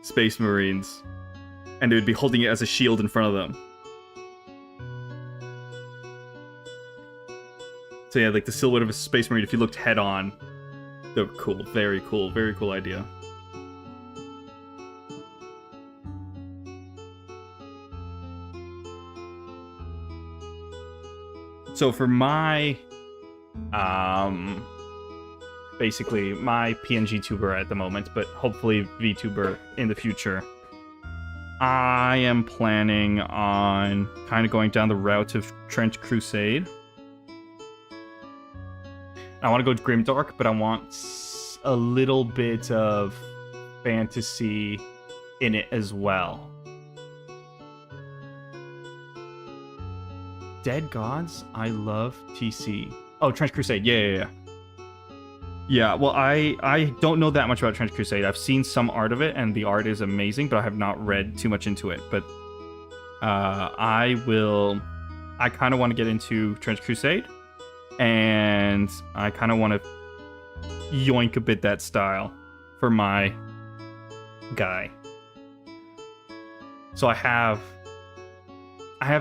Space Marines, and they would be holding it as a shield in front of them. So yeah, like the silhouette of a Space Marine, if you looked head on, they were cool. Very cool idea. So for my basically my PNG tuber at the moment, but hopefully VTuber in the future, I am planning on kind of going down the route of Trench Crusade. I want to go grimdark, but I want a little bit of fantasy in it as well. Dead Gods? I love TC. Oh, Trench Crusade. Yeah. Yeah, well, I don't know that much about Trench Crusade. I've seen some art of it, and the art is amazing, but I have not read too much into it. But I kind of want to get into Trench Crusade, and I kind of want to yoink a bit that style for my guy. So I have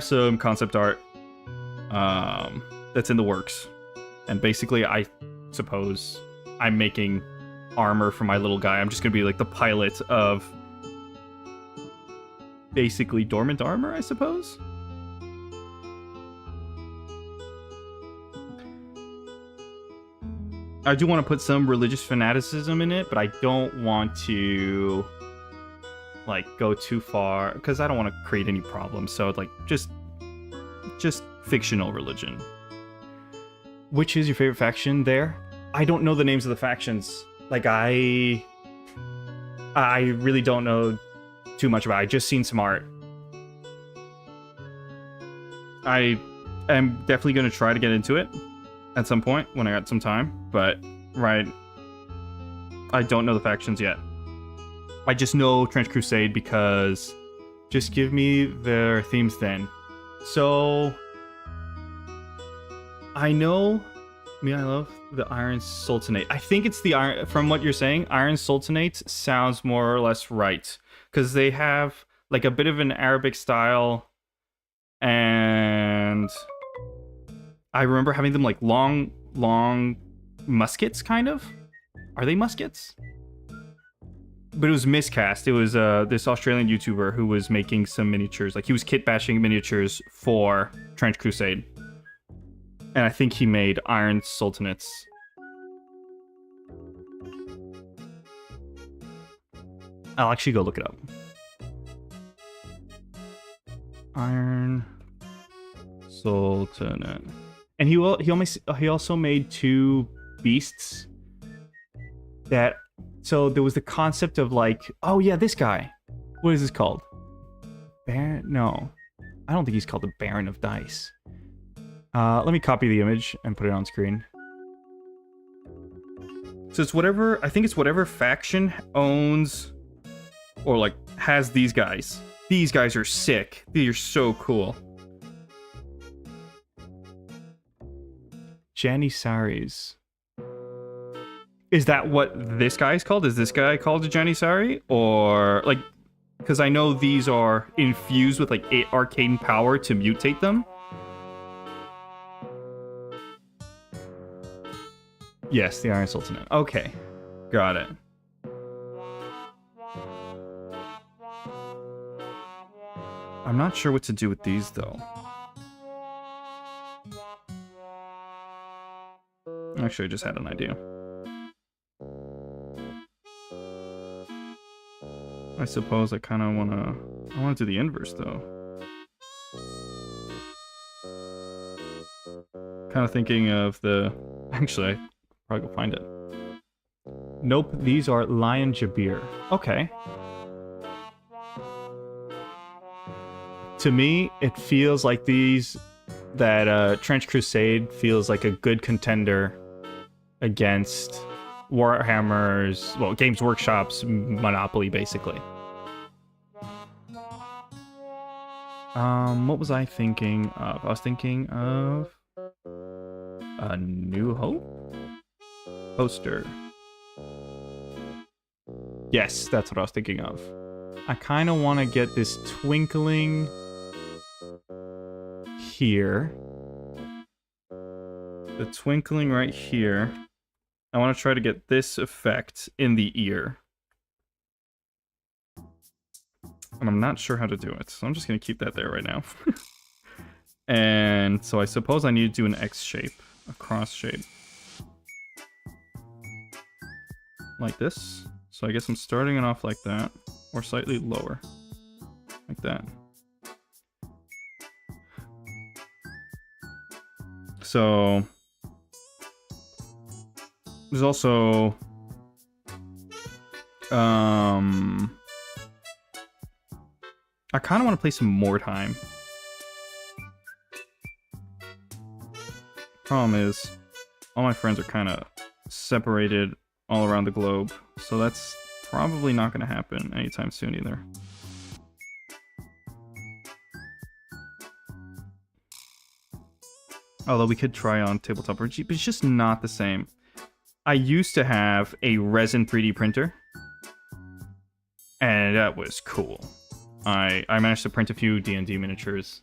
some concept art that's in the works, and basically I suppose I'm making armor for my little guy. I'm just gonna be like the pilot of basically dormant armor, I suppose. I do want to put some religious fanaticism in it, but I don't want to like go too far because I don't want to create any problems. So like just fictional religion. Which is your favorite faction there? I don't know the names of the factions. Like I really don't know too much about it. I just seen some art. I am definitely going to try to get into it at some point when I got some time, but right, I don't know the factions yet. I just know Trench Crusade because just give me their themes then. So I know I love the Iron Sultanate. I think it's the Iron, from what you're saying, Iron Sultanate sounds more or less right. Because they have like a bit of an Arabic style, and I remember having them like long muskets, kind of. Are they muskets? But it was miscast. It was this Australian YouTuber who was making some miniatures. Like, he was kit bashing miniatures for Trench Crusade. And I think he made Iron Sultanates. I'll actually go look it up. Iron Sultanate. And he also made 2 beasts that... So there was the concept of like, oh yeah, this guy. What is this called? Baron? No. I don't think he's called the Baron of Dice. Let me copy the image and put it on screen. So it's whatever, I think it's whatever faction owns or like has these guys. These guys are sick. These are so cool. Janissaries. Is that what this guy is called? Is this guy called a Janissary? Or, like, because I know these are infused with, like, arcane power to mutate them. Yes, the Iron Sultanate. Okay. Got it. I'm not sure what to do with these, though. Actually, I just had an idea. I suppose I kind of want to do the inverse, though. Kind of thinking of the... Actually, I probably go find it. Nope, these are Lion Jabir. Okay. To me, it feels like that Trench Crusade feels like a good contender against Warhammer's, well, Games Workshop's Monopoly, basically. What was I thinking of? I was thinking of A New Hope poster. Yes, that's what I was thinking of. I kind of want to get this twinkling here. The twinkling right here. I want to try to get this effect in the ear. And I'm not sure how to do it, so I'm just going to keep that there right now. And so I suppose I need to do an X shape, a cross shape. Like this. So I guess I'm starting it off like that, or slightly lower. Like that. So... There's also... I kind of want to play some more time. Problem is, all my friends are kind of separated all around the globe, so that's probably not going to happen anytime soon either. Although we could try on tabletop RPG, but it's just not the same. I used to have a resin 3D printer, and that was cool. I managed to print a few D&D miniatures.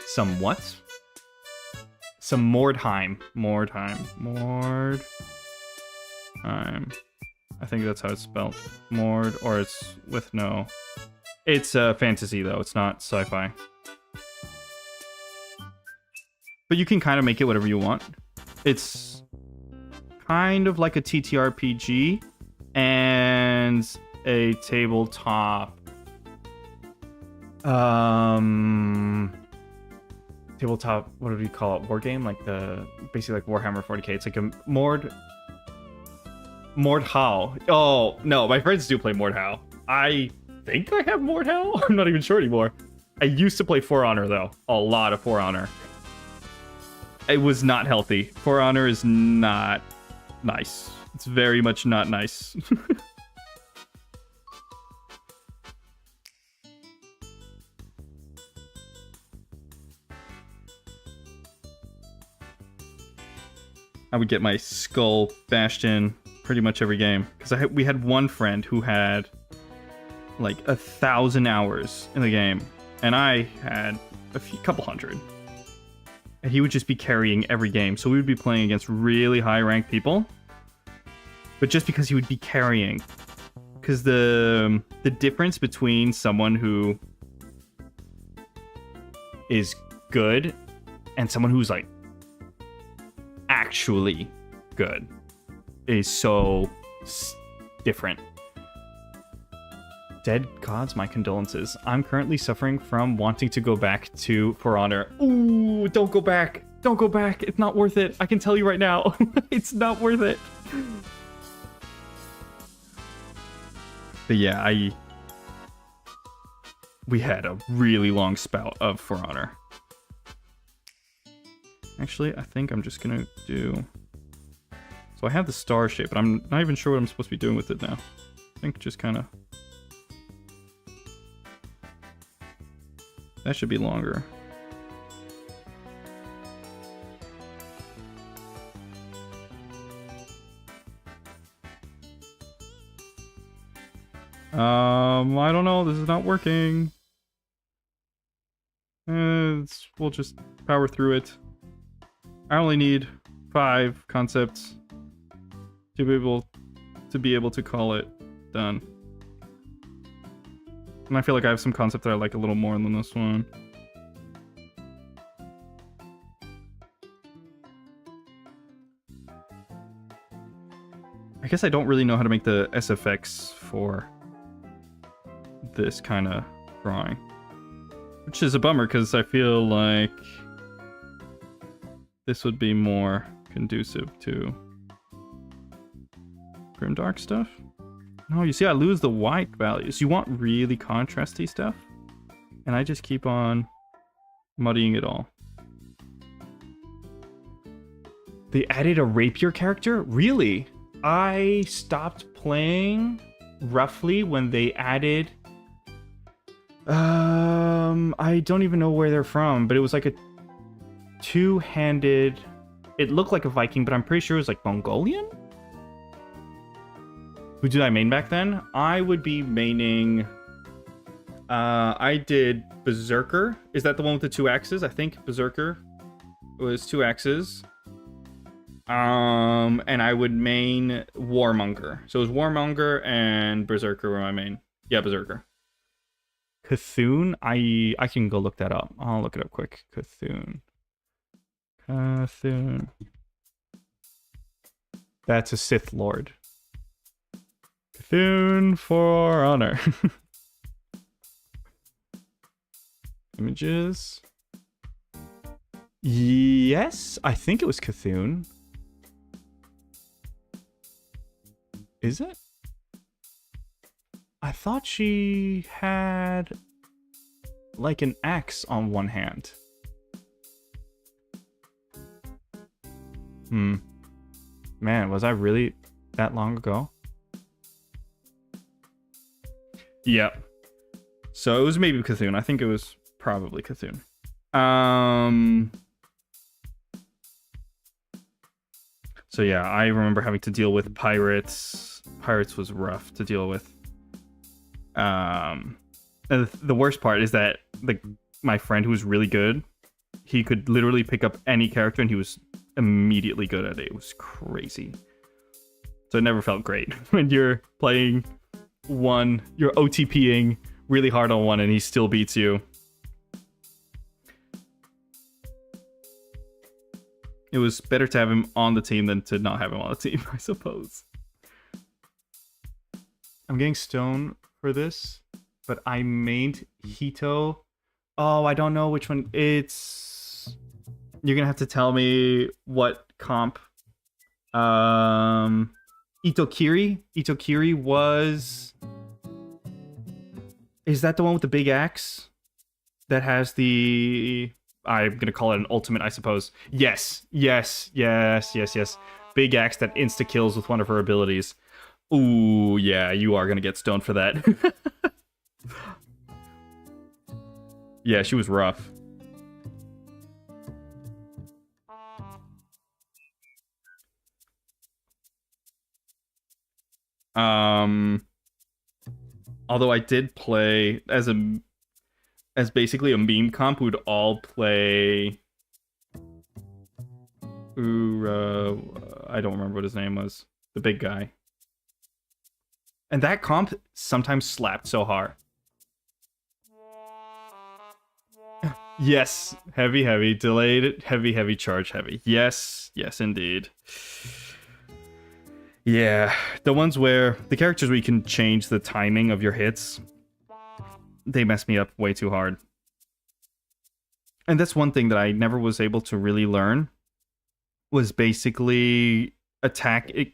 Some what? Some Mordheim. Mordheim. I think that's how it's spelled. Mord, or it's with no... It's fantasy, though. It's not sci-fi. But you can kind of make it whatever you want. It's kind of like a TTRPG and a tabletop... tabletop, what do you call it? War game? Like basically like Warhammer 40k. It's like a Mordhau. Oh, no, my friends do play Mordhau. I think I have Mordhau? I'm not even sure anymore. I used to play For Honor, though. A lot of For Honor. It was not healthy. For Honor is not nice. It's very much not nice. I would get my skull bashed in pretty much every game. Because we had one friend who had like 1,000 hours in the game, and I had couple hundred. And he would just be carrying every game. So we would be playing against really high ranked people. But just because he would be carrying. Because the difference between someone who is good and someone who's like actually good is so different. Dead gods, my condolences. I'm currently suffering from wanting to go back to For Honor. Ooh, don't go back. Don't go back. It's not worth it. I can tell you right now. It's not worth it. But yeah, we had a really long spout of For Honor. Actually, I think I'm just gonna do... So I have the star shape, but I'm not even sure what I'm supposed to be doing with it now. I think just kind of... That should be longer. I don't know. This is not working. We'll just power through it. I only need 5 concepts to be able to call it done. And I feel like I have some concept that I like a little more than this one. I guess I don't really know how to make the SFX for this kind of drawing. Which is a bummer, because I feel like this would be more conducive to grimdark stuff. No, you see, I lose the white values. You want really contrasty stuff, and I just keep on muddying it all. They added a rapier character? Really? I stopped playing roughly when they added... I don't even know where they're from, but it was like a two-handed... It looked like a Viking, but I'm pretty sure it was like Mongolian? Who did I main back then? I would be maining... I did Berserker. Is that the one with the 2 axes? I think Berserker was 2 axes. And I would main Warmonger. So it was Warmonger and Berserker were my main. Yeah, Berserker. Cthulhu? I can go look that up. I'll look it up quick. Cthulhu. Cthulhu. That's a Sith Lord. Cthulhu For Honor. Images. Yes, I think it was Cthulhu. Is it? I thought she had like an axe on one hand. Man, was I really that long ago? Yep. So it was maybe Cthulhu. I think it was probably Cthulhu. So yeah, I remember having to deal with pirates. Pirates was rough to deal with. And the worst part is that my friend who was really good, he could literally pick up any character and he was immediately good at it. It was crazy. So it never felt great when you're playing one, you're OTPing really hard on one and he still beats you. It was better to have him on the team than to not have him on the team, I suppose. I'm getting stoned for this, but I mained Hito. Oh, I don't know which one. It's... You're gonna have to tell me what comp. Itokiri? Itokiri was... Is that the one with the big axe? That has the... I'm gonna call it an ultimate, I suppose. Yes. Big axe that insta-kills with one of her abilities. Ooh, yeah, you are gonna get stoned for that. Yeah, she was rough. Although I did play as basically a meme comp who'd all play. I don't remember what his name was. The big guy. And that comp sometimes slapped so hard. Yes, heavy, delayed, heavy, charge, heavy. Yes, indeed. Yeah, the ones where the characters where you can change the timing of your hits, they mess me up way too hard. And that's one thing that I never was able to really learn, was basically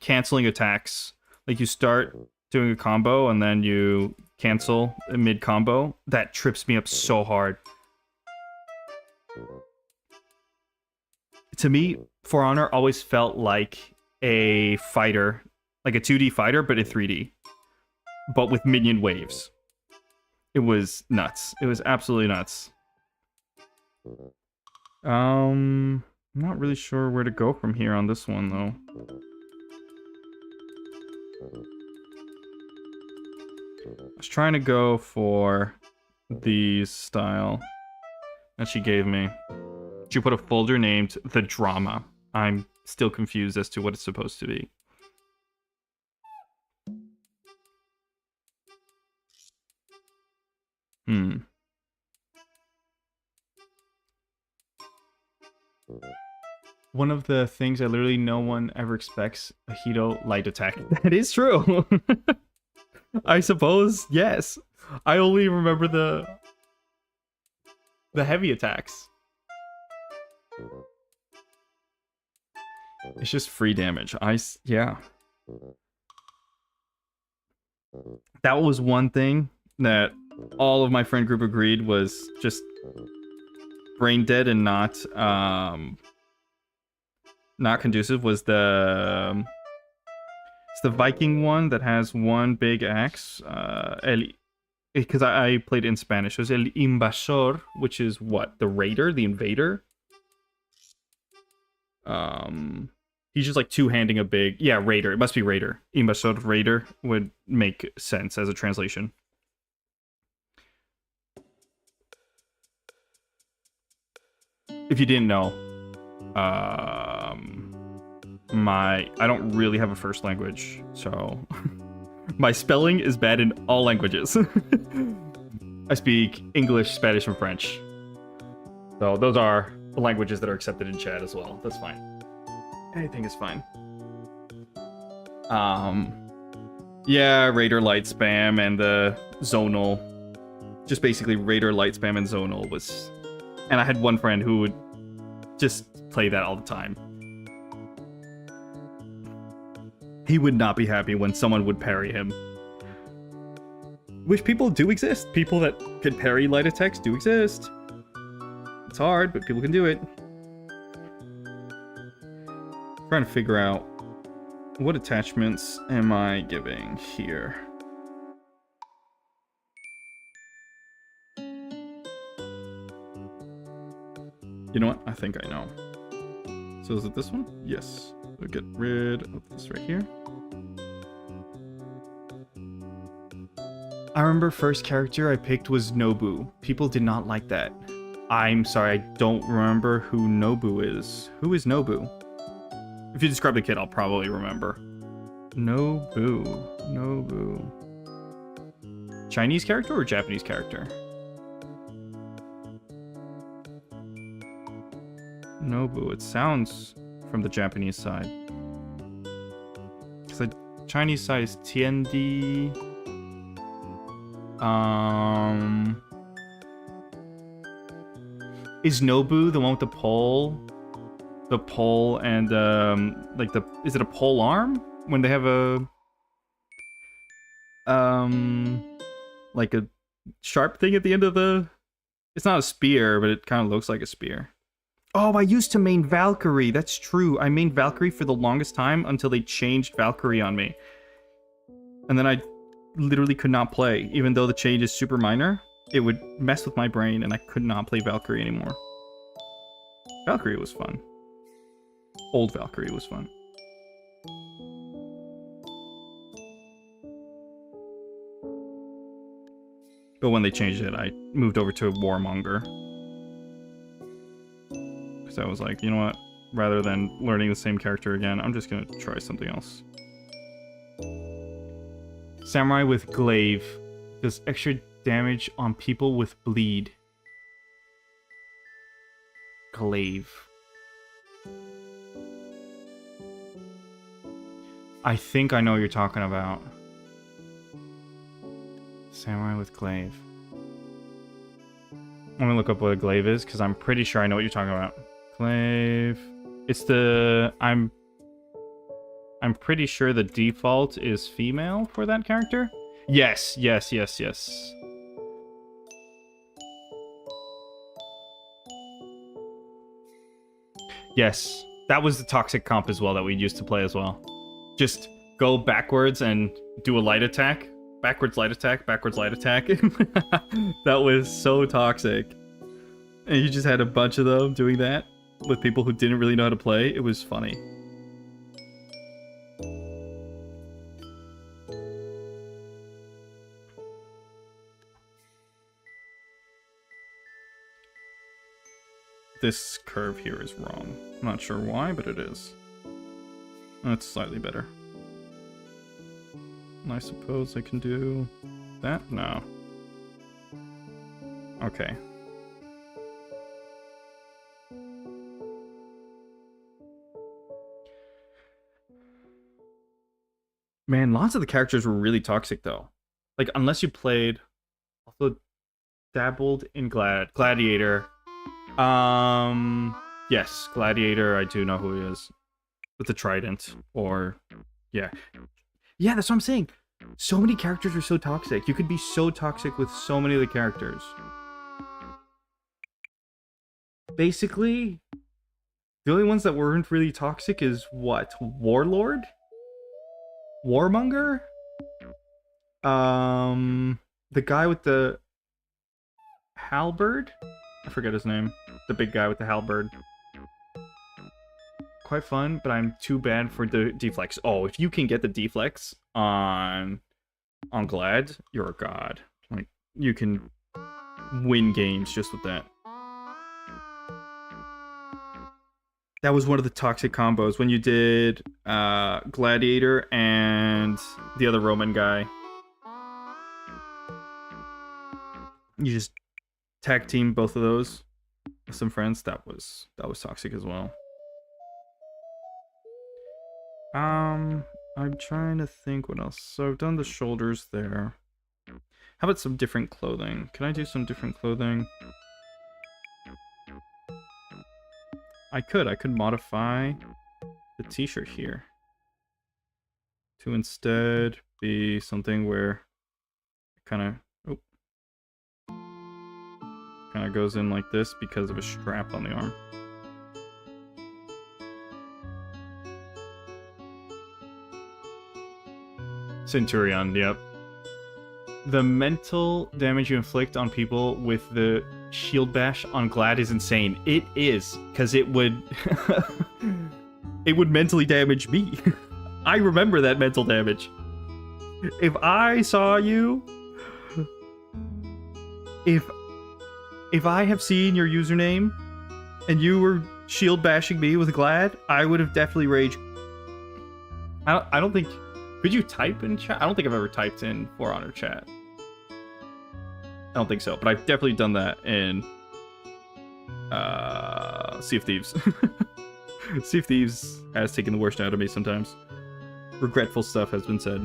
canceling attacks. Like you start doing a combo and then you cancel mid combo. That trips me up so hard. To me, For Honor always felt like a fighter, like a 2D fighter, but in 3D, but with minion waves. It was nuts. It was absolutely nuts. I'm not really sure where to go from here on this one, though. I was trying to go for the style that she gave me. She put a folder named The Drama. I'm still confused as to what it's supposed to be. One of the things that literally no one ever expects, a Hito light attack. That is true. I suppose, yes. I only remember the heavy attacks. It's just free damage. Yeah. That was one thing that all of my friend group agreed was just brain dead and not conducive, was it's the Viking one that has one big axe. Because I played in Spanish. It was El Invasor, which is what? The raider? The invader? He's just like two-handing a big... Yeah, raider. It must be raider. Invasor, raider would make sense as a translation. If you didn't know, I don't really have a first language, so my spelling is bad in all languages. I speak English, Spanish, and French. So those are the languages that are accepted in chat as well. That's fine. Anything is fine. Yeah, Raider light spam and the zonal. Just basically Raider light spam and zonal was... And I had one friend who would just play that all the time. He would not be happy when someone would parry him. Which people do exist. People that can parry light attacks do exist. It's hard, but people can do it. I'm trying to figure out what attachments am I giving here. You know what? I think I know. So is it this one? Yes. We'll get rid of this right here. I remember first character I picked was Nobu. People did not like that. I'm sorry, I don't remember who Nobu is. Who is Nobu? If you describe the kid, I'll probably remember. Nobu. Chinese character or Japanese character? Nobu. It sounds from the Japanese side. Because the Chinese side is Tiandi. Is Nobu the one with the pole? The pole and like the... Is it a pole arm? When they have a... like a sharp thing at the end of the... It's not a spear, but it kind of looks like a spear. Oh, I used to main Valkyrie. That's true. I mained Valkyrie for the longest time until they changed Valkyrie on me. And then I literally could not play. Even though the change is super minor, it would mess with my brain and I could not play Valkyrie anymore. Valkyrie was fun. Old Valkyrie was fun. But when they changed it, I moved over to Warmonger. Because I was like, you know what? Rather than learning the same character again, I'm just going to try something else. Samurai with glaive does extra damage on people with bleed. Glaive. I think I know what you're talking about. Samurai with glaive. I'm gonna look up what a glaive is, because I'm pretty sure I know what you're talking about. Glaive. It's the... I'm pretty sure the default is female for that character. Yes, yes, yes, yes. Yes, that was the toxic comp as well that we used to play as well. Just go backwards and do a light attack. Backwards light attack, backwards light attack. That was so toxic. And you just had a bunch of them doing that with people who didn't really know how to play. It was funny. This curve here is wrong. I'm not sure why, but it is. That's slightly better. I suppose I can do that? No. Okay. Man, lots of the characters were really toxic though. Like, unless you played... Also dabbled in Gladiator. Yes, Gladiator, I do know who he is. With the trident, or... Yeah. Yeah, that's what I'm saying. So many characters are so toxic. You could be so toxic with so many of the characters. Basically, the only ones that weren't really toxic is what? Warlord? Warmonger? The guy with the halberd? I forget his name. The big guy with the halberd. Quite fun, but I'm too bad for the deflex. Oh, if you can get the deflex on Glad, you're a god. Like, you can win games just with that. That was one of the toxic combos when you did Gladiator and the other Roman guy. You just tag team both of those with some friends. That was toxic as well. I'm trying to think what else. So I've done the shoulders there. How about some different clothing? Can I do some different clothing? I could modify the t-shirt here to instead be something where it kind of goes in like this because of a strap on the arm. Centurion, yep. The mental damage you inflict on people with the shield bash on Glad is insane. It is, because it would it would mentally damage me. I remember that mental damage. If I saw you, if I have seen your username and you were shield bashing me with Glad, I would have definitely raged. I don't think... Could you type in chat? I don't think I've ever typed in For Honor chat. I don't think so, but I've definitely done that in Sea of Thieves. Sea of Thieves has taken the worst out of me sometimes. Regretful stuff has been said.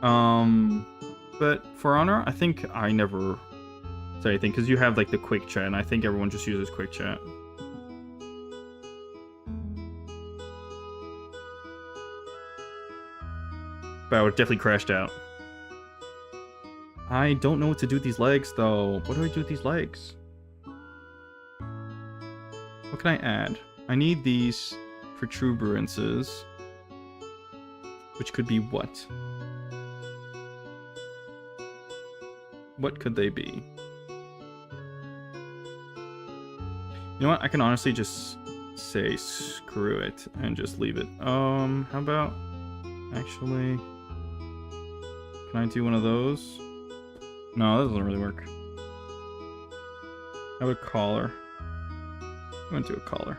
But For Honor, I think I never say anything, because you have like the quick chat, and I think everyone just uses quick chat. But I would definitely crashed out. I don't know what to do with these legs, though. What do I do with these legs? What can I add? I need these protuberances. Which could be what? What could they be? You know what? I can honestly just say screw it and just leave it. How about... Actually... Can I do one of those? No, that doesn't really work. How about a collar? I'm gonna do a collar.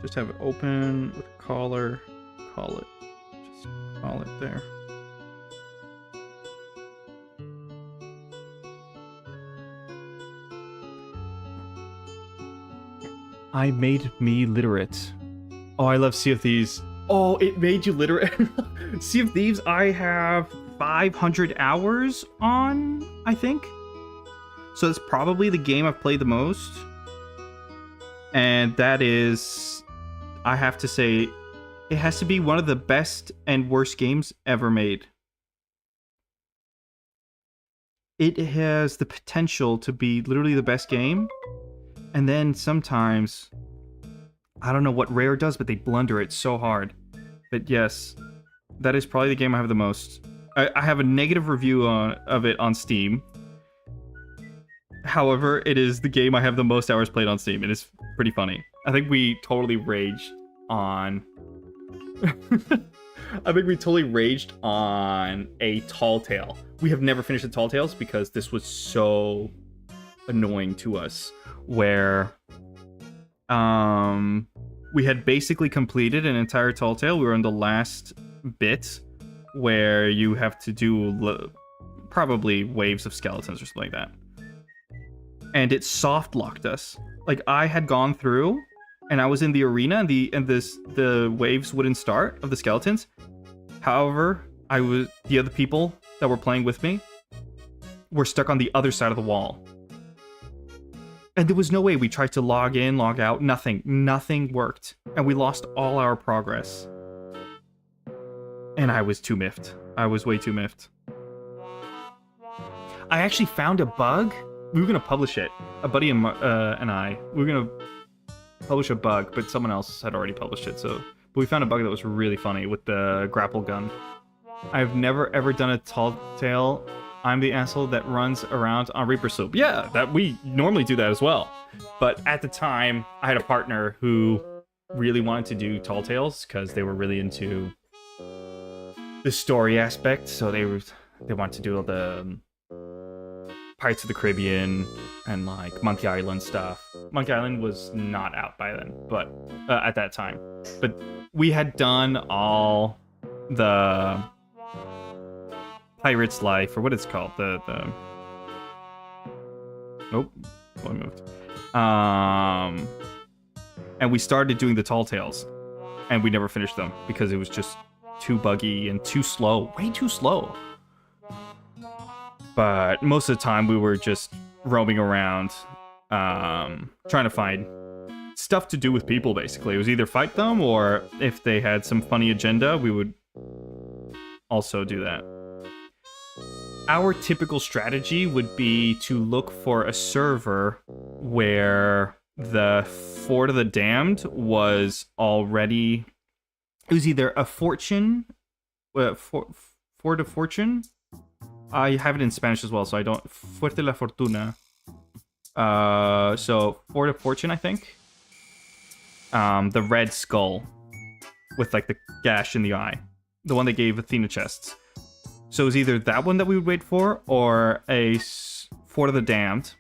Just have it open with a collar. Call it. Just call it there. I made me literate. Oh, I love Sea of Thieves. Oh, it made you literate. Sea of Thieves, I have 500 hours on, I think. So it's probably the game I've played the most. And that is, I have to say, it has to be one of the best and worst games ever made. It has the potential to be literally the best game. And then sometimes, I don't know what Rare does, but they blunder it so hard. But yes, that is probably the game I have the most. I have a negative review of it on Steam. However, it is the game I have the most hours played on Steam. It is pretty funny. I think we totally raged on... I think we totally raged on a Tall Tale. We have never finished the Tall Tales because this was so annoying to us. Where we had basically completed an entire Tall Tale. We were on the last bit where you have to do probably waves of skeletons or something like that. And it soft locked us. Like, I had gone through and I was in the arena and the waves wouldn't start of the skeletons. However, the other people that were playing with me were stuck on the other side of the wall. And there was no way. We tried to log in, log out. Nothing worked. And we lost all our progress. And I was too miffed. I was way too miffed. I actually found a bug. We were going to publish it. A buddy and I. We were going to publish a bug, but someone else had already published it. But we found a bug that was really funny with the grapple gun. I've never ever done a Tall Tale. I'm the asshole that runs around on Reaper Slope. Yeah, that we normally do that as well. But at the time, I had a partner who really wanted to do Tall Tales because they were really into the story aspect. So they wanted to do all the Pirates of the Caribbean and like Monkey Island stuff. Monkey Island was not out by then, but at that time. But we had done all the Pirate's Life, or what it's called, the nope, I moved. And we started doing the Tall Tales, and we never finished them because it was just too buggy and too slow, way too slow. But most of the time we were just roaming around, trying to find stuff to do with people. Basically, it was either fight them, or if they had some funny agenda, we would also do that. Our typical strategy would be to look for a server where the Fort of the Damned was already... It was either a fortune... Fort of Fortune? I have it in Spanish as well, so I don't... Fuerte la Fortuna. So, Fort of Fortune, I think. The red skull. With, like, the gash in the eye. The one that gave Athena chests. So it was either that one that we would wait for, or a Fort of the Damned.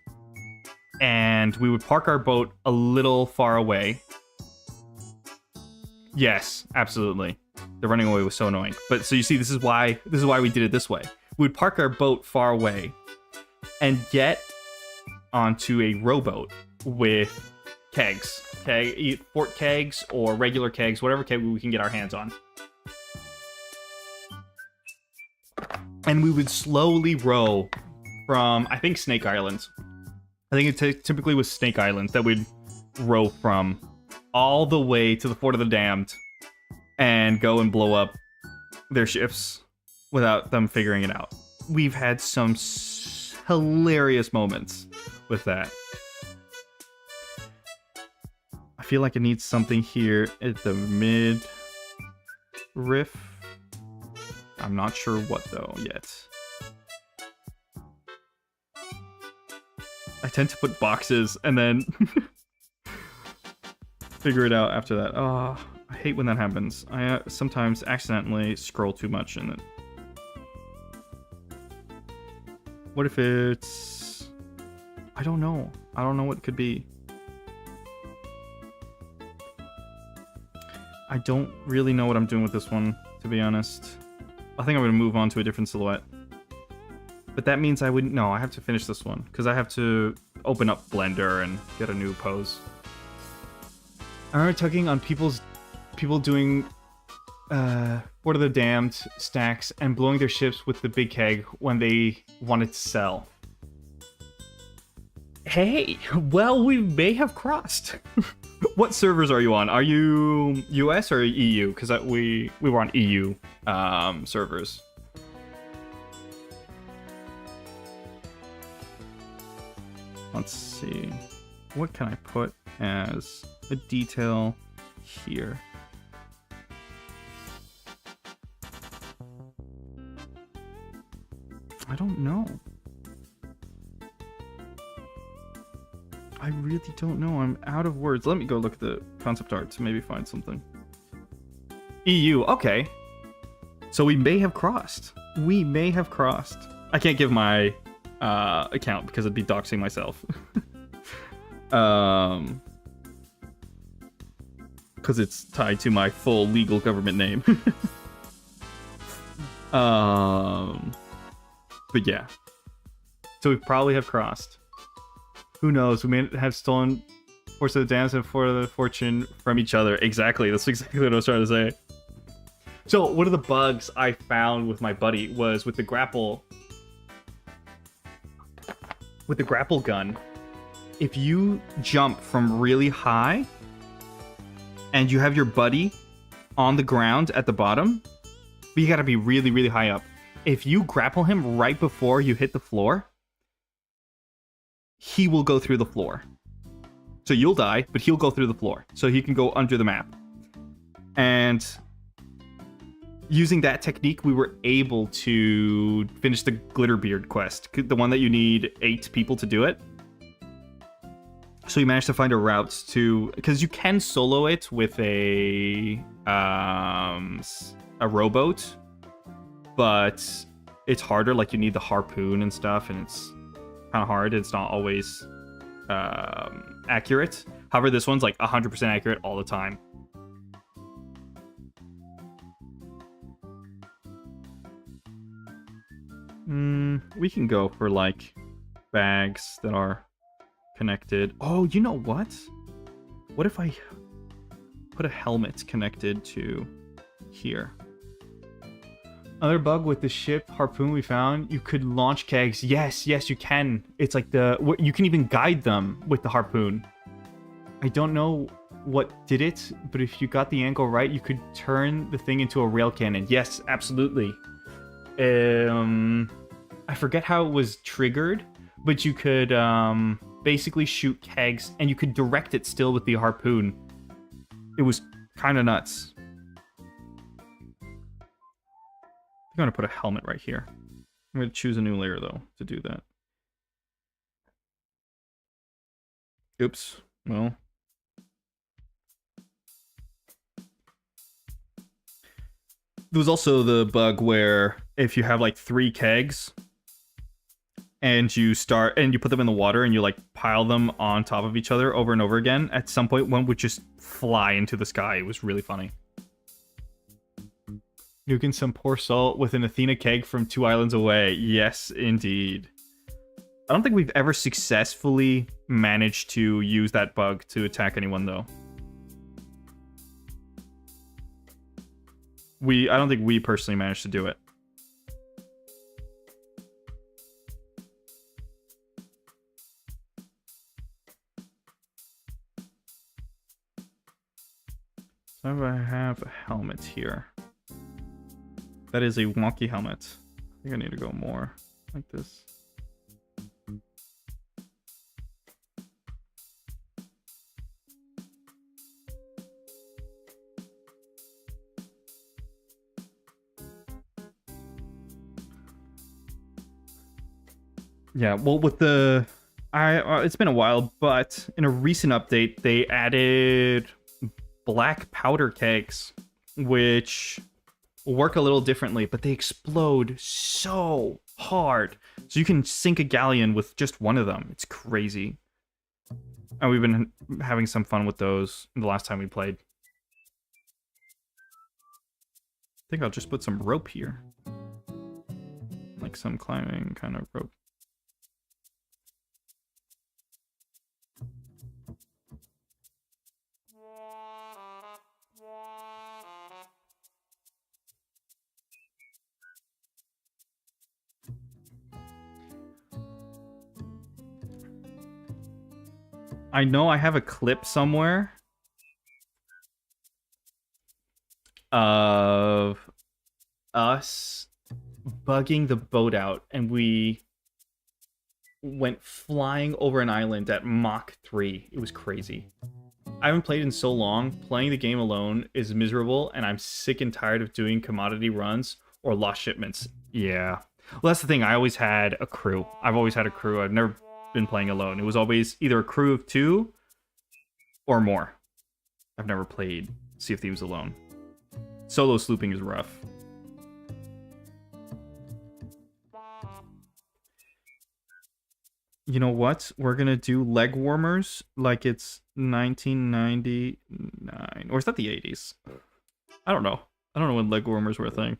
And we would park our boat a little far away. Yes, absolutely. The running away was so annoying. But so you see, this is why we did it this way. We would park our boat far away and get onto a rowboat with kegs. Fort kegs or regular kegs, whatever keg we can get our hands on. And we would slowly row from, I think, Snake Island. I think it typically was Snake Island that we'd row from all the way to the Fort of the Damned and go and blow up their ships without them figuring it out. We've had some hilarious moments with that. I feel like it needs something here at the mid riff. I'm not sure what though yet. I tend to put boxes and then figure it out after that. Oh, I hate when that happens. I sometimes accidentally scroll too much and it... What if it's... I don't know. I don't know what it could be. I don't really know what I'm doing with this one, to be honest. I think I'm going to move on to a different silhouette. But that means I wouldn't... No, I have to finish this one. Because I have to open up Blender and get a new pose. I remember tugging on people doing Fort of the Damned stacks and blowing their ships with the big keg when they wanted to sell. Hey, well, we may have crossed. What servers are you on? Are you US or EU? Because we were on EU servers. Let's see. What can I put as a detail here? I don't know. I really don't know. I'm out of words. Let me go look at the concept art to maybe find something. EU. Okay. So we may have crossed. We may have crossed. I can't give my account because it'd be doxing myself. Because it's tied to my full legal government name. But yeah. So we probably have crossed. Who knows? We may have stolen Force of the Damned and Fort of the Fortune from each other. Exactly. That's exactly what I was trying to say. So one of the bugs I found with my buddy was with the grapple. With the grapple gun, if you jump from really high and you have your buddy on the ground at the bottom, but you gotta be really, really high up. If you grapple him right before you hit the floor, he will go through the floor. So you'll die, but he'll go through the floor. So he can go under the map. And using that technique, we were able to finish the Glitterbeard quest. The one that you need 8 people to do it. So you managed to find a route to... Because you can solo it with a rowboat. But it's harder. Like, you need the harpoon and stuff, and it's kind of hard. It's not always accurate. However, this one's like 100% accurate all the time. We can go for like bags that are connected. Oh, you know what? What if I put a helmet connected to here? Another bug with the ship harpoon we found, you could launch kegs. Yes, you can. It's like you can even guide them with the harpoon. I don't know what did it, but if you got the angle right, you could turn the thing into a rail cannon. Yes, absolutely. I forget how it was triggered, but you could basically shoot kegs, and you could direct it still with the harpoon. It was kind of nuts. I'm going to put a helmet right here. I'm going to choose a new layer, though, to do that. Oops. Well. There was also the bug where if you have like 3 kegs and you put them in the water and you like pile them on top of each other over and over again, at some point one would just fly into the sky. It was really funny. Nuking some poor salt with an Athena keg from 2 islands away. Yes, indeed. I don't think we've ever successfully managed to use that bug to attack anyone, though. I don't think we personally managed to do it. So I have a helmet here. That is a wonky helmet. I think I need to go more like this. Yeah, well, with the... it's been a while, but in a recent update, they added black powder kegs, which work a little differently, but they explode so hard. So you can sink a galleon with just one of them. It's crazy. And we've been having some fun with those the last time we played. I think I'll just put some rope here. Like some climbing kind of rope. I know I have a clip somewhere of us bugging the boat out, and we went flying over an island at Mach 3. It was crazy. I haven't played in so long. Playing the game alone is miserable, and I'm sick and tired of doing commodity runs or lost shipments. Yeah. Well, that's the thing. I always had a crew. I've always had a crew. I've never been playing alone. It was always either a crew of 2 or more. I've never played Sea of Thieves alone. Solo slooping is rough. You know what? We're gonna do leg warmers like it's 1999. Or is that the 80s? I don't know. I don't know when leg warmers were a thing.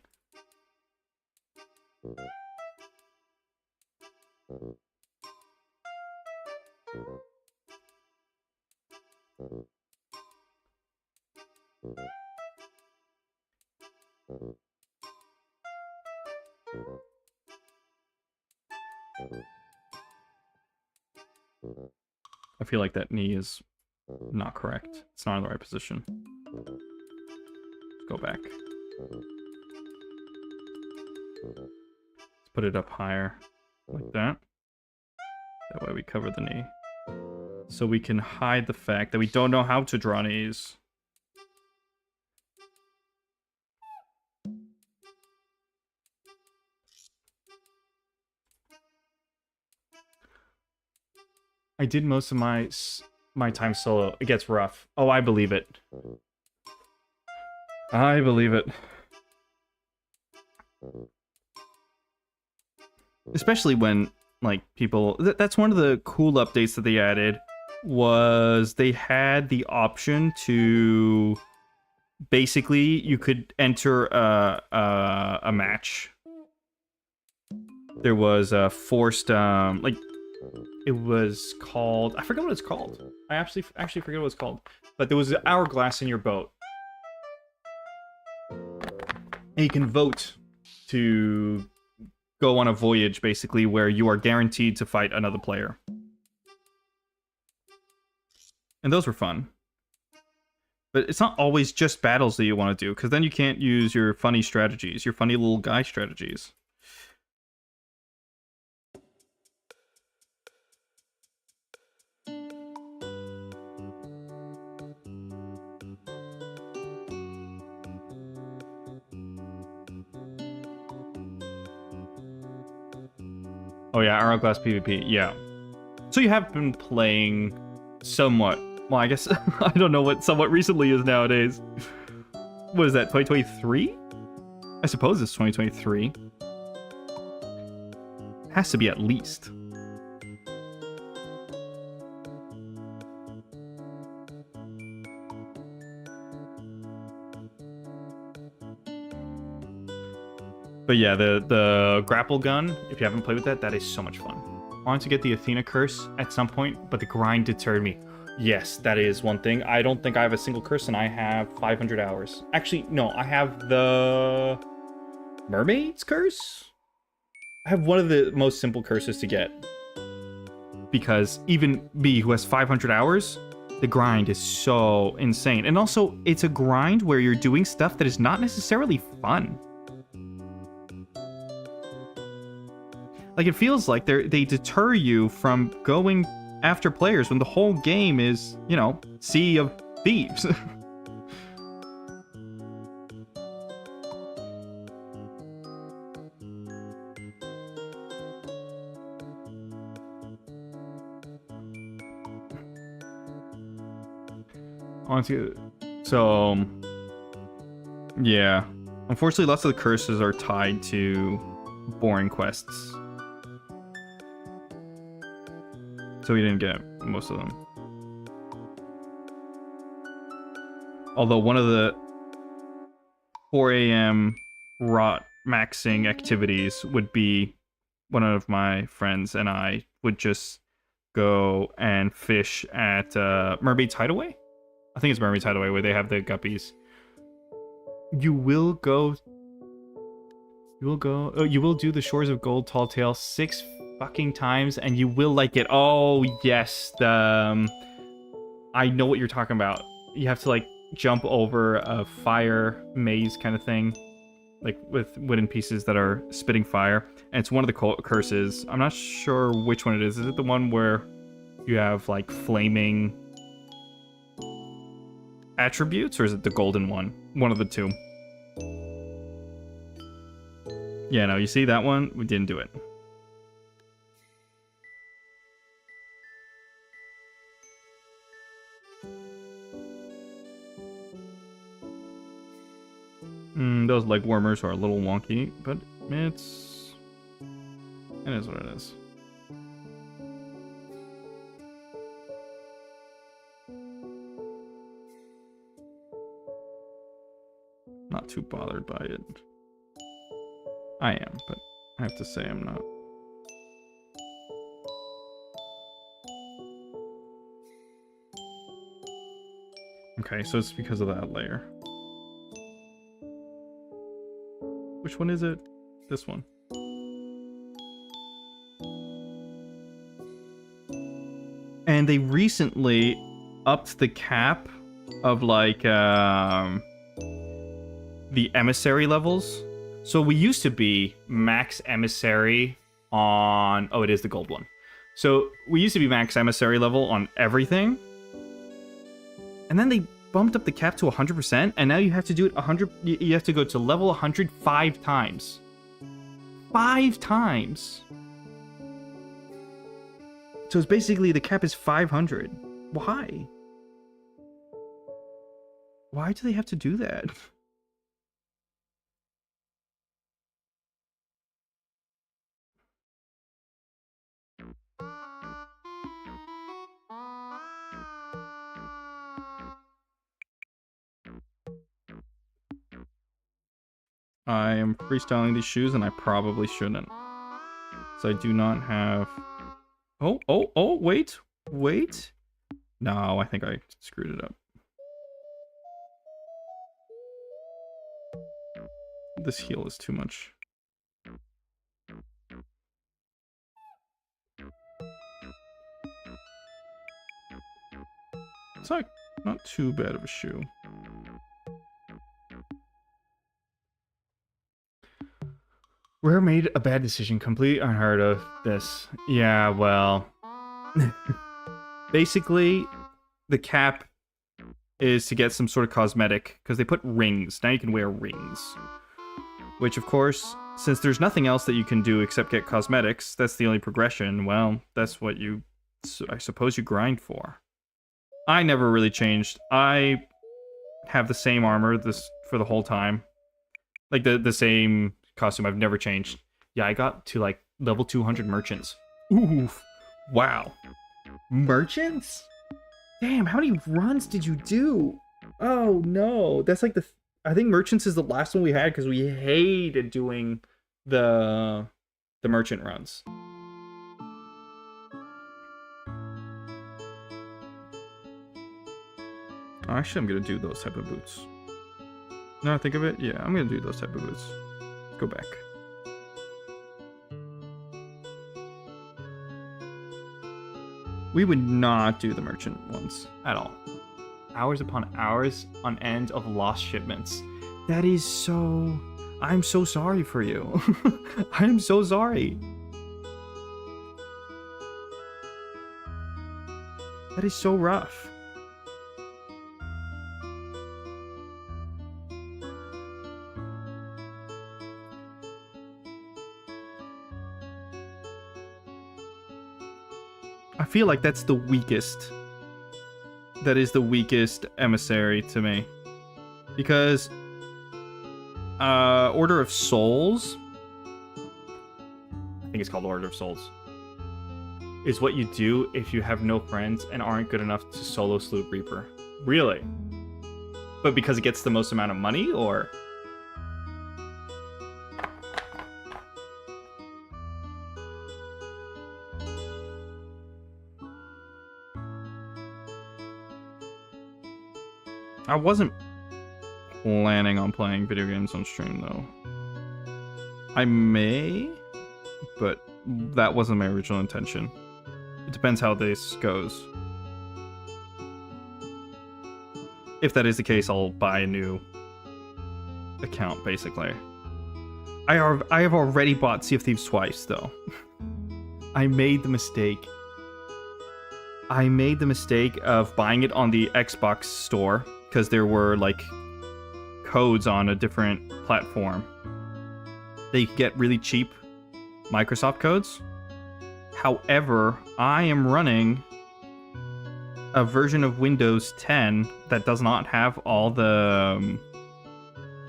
I feel like that knee is not correct. It's not in the right position. Let's go back. Let's put it up higher, like that. That way we cover the knee. So we can hide the fact that we don't know how to draw knees. I did most of my time solo. It gets rough. Oh, I believe it. I believe it. Especially when, like, people... That's one of the cool updates that they added, was they had the option to... Basically, you could enter a match. There was a forced, like... It was called... I forget what it's called. I actually forget what it's called. But there was an hourglass in your boat. And you can vote to go on a voyage, basically, where you are guaranteed to fight another player. And those were fun. But it's not always just battles that you want to do, because then you can't use your funny strategies, your funny little guy strategies. Oh yeah, Hourglass PvP, yeah. So you have been playing somewhat. Well, I guess, I don't know what somewhat recently is nowadays. What is that, 2023? I suppose it's 2023. Has to be at least. But yeah, the grapple gun, if you haven't played with that, that is so much fun. I wanted to get the Athena curse at some point, but the grind deterred me. Yes, that is one thing. I don't think I have a single curse, and I have 500 hours. Actually, no, I have the Mermaid's curse? I have one of the most simple curses to get. Because even me, who has 500 hours, the grind is so insane. And also, it's a grind where you're doing stuff that is not necessarily fun. Like, it feels like they deter you from going after players when the whole game is, you know, Sea of Thieves. Honestly, So, yeah. Unfortunately, lots of the curses are tied to boring quests. So we didn't get most of them. Although one of the 4 a.m. rot maxing activities would be one of my friends and I would just go and fish at Mermaid's Hideaway. I think it's Mermaid's Hideaway where they have the guppies. You will do the Shores of Gold Tall Tale 6 fucking times and you will like it. Oh yes, I know what you're talking about. You have to like jump over a fire maze kind of thing, like with wooden pieces that are spitting fire, and it's one of the curses. I'm not sure which one it is. Is it the one where you have like flaming attributes, or is it the golden one? One of the two. Yeah, no, you see that one? We didn't do it. Those leg warmers are a little wonky, but it is what it is. Not too bothered by it. I am, but I have to say I'm not. Okay, so it's because of that layer. Which one is it? This one. And they recently upped the cap of like the emissary levels. So we used to be max emissary on... Oh, it is the gold one. So we used to be max emissary level on everything. And then they bumped up the cap to 100%, and now you have to do it 100. You have to go to level 105 times. 5 times. So it's basically the cap is 500. Why? Why do they have to do that? I am freestyling these shoes, and I probably shouldn't. So I do not have... Oh, wait. No, I think I screwed it up. This heel is too much. It's like not too bad of a shoe. Rare made a bad decision. Complete unheard of this. Yeah, well. Basically, the cap is to get some sort of cosmetic, because they put rings. Now you can wear rings. Which, of course, since there's nothing else that you can do except get cosmetics, that's the only progression. Well, that's what you, I suppose, you grind for. I never really changed. I have the same armor for the whole time. Like, the same costume. I've never changed. Yeah, I got to, like, level 200 merchants. Oof. Wow. Merchants? Damn, how many runs did you do? Oh, no. That's like I think merchants is the last one we had because we hated doing the merchant runs. Actually, I'm going to do those type of boots. Now I think of it, yeah, I'm going to do those type of boots. Let's go back. We would not do the merchant ones at all. Hours upon hours on end of lost shipments. That is so... I'm so sorry for you. I'm so sorry. That is so rough. I feel like that's the weakest that is the weakest emissary to me. Because Order of Souls, I think it's called Order of Souls, is what you do if you have no friends and aren't good enough to solo Sloop Reaper. Really? But because it gets the most amount of money, or? I wasn't planning on playing video games on stream, though. I may, but that wasn't my original intention. It depends how this goes. If that is the case, I'll buy a new account, basically. I have already bought Sea of Thieves twice, though. I made the mistake. I made the mistake of buying it on the Xbox store, because there were, like, codes on a different platform. They could get really cheap Microsoft codes. However, I am running a version of Windows 10 that does not have all the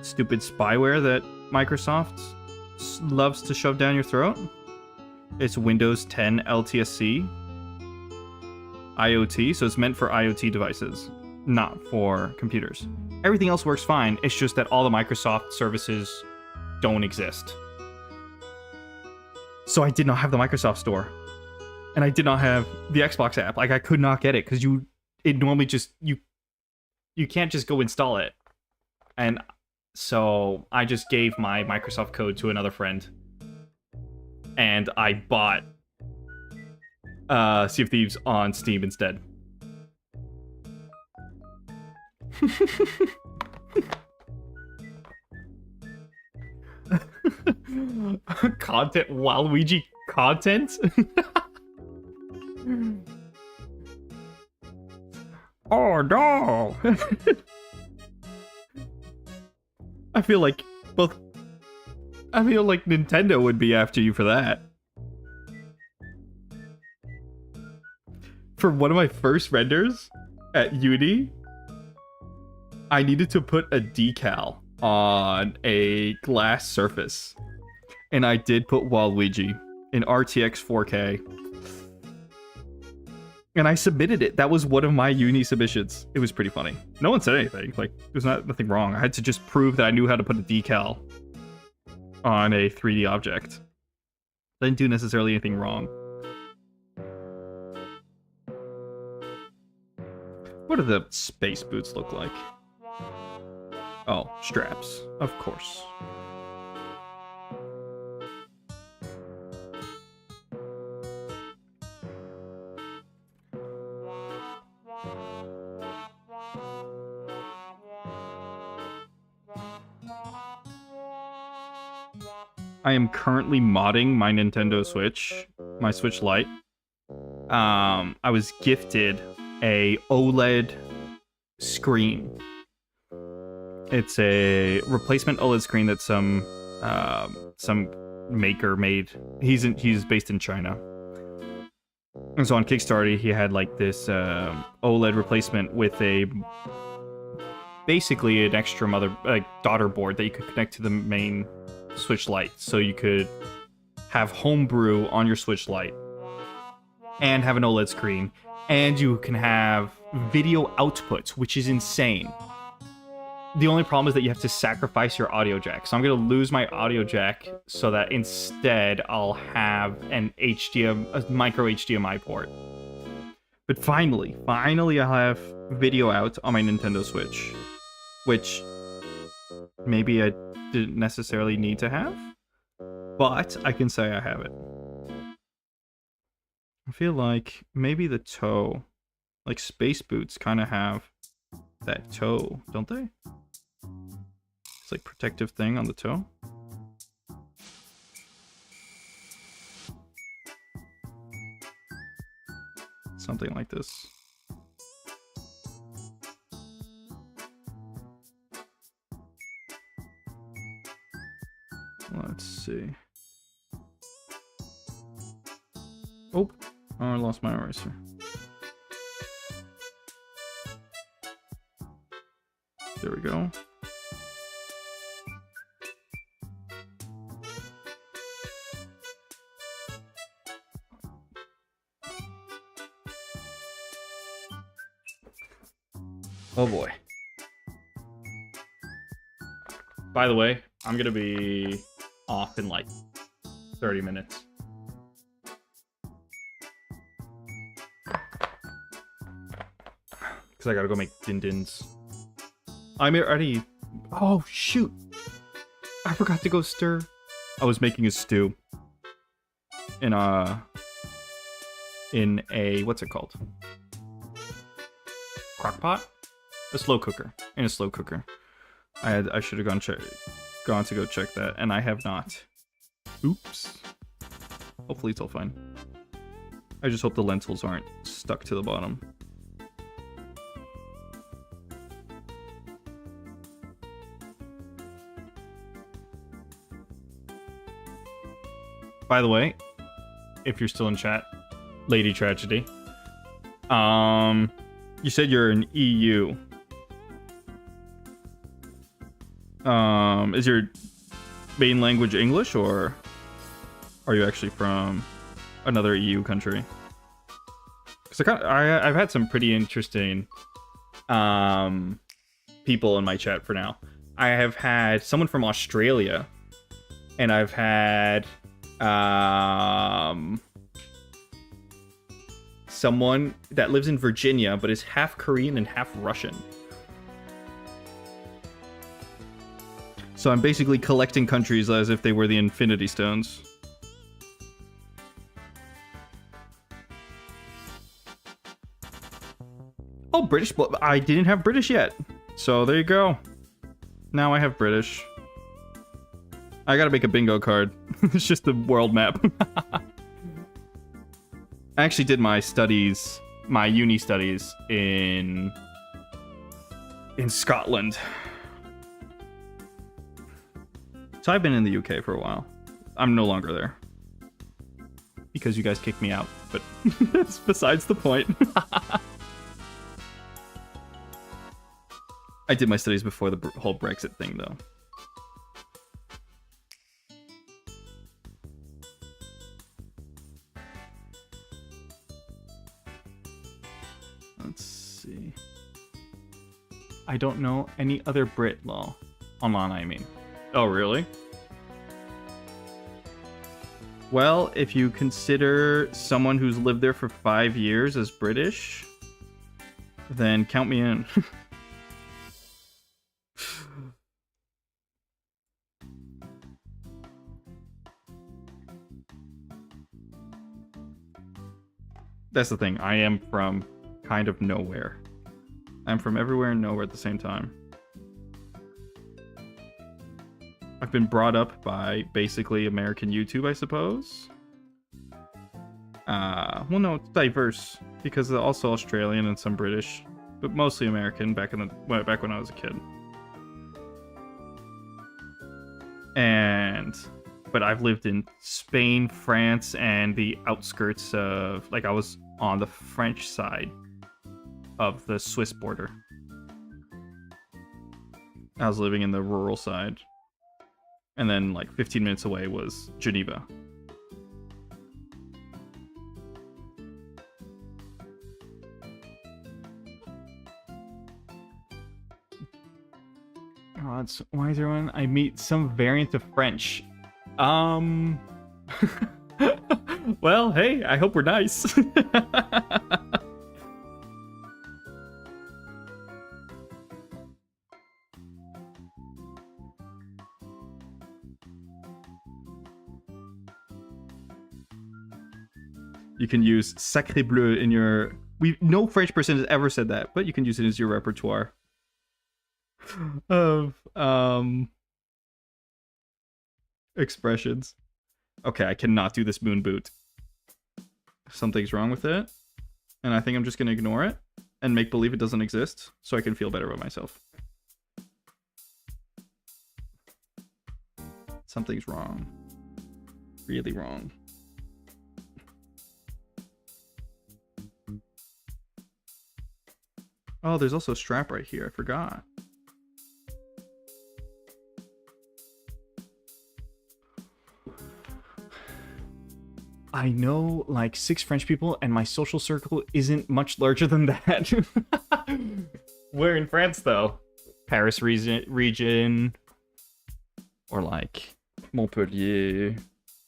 stupid spyware that Microsoft loves to shove down your throat. It's Windows 10 LTSC IoT, so it's meant for IoT devices, not for computers. Everything else works fine, it's just that all the Microsoft services don't exist. So I did not have the Microsoft Store. And I did not have the Xbox app. Like, I could not get it, because it normally just, you can't just go install it. And so I just gave my Microsoft code to another friend. And I bought Sea of Thieves on Steam instead. Content, Waluigi content? Oh no! I feel like Nintendo would be after you for that. For one of my first renders at uni, I needed to put a decal on a glass surface. And I did put Waluigi in RTX 4K. And I submitted it. That was one of my uni submissions. It was pretty funny. No one said anything. Like, there's nothing wrong. I had to just prove that I knew how to put a decal on a 3D object. I didn't do necessarily anything wrong. What do the space boots look like? Oh, straps. Of course. I am currently modding my Nintendo Switch, my Switch Lite. I was gifted a OLED screen. It's a replacement OLED screen that some maker made. He's based in China. And so on Kickstarter, he had like this OLED replacement with basically an extra daughter board that you could connect to the main Switch Lite, so you could have homebrew on your Switch Lite and have an OLED screen, and you can have video output, which is insane. The only problem is that you have to sacrifice your audio jack. So I'm going to lose my audio jack so that instead I'll have a micro HDMI port. But finally I'll have video out on my Nintendo Switch, which maybe I didn't necessarily need to have, but I can say I have it. I feel like maybe the toe, like space boots kind of have that toe, don't they? It's like protective thing on the toe. Something like this. Let's see. Oh, I lost my eraser. There we go. Oh boy. By the way, I'm gonna be off in like 30 minutes. Because I gotta go make din-dins. I'm already... Oh, shoot. I forgot to go stir. I was making a stew. In a... What's it called? Crock pot? A slow cooker. In a slow cooker. I should have gone to go check that, and I have not. Oops. Hopefully it's all fine. I just hope the lentils aren't stuck to the bottom. By the way, if you're still in chat, Lady Tragedy. You said you're in EU. Is your main language English, or are you actually from another EU country? Because I've had some pretty interesting people in my chat for now. I have had someone from Australia, and I've had someone that lives in Virginia but is half Korean and half Russian. So I'm basically collecting countries as if they were the Infinity Stones. Oh, British, but I didn't have British yet. So there you go. Now I have British. I gotta make a bingo card. It's just the world map. I actually did my studies, my uni studies in Scotland. So I've been in the UK for a while. I'm no longer there. Because you guys kicked me out, but that's besides the point. I did my studies before the whole Brexit thing, though. Let's see. I don't know any other Brit law. Online, I mean. Oh, really? Well, if you consider someone who's lived there for 5 years as British, then count me in. That's the thing. I am from kind of nowhere. I'm from everywhere and nowhere at the same time. I've been brought up by basically American YouTube, I suppose. Well, no, it's diverse because they're also Australian and some British, but mostly American back when I was a kid. But I've lived in Spain, France, and the outskirts of, like, I was on the French side of the Swiss border. I was living in the rural side. And then, like, 15 minutes away was Geneva. Oh, that's why is everyone? I meet some variant of French. Well, hey, I hope we're nice. You can use Sacré Bleu in your... No French person has ever said that, but you can use it as your repertoire of expressions. Okay, I cannot do this moon boot. Something's wrong with it, and I think I'm just going to ignore it and make believe it doesn't exist so I can feel better about myself. Something's wrong. Really wrong. Oh, there's also a strap right here. I forgot. I know like 6 French people, and my social circle isn't much larger than that. Where in France, though? Paris region, or like Montpellier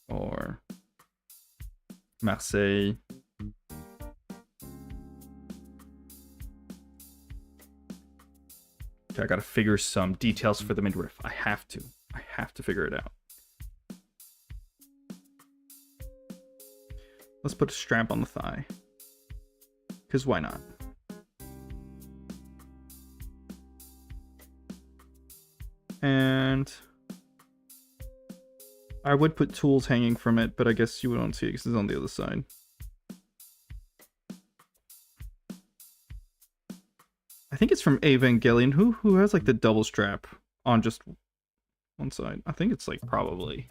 or Marseille. Okay, I gotta figure some details for the midriff. I have to figure it out. Let's put a strap on the thigh. Because why not? And I would put tools hanging from it, but I guess you won't see it because it's on the other side. I think it's from Evangelion. Who has like the double strap on just one side? I think it's like probably.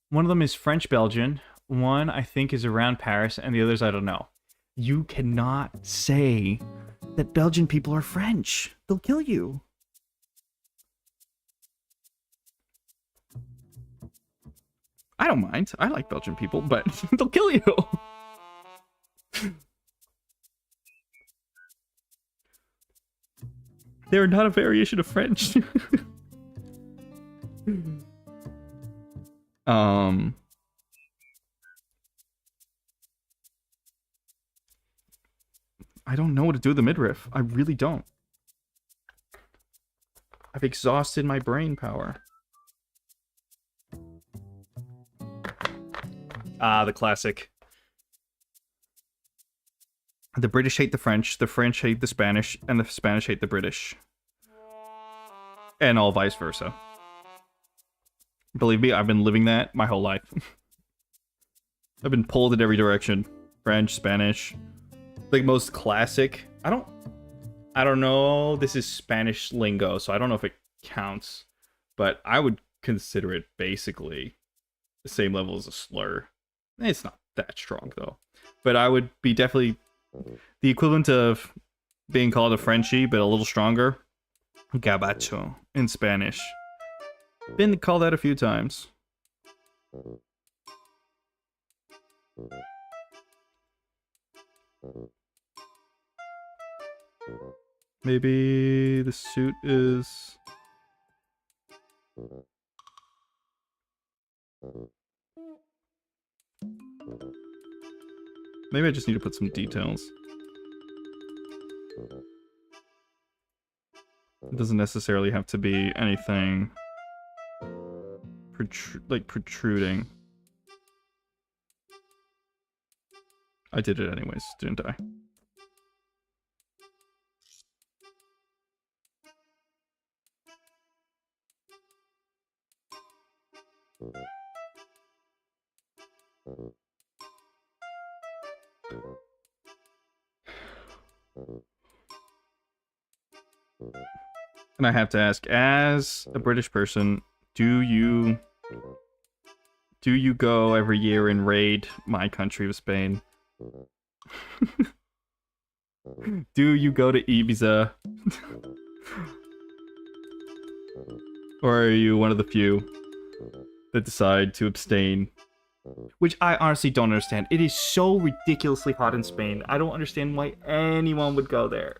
One of them is French-Belgian. One, I think, is around Paris, and the others, I don't know. You cannot say that Belgian people are French. They'll kill you. I don't mind. I like Belgian people, but they'll kill you. They're not a variation of French. I don't know what to do with the midriff. I really don't. I've exhausted my brain power. Ah, the classic. The British hate the French hate the Spanish, and the Spanish hate the British. And all vice versa. Believe me, I've been living that my whole life. I've been pulled in every direction. French, Spanish. The most classic. I don't know. This is Spanish lingo, so I don't know if it counts. But I would consider it basically the same level as a slur. It's not that strong, though. But I would be definitely the equivalent of being called a Frenchie, but a little stronger. Gabacho in Spanish. Been called that a few times. Maybe the suit is... Maybe I just need to put some details. It doesn't necessarily have to be anything protruding. I did it anyways, didn't I? And I have to ask, as a British person, do you go every year and raid my country of Spain? Do you go to Ibiza? Or are you one of the few that decide to abstain? Which I honestly don't understand. It is so ridiculously hot in Spain. I don't understand why anyone would go there.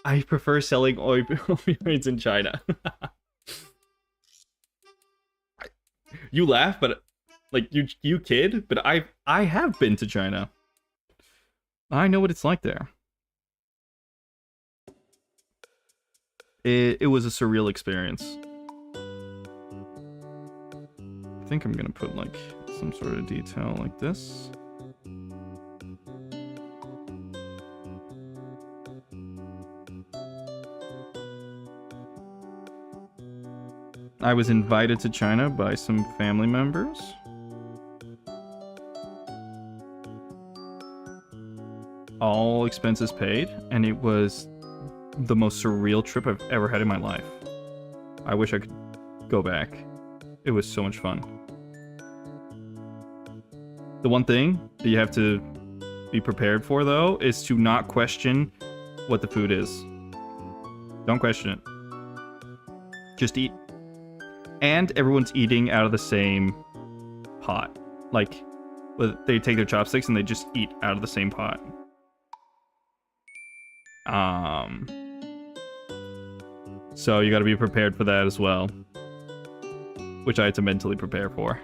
I prefer selling opioids in China. You laugh, but like you kid, but I have been to China. I know what it's like there. It was a surreal experience. I think I'm gonna put like some sort of detail like this. I was invited to China by some family members. All expenses paid, and it was the most surreal trip I've ever had in my life. I wish I could go back. It was so much fun. The one thing that you have to be prepared for, though, is to not question what the food is. Don't question it. Just eat. And everyone's eating out of the same pot. Like, they take their chopsticks and they just eat out of the same pot. So you got to be prepared for that as well, which I had to mentally prepare for.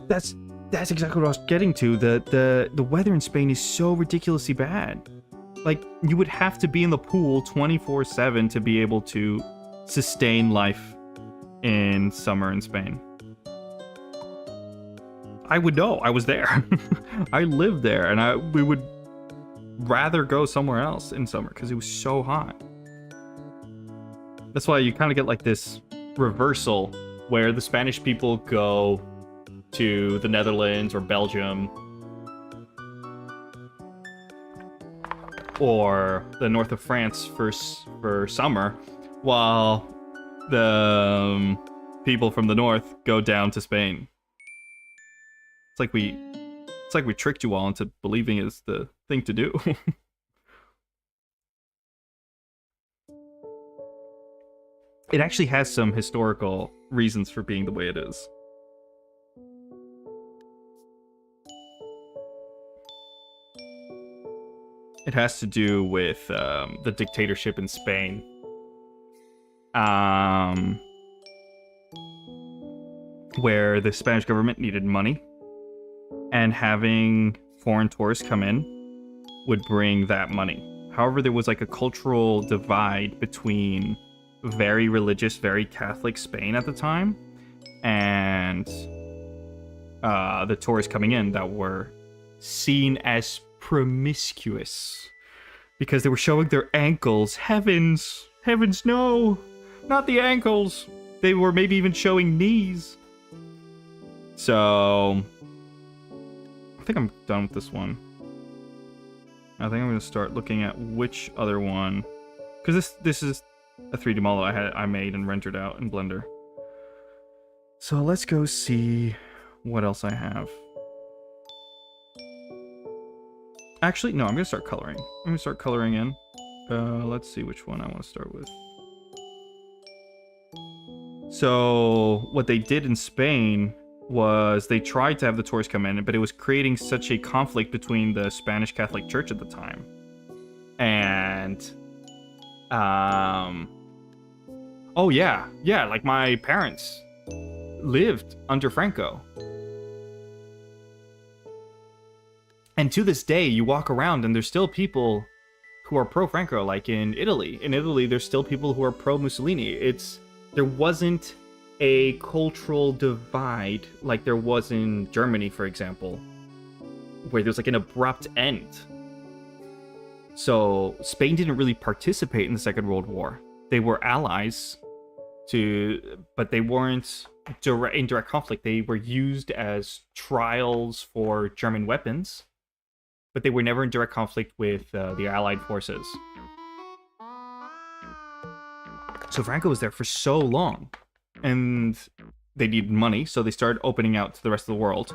That's exactly what I was getting to. The weather in Spain is so ridiculously bad. Like, you would have to be in the pool 24/7 to be able to sustain life in summer in Spain. I would know. I was there. I lived there, and we would rather go somewhere else in summer because it was so hot. That's why you kind of get like this reversal where the Spanish people go to the Netherlands or Belgium or the north of France for summer, while the people from the north go down to Spain. It's like we tricked you all into believing it's the thing to do. It actually has some historical reasons for being the way it is. It has to do with the dictatorship in Spain. Where the Spanish government needed money, and having foreign tourists come in would bring that money. However, there was like a cultural divide between very religious, very Catholic Spain at the time and the tourists coming in that were seen as promiscuous because they were showing their ankles. Heavens, no, not the ankles. They were maybe even showing knees. So I think I'm done with this one. I think I'm going to start looking at which other one, because this is a 3D model I made and rendered out in Blender. So let's go see what else I have. Actually, no, I'm going to start coloring. I'm going to start coloring in. Let's see which one I want to start with. So what they did in Spain was they tried to have the tourists come in, but it was creating such a conflict between the Spanish Catholic Church at the time and oh yeah, like my parents lived under Franco, and to this day you walk around and there's still people who are pro Franco. Like in Italy there's still people who are pro Mussolini. There wasn't a cultural divide like there was in Germany, for example, where there's like an abrupt end. So Spain didn't really participate in the Second World War. They were allies but they weren't in direct conflict. They were used as trials for German weapons, but they were never in direct conflict with the Allied forces. So Franco was there for so long, and they needed money, so they started opening out to the rest of the world.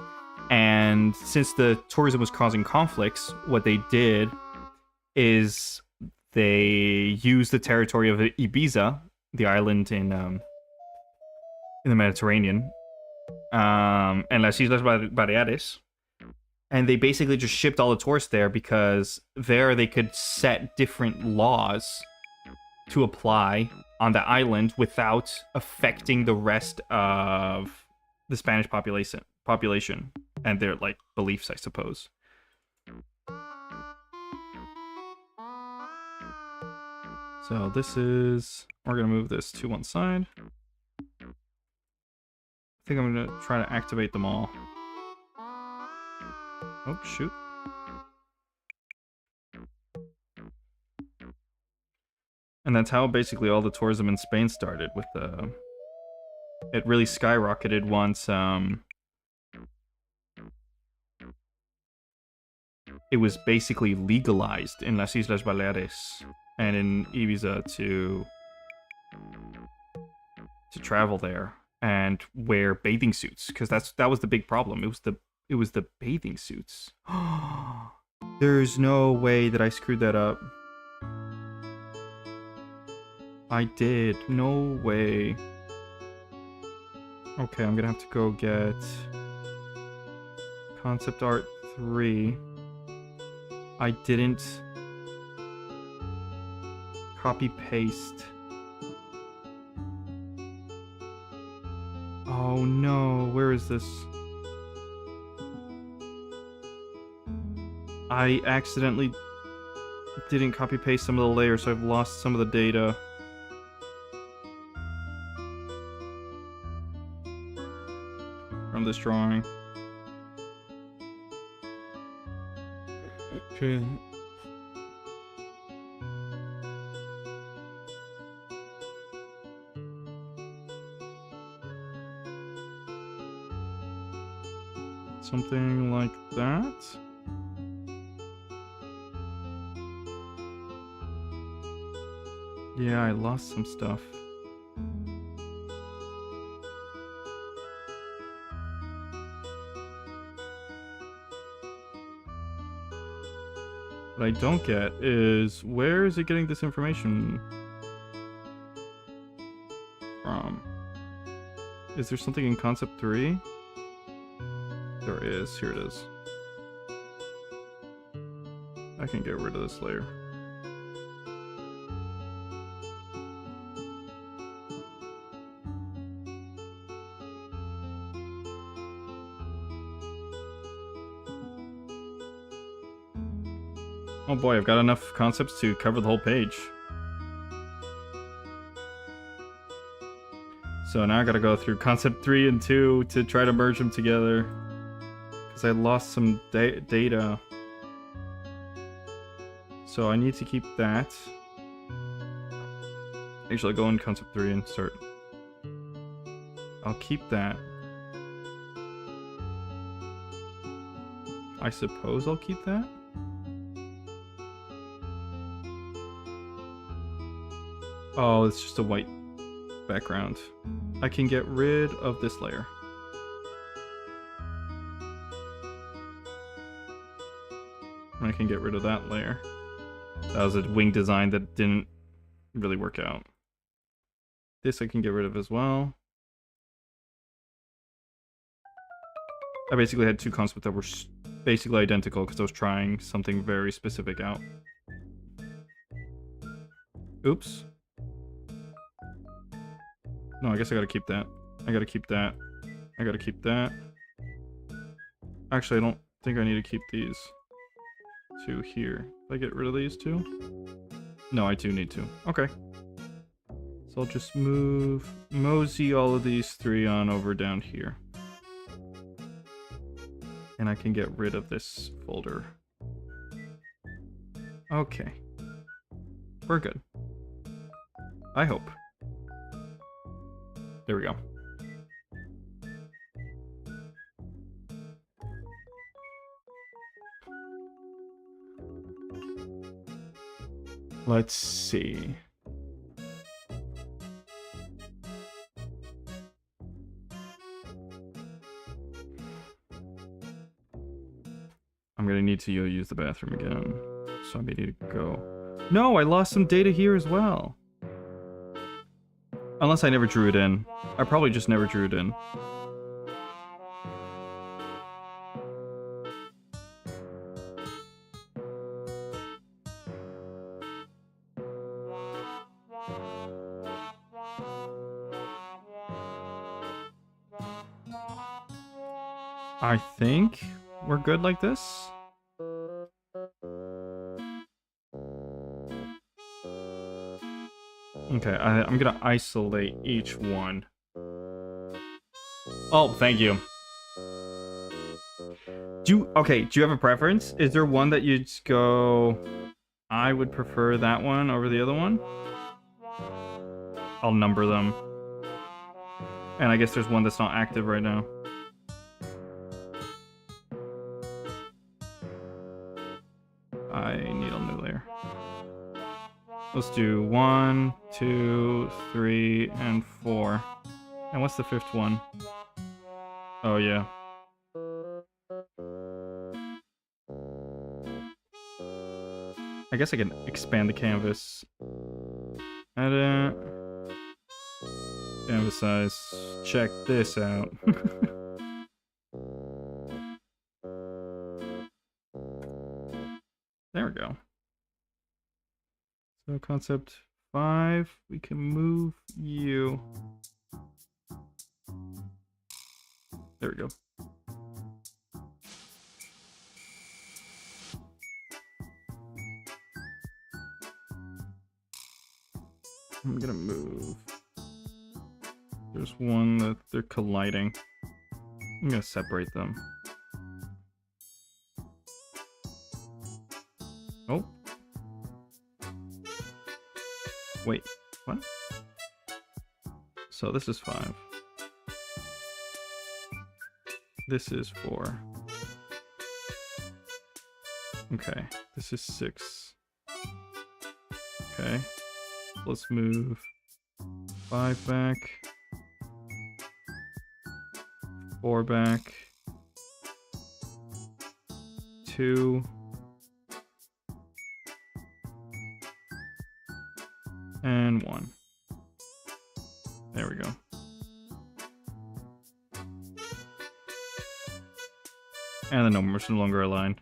And since the tourism was causing conflicts, what they did is they used the territory of Ibiza, the island in the Mediterranean, and las Islas Baleares, and they basically just shipped all the tourists there because there they could set different laws to apply on the island without affecting the rest of the Spanish population and their like beliefs, I suppose. So we're gonna move this to one side. I think I'm gonna try to activate them all. Oh shoot. And that's how basically all the tourism in Spain started, with it really skyrocketed once it was basically legalized in las Islas Baleares and in Ibiza to travel there and wear bathing suits, because that was the big problem. It was the bathing suits. There's no way that I screwed that up. I did. No way. Okay, I'm gonna have to go get concept art 3. I didn't copy paste. Oh no, where is this? I accidentally didn't copy paste some of the layers, so I've lost some of the data. From this drawing. Okay. Something like that. Yeah, I lost some stuff. What I don't get is, where is it getting this information from? Is there something in concept 3? There is. Here it is. I can get rid of this layer. Oh boy, I've got enough concepts to cover the whole page. So now I gotta go through concept 3 and 2 to try to merge them together. Because I lost some data. So I need to keep that. Actually, I'll go in concept 3 and start. I'll keep that. I suppose I'll keep that? Oh, it's just a white background. I can get rid of this layer. I can get rid of that layer. That was a wing design that didn't really work out. This I can get rid of as well. I basically had two concepts that were basically identical because I was trying something very specific out. Oops. No, I guess I gotta keep that. I gotta keep that. I gotta keep that. Actually, I don't think I need to keep these two here. Did I get rid of these two? No, I do need to. Okay. So I'll just mosey all of these three on over down here. And I can get rid of this folder. Okay. We're good. I hope. There we go. Let's see. I'm gonna need to use the bathroom again. So I may need to go. No, I lost some data here as well. Unless I never drew it in. I probably just never drew it in. I think we're good like this. Okay, I'm gonna isolate each one. Oh, thank you. Do you have a preference? Is there one that you'd go, I would prefer that one over the other one? I'll number them. And I guess there's one that's not active right now. I need a new layer. Let's do 1, 2, 3, and 4. And what's the fifth one? Oh, yeah. I guess I can expand the canvas. Edit. emphasize. Check this out. There we go. So concept 5, we can move you. There we go. I'm gonna move. There's one that they're colliding. I'm gonna separate them. Oh. Wait, what? So this is 5. This is 4. Okay, this is 6. Okay, let's move 5 back. 4 back. 2. And 1. There we go. And the numbers no longer aligned.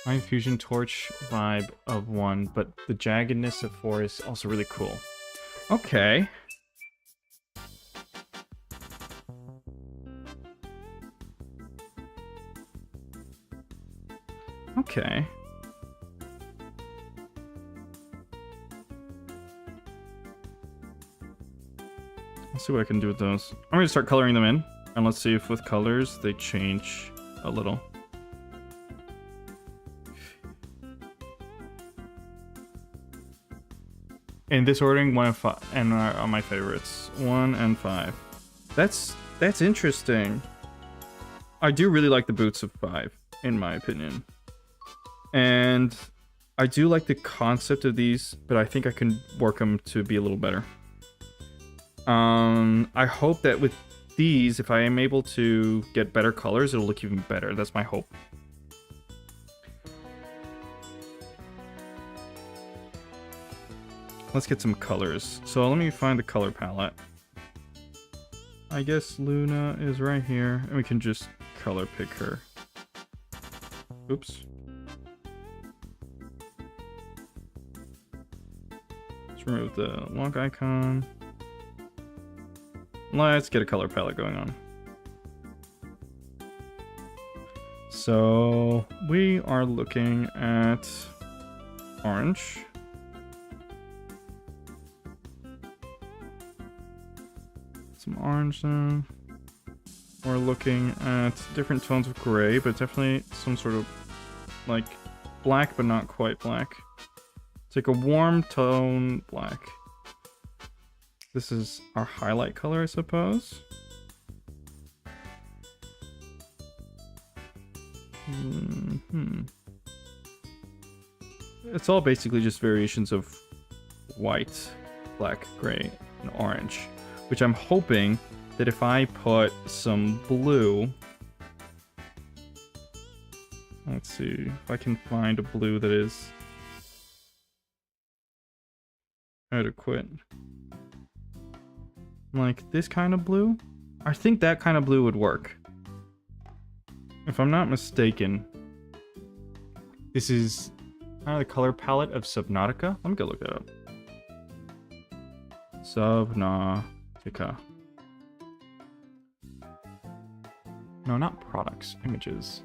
My fusion torch vibe of 1, but the jaggedness of 4 is also really cool. Okay. Okay. Let's see what I can do with those. I'm gonna start coloring them in, and let's see if with colors they change a little. In this ordering, 1 and 5, and are my favorites. 1 and 5. That's interesting. I do really like the boots of 5, in my opinion. And I do like the concept of these, but I think I can work them to be a little better. I hope that with these, if I am able to get better colors, it'll look even better. That's my hope. Let's get some colors. So let me find the color palette. I guess Luna is right here, and we can just color pick her. Oops. Let's remove the lock icon. Let's get a color palette going on. So we are looking at orange. Some orange then. We're looking at different tones of gray, but definitely some sort of like black, but not quite black. It's like a warm tone black. This is our highlight color, I suppose. It's all basically just variations of white, black, gray, and orange. Which I'm hoping that if I put some blue... Let's see if I can find a blue that is adequate. Like this kind of blue? I think that kind of blue would work. If I'm not mistaken. This is kind of the color palette of Subnautica. Let me go look that up. Subnautica. No, not products. Images.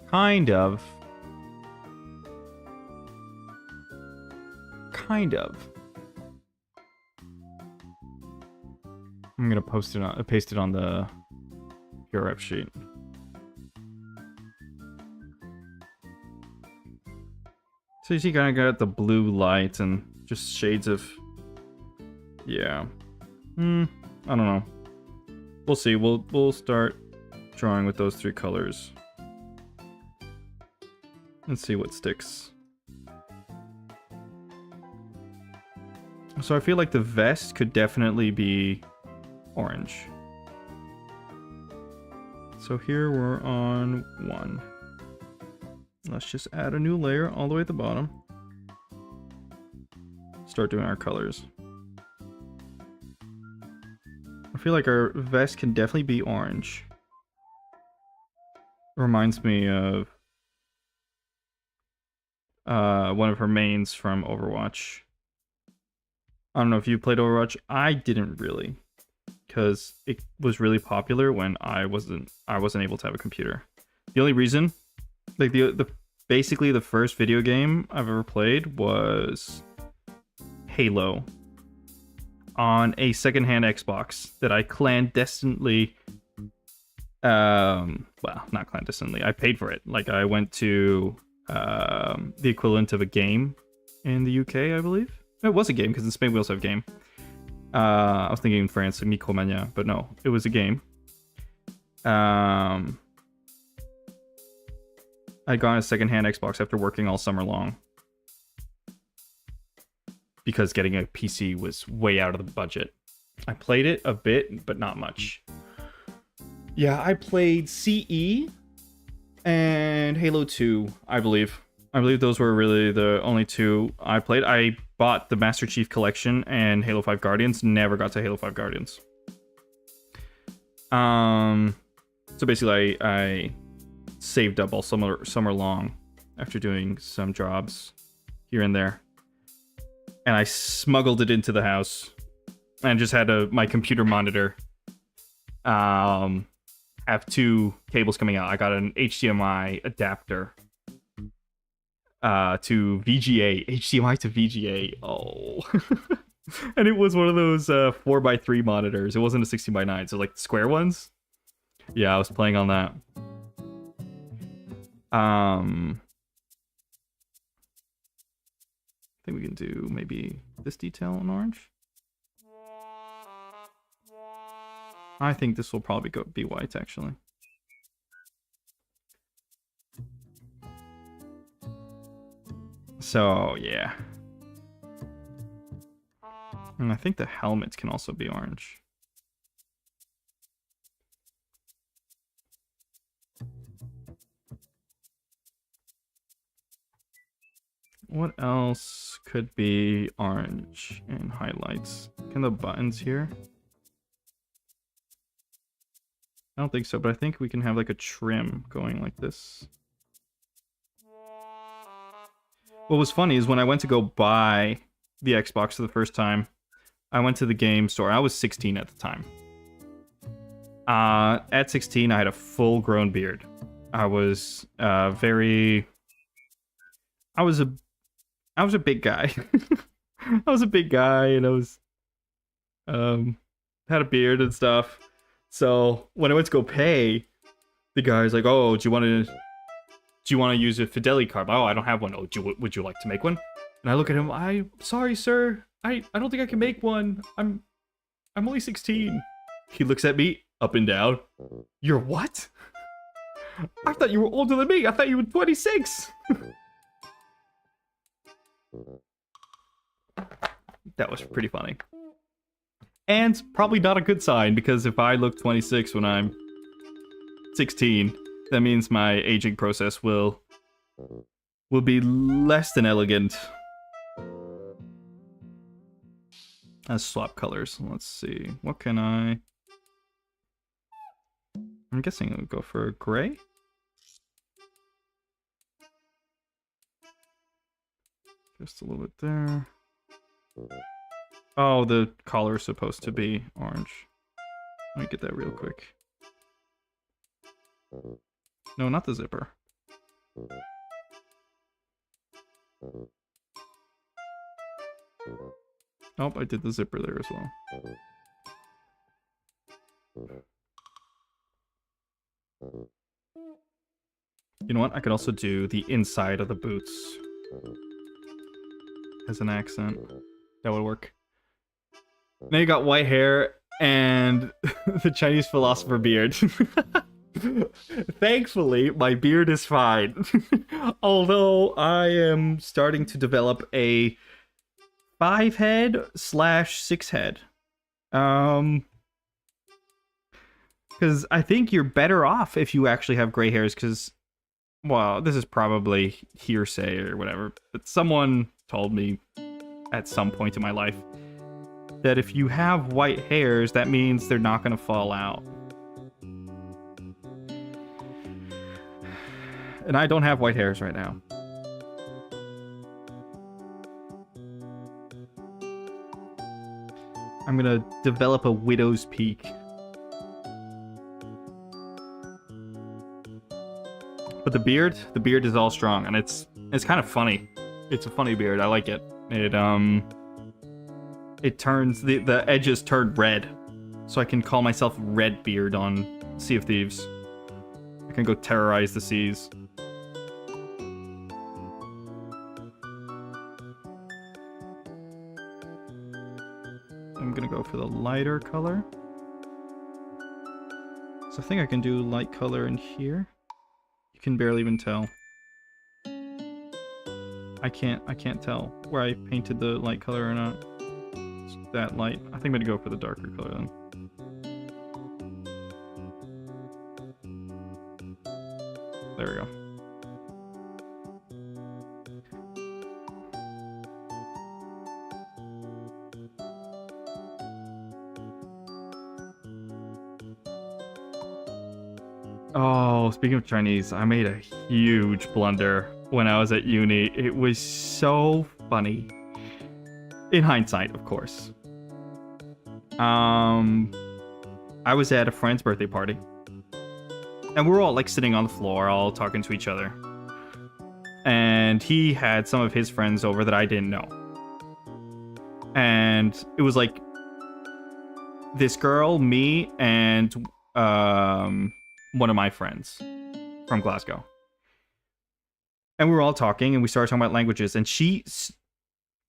Kind of. Kind of. I'm gonna paste it on the Pier rep sheet. So you see, kind of got the blue light and just shades of, yeah. I don't know. We'll see. We'll start drawing with those 3 colors and see what sticks. So I feel like the vest could definitely be orange. So here we're on 1. Let's just add a new layer all the way at the bottom. Start doing our colors. I feel like our vest can definitely be orange. Reminds me of one of her mains from Overwatch. I don't know if you played Overwatch. I didn't really, because it was really popular when I wasn't able to have a computer. The only reason, like the basically the first video game I've ever played was Halo on a secondhand Xbox that I clandestinely, well, not clandestinely, I paid for it. Like I went to the equivalent of a game in the UK, I believe. It was a game because in Spain we also have game. I was thinking in France, Micromania, but no, it was a game. I got a secondhand Xbox after working all summer long because getting a PC was way out of the budget. I played it a bit, but not much. Yeah, I played CE and Halo 2, I believe. I believe those were really the only two I played. I bought the Master Chief Collection and Halo 5 Guardians. Never got to Halo 5 Guardians. So basically, I saved up all summer long after doing some jobs here and there. And I smuggled it into the house. And just had my computer monitor have two cables coming out. I got an HDMI adapter to VGA, HDMI to VGA. Oh, and it was one of those 4x3 monitors. It wasn't a 16x9, so like the square ones. Yeah, I was playing on that. I think we can do maybe this detail in orange. I think this will probably be white, actually. So, yeah. And I think the helmets can also be orange. What else could be orange in highlights? Can the buttons here? I don't think so, but I think we can have like a trim going like this. What was funny is when I went to go buy the Xbox for the first time, I went to the game store. I was 16 at the time. At 16, I had a full-grown beard. I was I was a big guy. I was a big guy, and I was had a beard and stuff. So when I went to go pay, the guy's like, "Oh, do you want to use a Fidelity card?" "Oh, I don't have one." "Oh, would you like to make one?" And I look at him. "Sorry, sir. I don't think I can make one. I'm only 16. He looks at me up and down. "You're what? I thought you were older than me. I thought you were 26. That was pretty funny. And probably not a good sign, because if I look 26 when I'm 16, that means my aging process will be less than elegant. Let's swap colors. Let's see. What can I'm guessing it would go for gray. Just a little bit there. Oh, the collar is supposed to be orange. Let me get that real quick. No, not the zipper. Oh, I did the zipper there as well. You know what? I could also do the inside of the boots as an accent. That would work. Now you got white hair and the Chinese philosopher beard. Thankfully, my beard is fine. Although I am starting to develop a 5-head/6 head. Because I think you're better off if you actually have gray hairs, because well, this is probably hearsay or whatever, but someone told me at some point in my life that if you have white hairs, that means they're not going to fall out. And I don't have white hairs right now. I'm going to develop a widow's peak. But the beard is all strong, and it's kind of funny. It's a funny beard. I like it. It turns the edges turn red, so I can call myself Redbeard on Sea of Thieves. I can go terrorize the seas. I'm gonna go for the lighter color. So I think I can do light color in here. You can barely even tell. I can't tell where I painted the light color or not. It's that light. I think I'm gonna go for the darker color then. There we go. Oh, speaking of Chinese, I made a huge blunder when I was at uni. It was so funny. In hindsight, of course. I was at a friend's birthday party. And we were all like sitting on the floor, all talking to each other. And he had some of his friends over that I didn't know. And it was like this girl, me, and one of my friends from Glasgow. And we were all talking, and we started talking about languages, and she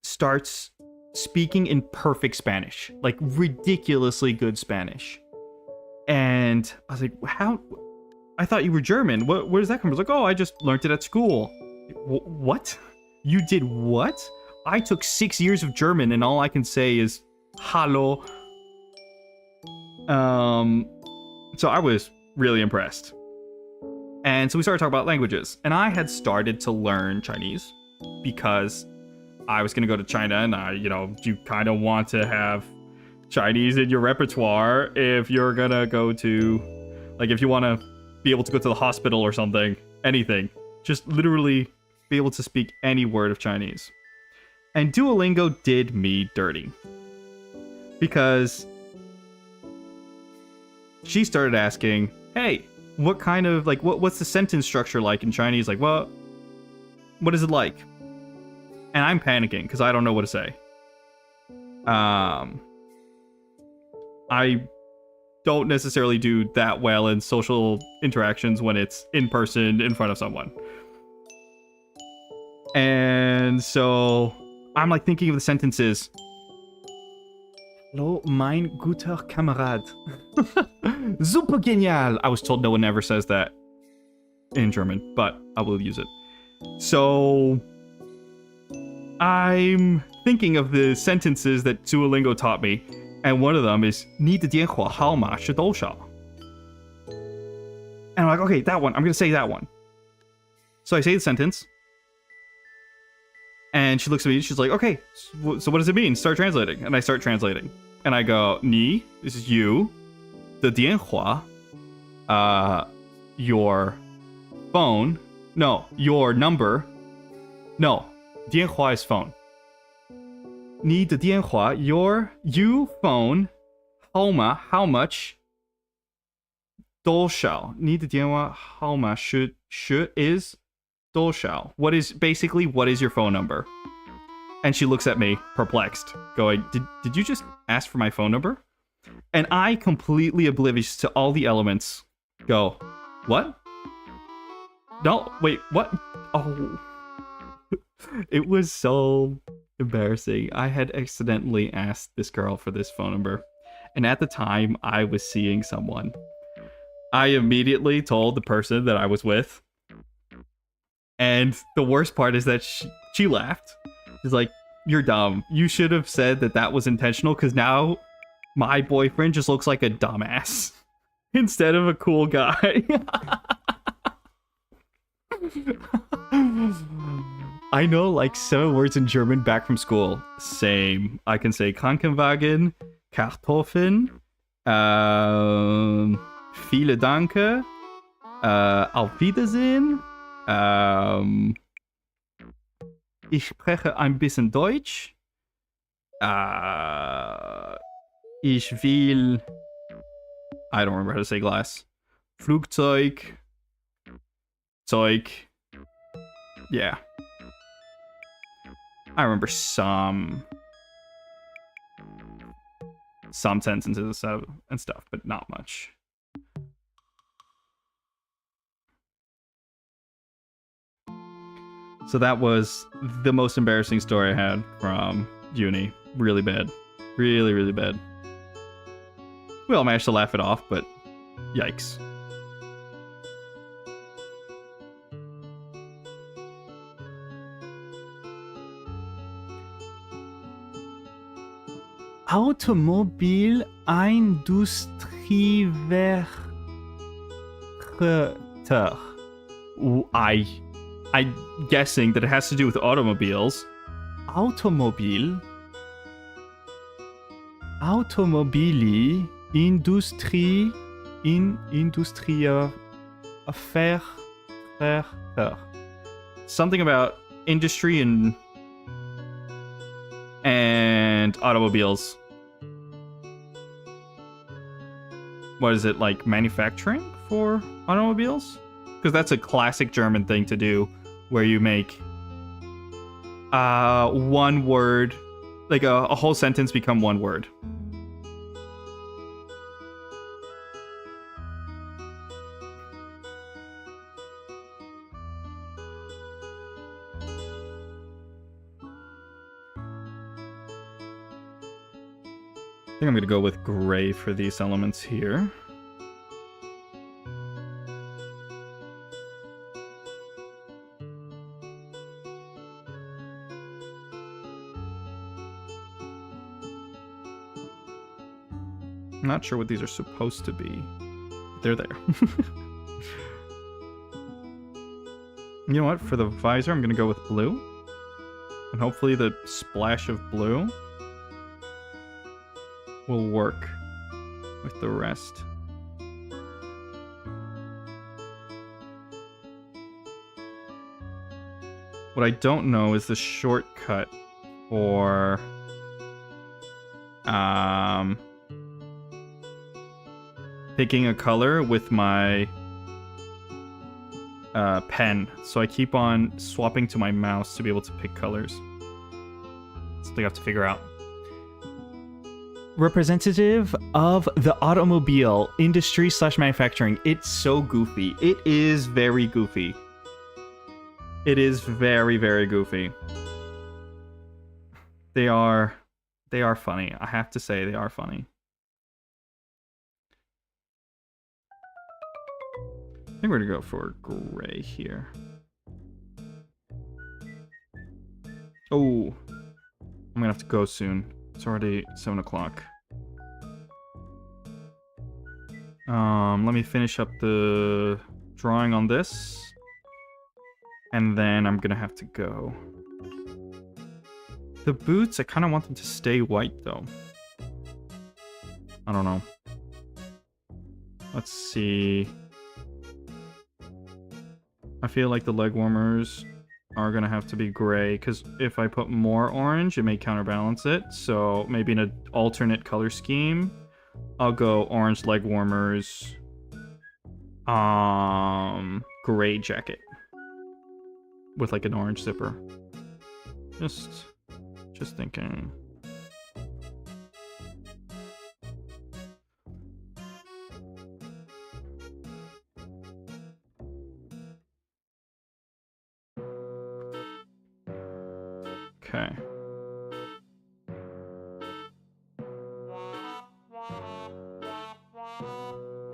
starts speaking in perfect Spanish, like ridiculously good Spanish. And I was like, how? I thought you were German. Where does that come from? I was like, oh, I just learned it at school. What? You did what? I took 6 years of German, and all I can say is hallo. So I was really impressed. And so we started talking about languages. And I had started to learn Chinese because I was going to go to China, and you kind of want to have Chinese in your repertoire if you're going to go to, like, if you want to be able to go to the hospital or something, anything. Just literally be able to speak any word of Chinese. And Duolingo did me dirty. Because she started asking, hey, what kind of, like, what's the sentence structure like in Chinese? Like, what is it like? And I'm panicking because I don't know what to say. I don't necessarily do that well in social interactions when it's in person in front of someone. And so I'm like thinking of the sentences. Hallo, mein guter Kamerad. Super genial. I was told no one ever says that in German, but I will use it. So I'm thinking of the sentences that Duolingo taught me, and one of them is 你的电话号码是多少? And I'm like, okay, that one. I'm going to say that one. So I say the sentence, and she looks at me, and she's like, okay, so what does it mean? Start translating. And I start translating. And I go, 你, this is you, 的电话, your phone, no, your number, no, 电话 is phone. 你的电话, you phone, 号码, how much, 多少, 你的电话号码是 is 多少. What is your phone number? And she looks at me, perplexed, going, did you just ask for my phone number? And I, completely oblivious to all the elements, go, what? No, wait, what? Oh. It was so embarrassing. I had accidentally asked this girl for this phone number. And at the time, I was seeing someone. I immediately told the person that I was with. And the worst part is that she laughed. She's like, you're dumb. You should have said that was intentional, because now my boyfriend just looks like a dumbass instead of a cool guy. I know like 7 words in German back from school. Same. I can say Krankenwagen, Kartoffeln, viele Danke, auf Wiedersehen, ich spreche ein bisschen Deutsch, ich will, I don't remember how to say glass, Flugzeug, Zeug, yeah. I remember some sentences and stuff, but not much. So that was the most embarrassing story I had from uni. Really bad. Really, really bad. We all managed to laugh it off, but yikes. Automobilindustriewerkstätter. I'm guessing that it has to do with automobiles. Automobili Industrie Industria Verwerter. Something about industry and automobiles. What is it, like manufacturing for automobiles? Because that's a classic German thing to do, where you make one word, like a whole sentence become one word. I think I'm gonna go with gray for these elements here. I'm not sure what these are supposed to be. They're there. You know what? For the visor, I'm gonna go with blue. And hopefully the splash of blue will work with the rest. What I don't know is the shortcut for picking a color with my pen. So I keep on swapping to my mouse to be able to pick colors. Something I have to figure out. Representative of the automobile industry / manufacturing. It's so goofy. It is very goofy. It is very, very goofy. They are funny. I have to say they are funny. I think we're gonna go for gray here. Oh, I'm gonna have to go soon. It's already 7 o'clock. Let me finish up the drawing on this. And then I'm gonna have to go. The boots, I kind of want them to stay white though. I don't know. Let's see. I feel like the leg warmers are gonna have to be gray, because if I put more orange, it may counterbalance it. So maybe in an alternate color scheme, I'll go orange leg warmers, gray jacket with like an orange zipper. Just thinking. Okay.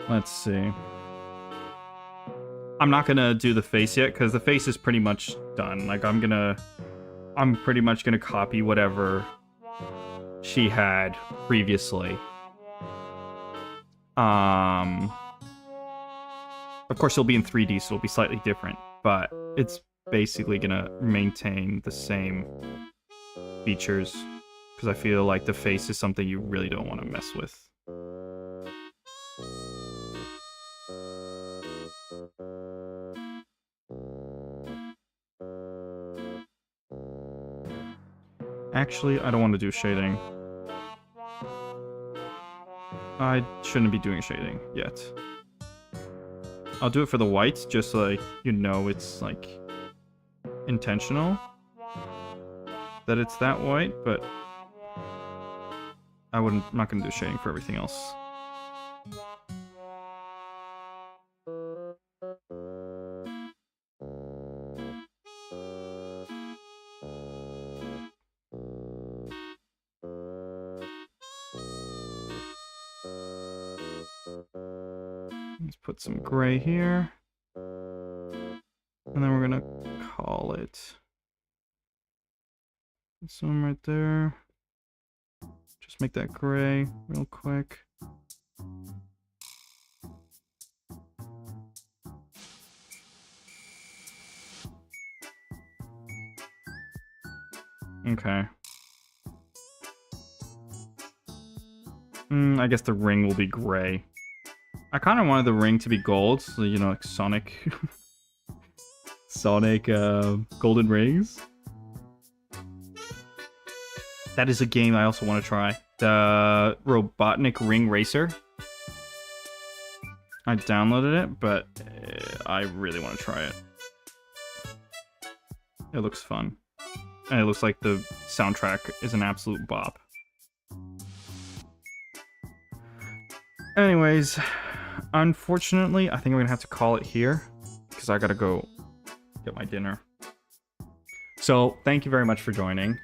Let's see. I'm not gonna do the face yet, because the face is pretty much done. Like, I'm pretty much gonna copy whatever she had previously. Of course, it'll be in 3D, so it'll be slightly different, but it's basically gonna maintain the same features, because I feel like the face is something you really don't want to mess with. Actually, I don't want to do shading. I shouldn't be doing shading yet. I'll do it for the whites, just so like, you know it's like intentional that it's that white, but I'm not gonna do shading for everything else. Let's put some gray here. And then we're gonna call it this one right there. Just make that gray real quick. Okay. I guess the ring will be gray. I kind of wanted the ring to be gold, so, you know, like Sonic. Sonic golden rings. That is a game I also want to try. The Robotnik Ring Racer. I downloaded it, but I really want to try it. It looks fun. And it looks like the soundtrack is an absolute bop. Anyways, unfortunately, I think I'm gonna have to call it here because I gotta go get my dinner. So, thank you very much for joining.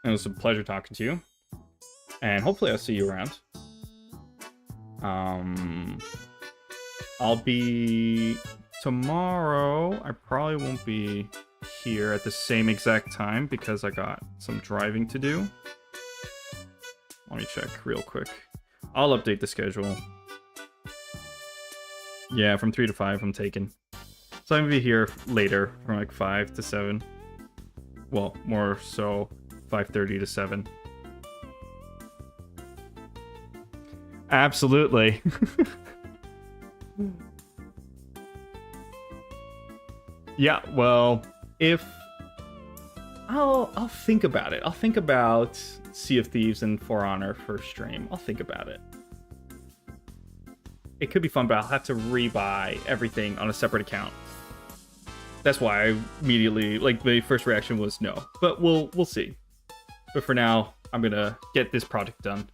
It was a pleasure talking to you. And hopefully I'll see you around. I'll be... Tomorrow, I probably won't be here at the same exact time because I got some driving to do. Let me check real quick. I'll update the schedule. Yeah, from 3 to 5 I'm taking. So I'm gonna be here later from like 5 to 7. Well, more so 5:30 to 7. Absolutely. Yeah, well, if I'll think about it. I'll think about Sea of Thieves and For Honor for stream. I'll think about it. It could be fun, but I'll have to rebuy everything on a separate account. That's why I immediately, like, my first reaction was no. But we'll see. But for now, I'm gonna get this project done.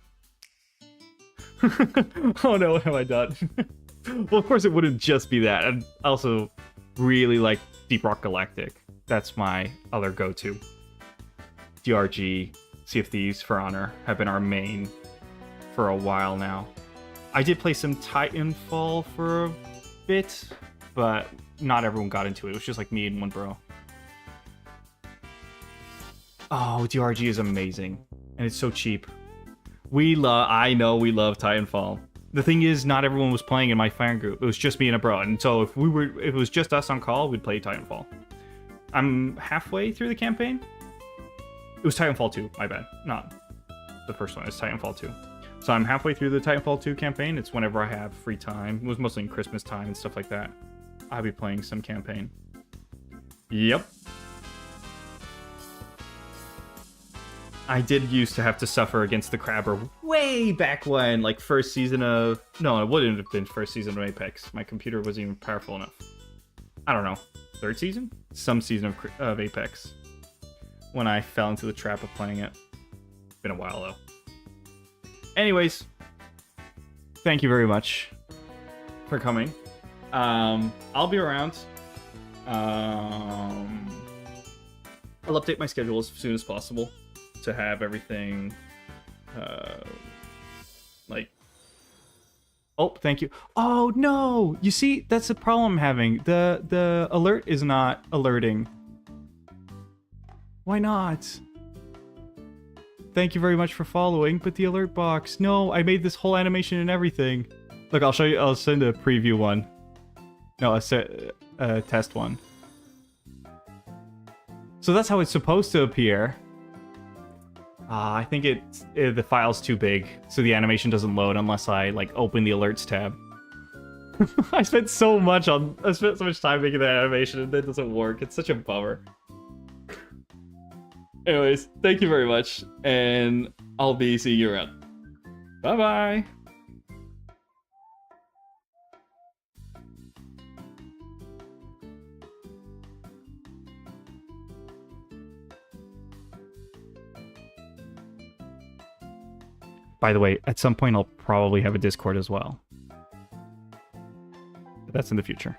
Oh no, what have I done? Well, of course it wouldn't just be that. I'd also really like Deep Rock Galactic. That's my other go-to. DRG, Sea of Thieves, For Honor have been our main for a while now. I did play some Titanfall for a bit, but not everyone got into it. It was just like me and one bro. Oh, DRG is amazing. And it's so cheap. I know we love Titanfall. The thing is, not everyone was playing in my fan group. It was just me and a bro. And so if it was just us on call, we'd play Titanfall. I'm halfway through the campaign. It was Titanfall 2, my bad. Not the first one, it's Titanfall 2. So I'm halfway through the Titanfall 2 campaign. It's whenever I have free time. It was mostly in Christmas time and stuff like that. I'll be playing some campaign. Yep. I did used to have to suffer against the Crabber way back when, like first season of... No, it wouldn't have been first season of Apex. My computer wasn't even powerful enough. I don't know. Third season? Some season of Apex. When I fell into the trap of playing it. Been a while, though. Anyways. Thank you very much for coming. I'll be around. I'll update my schedule as soon as possible to have everything like... Oh, thank you. Oh, no! You see, that's the problem I'm having. The alert is not alerting. Why not? Thank you very much for following, but the alert box... No, I made this whole animation and everything. Look, I'll show you. I'll send a preview one. No, a test one. So that's how it's supposed to appear. I think the file's too big, so the animation doesn't load unless I like open the alerts tab. I spent so much time making that animation and it doesn't work. It's such a bummer. Anyways, thank you very much, and I'll be seeing you around. Bye-bye! By the way, at some point I'll probably have a Discord as well. But that's in the future.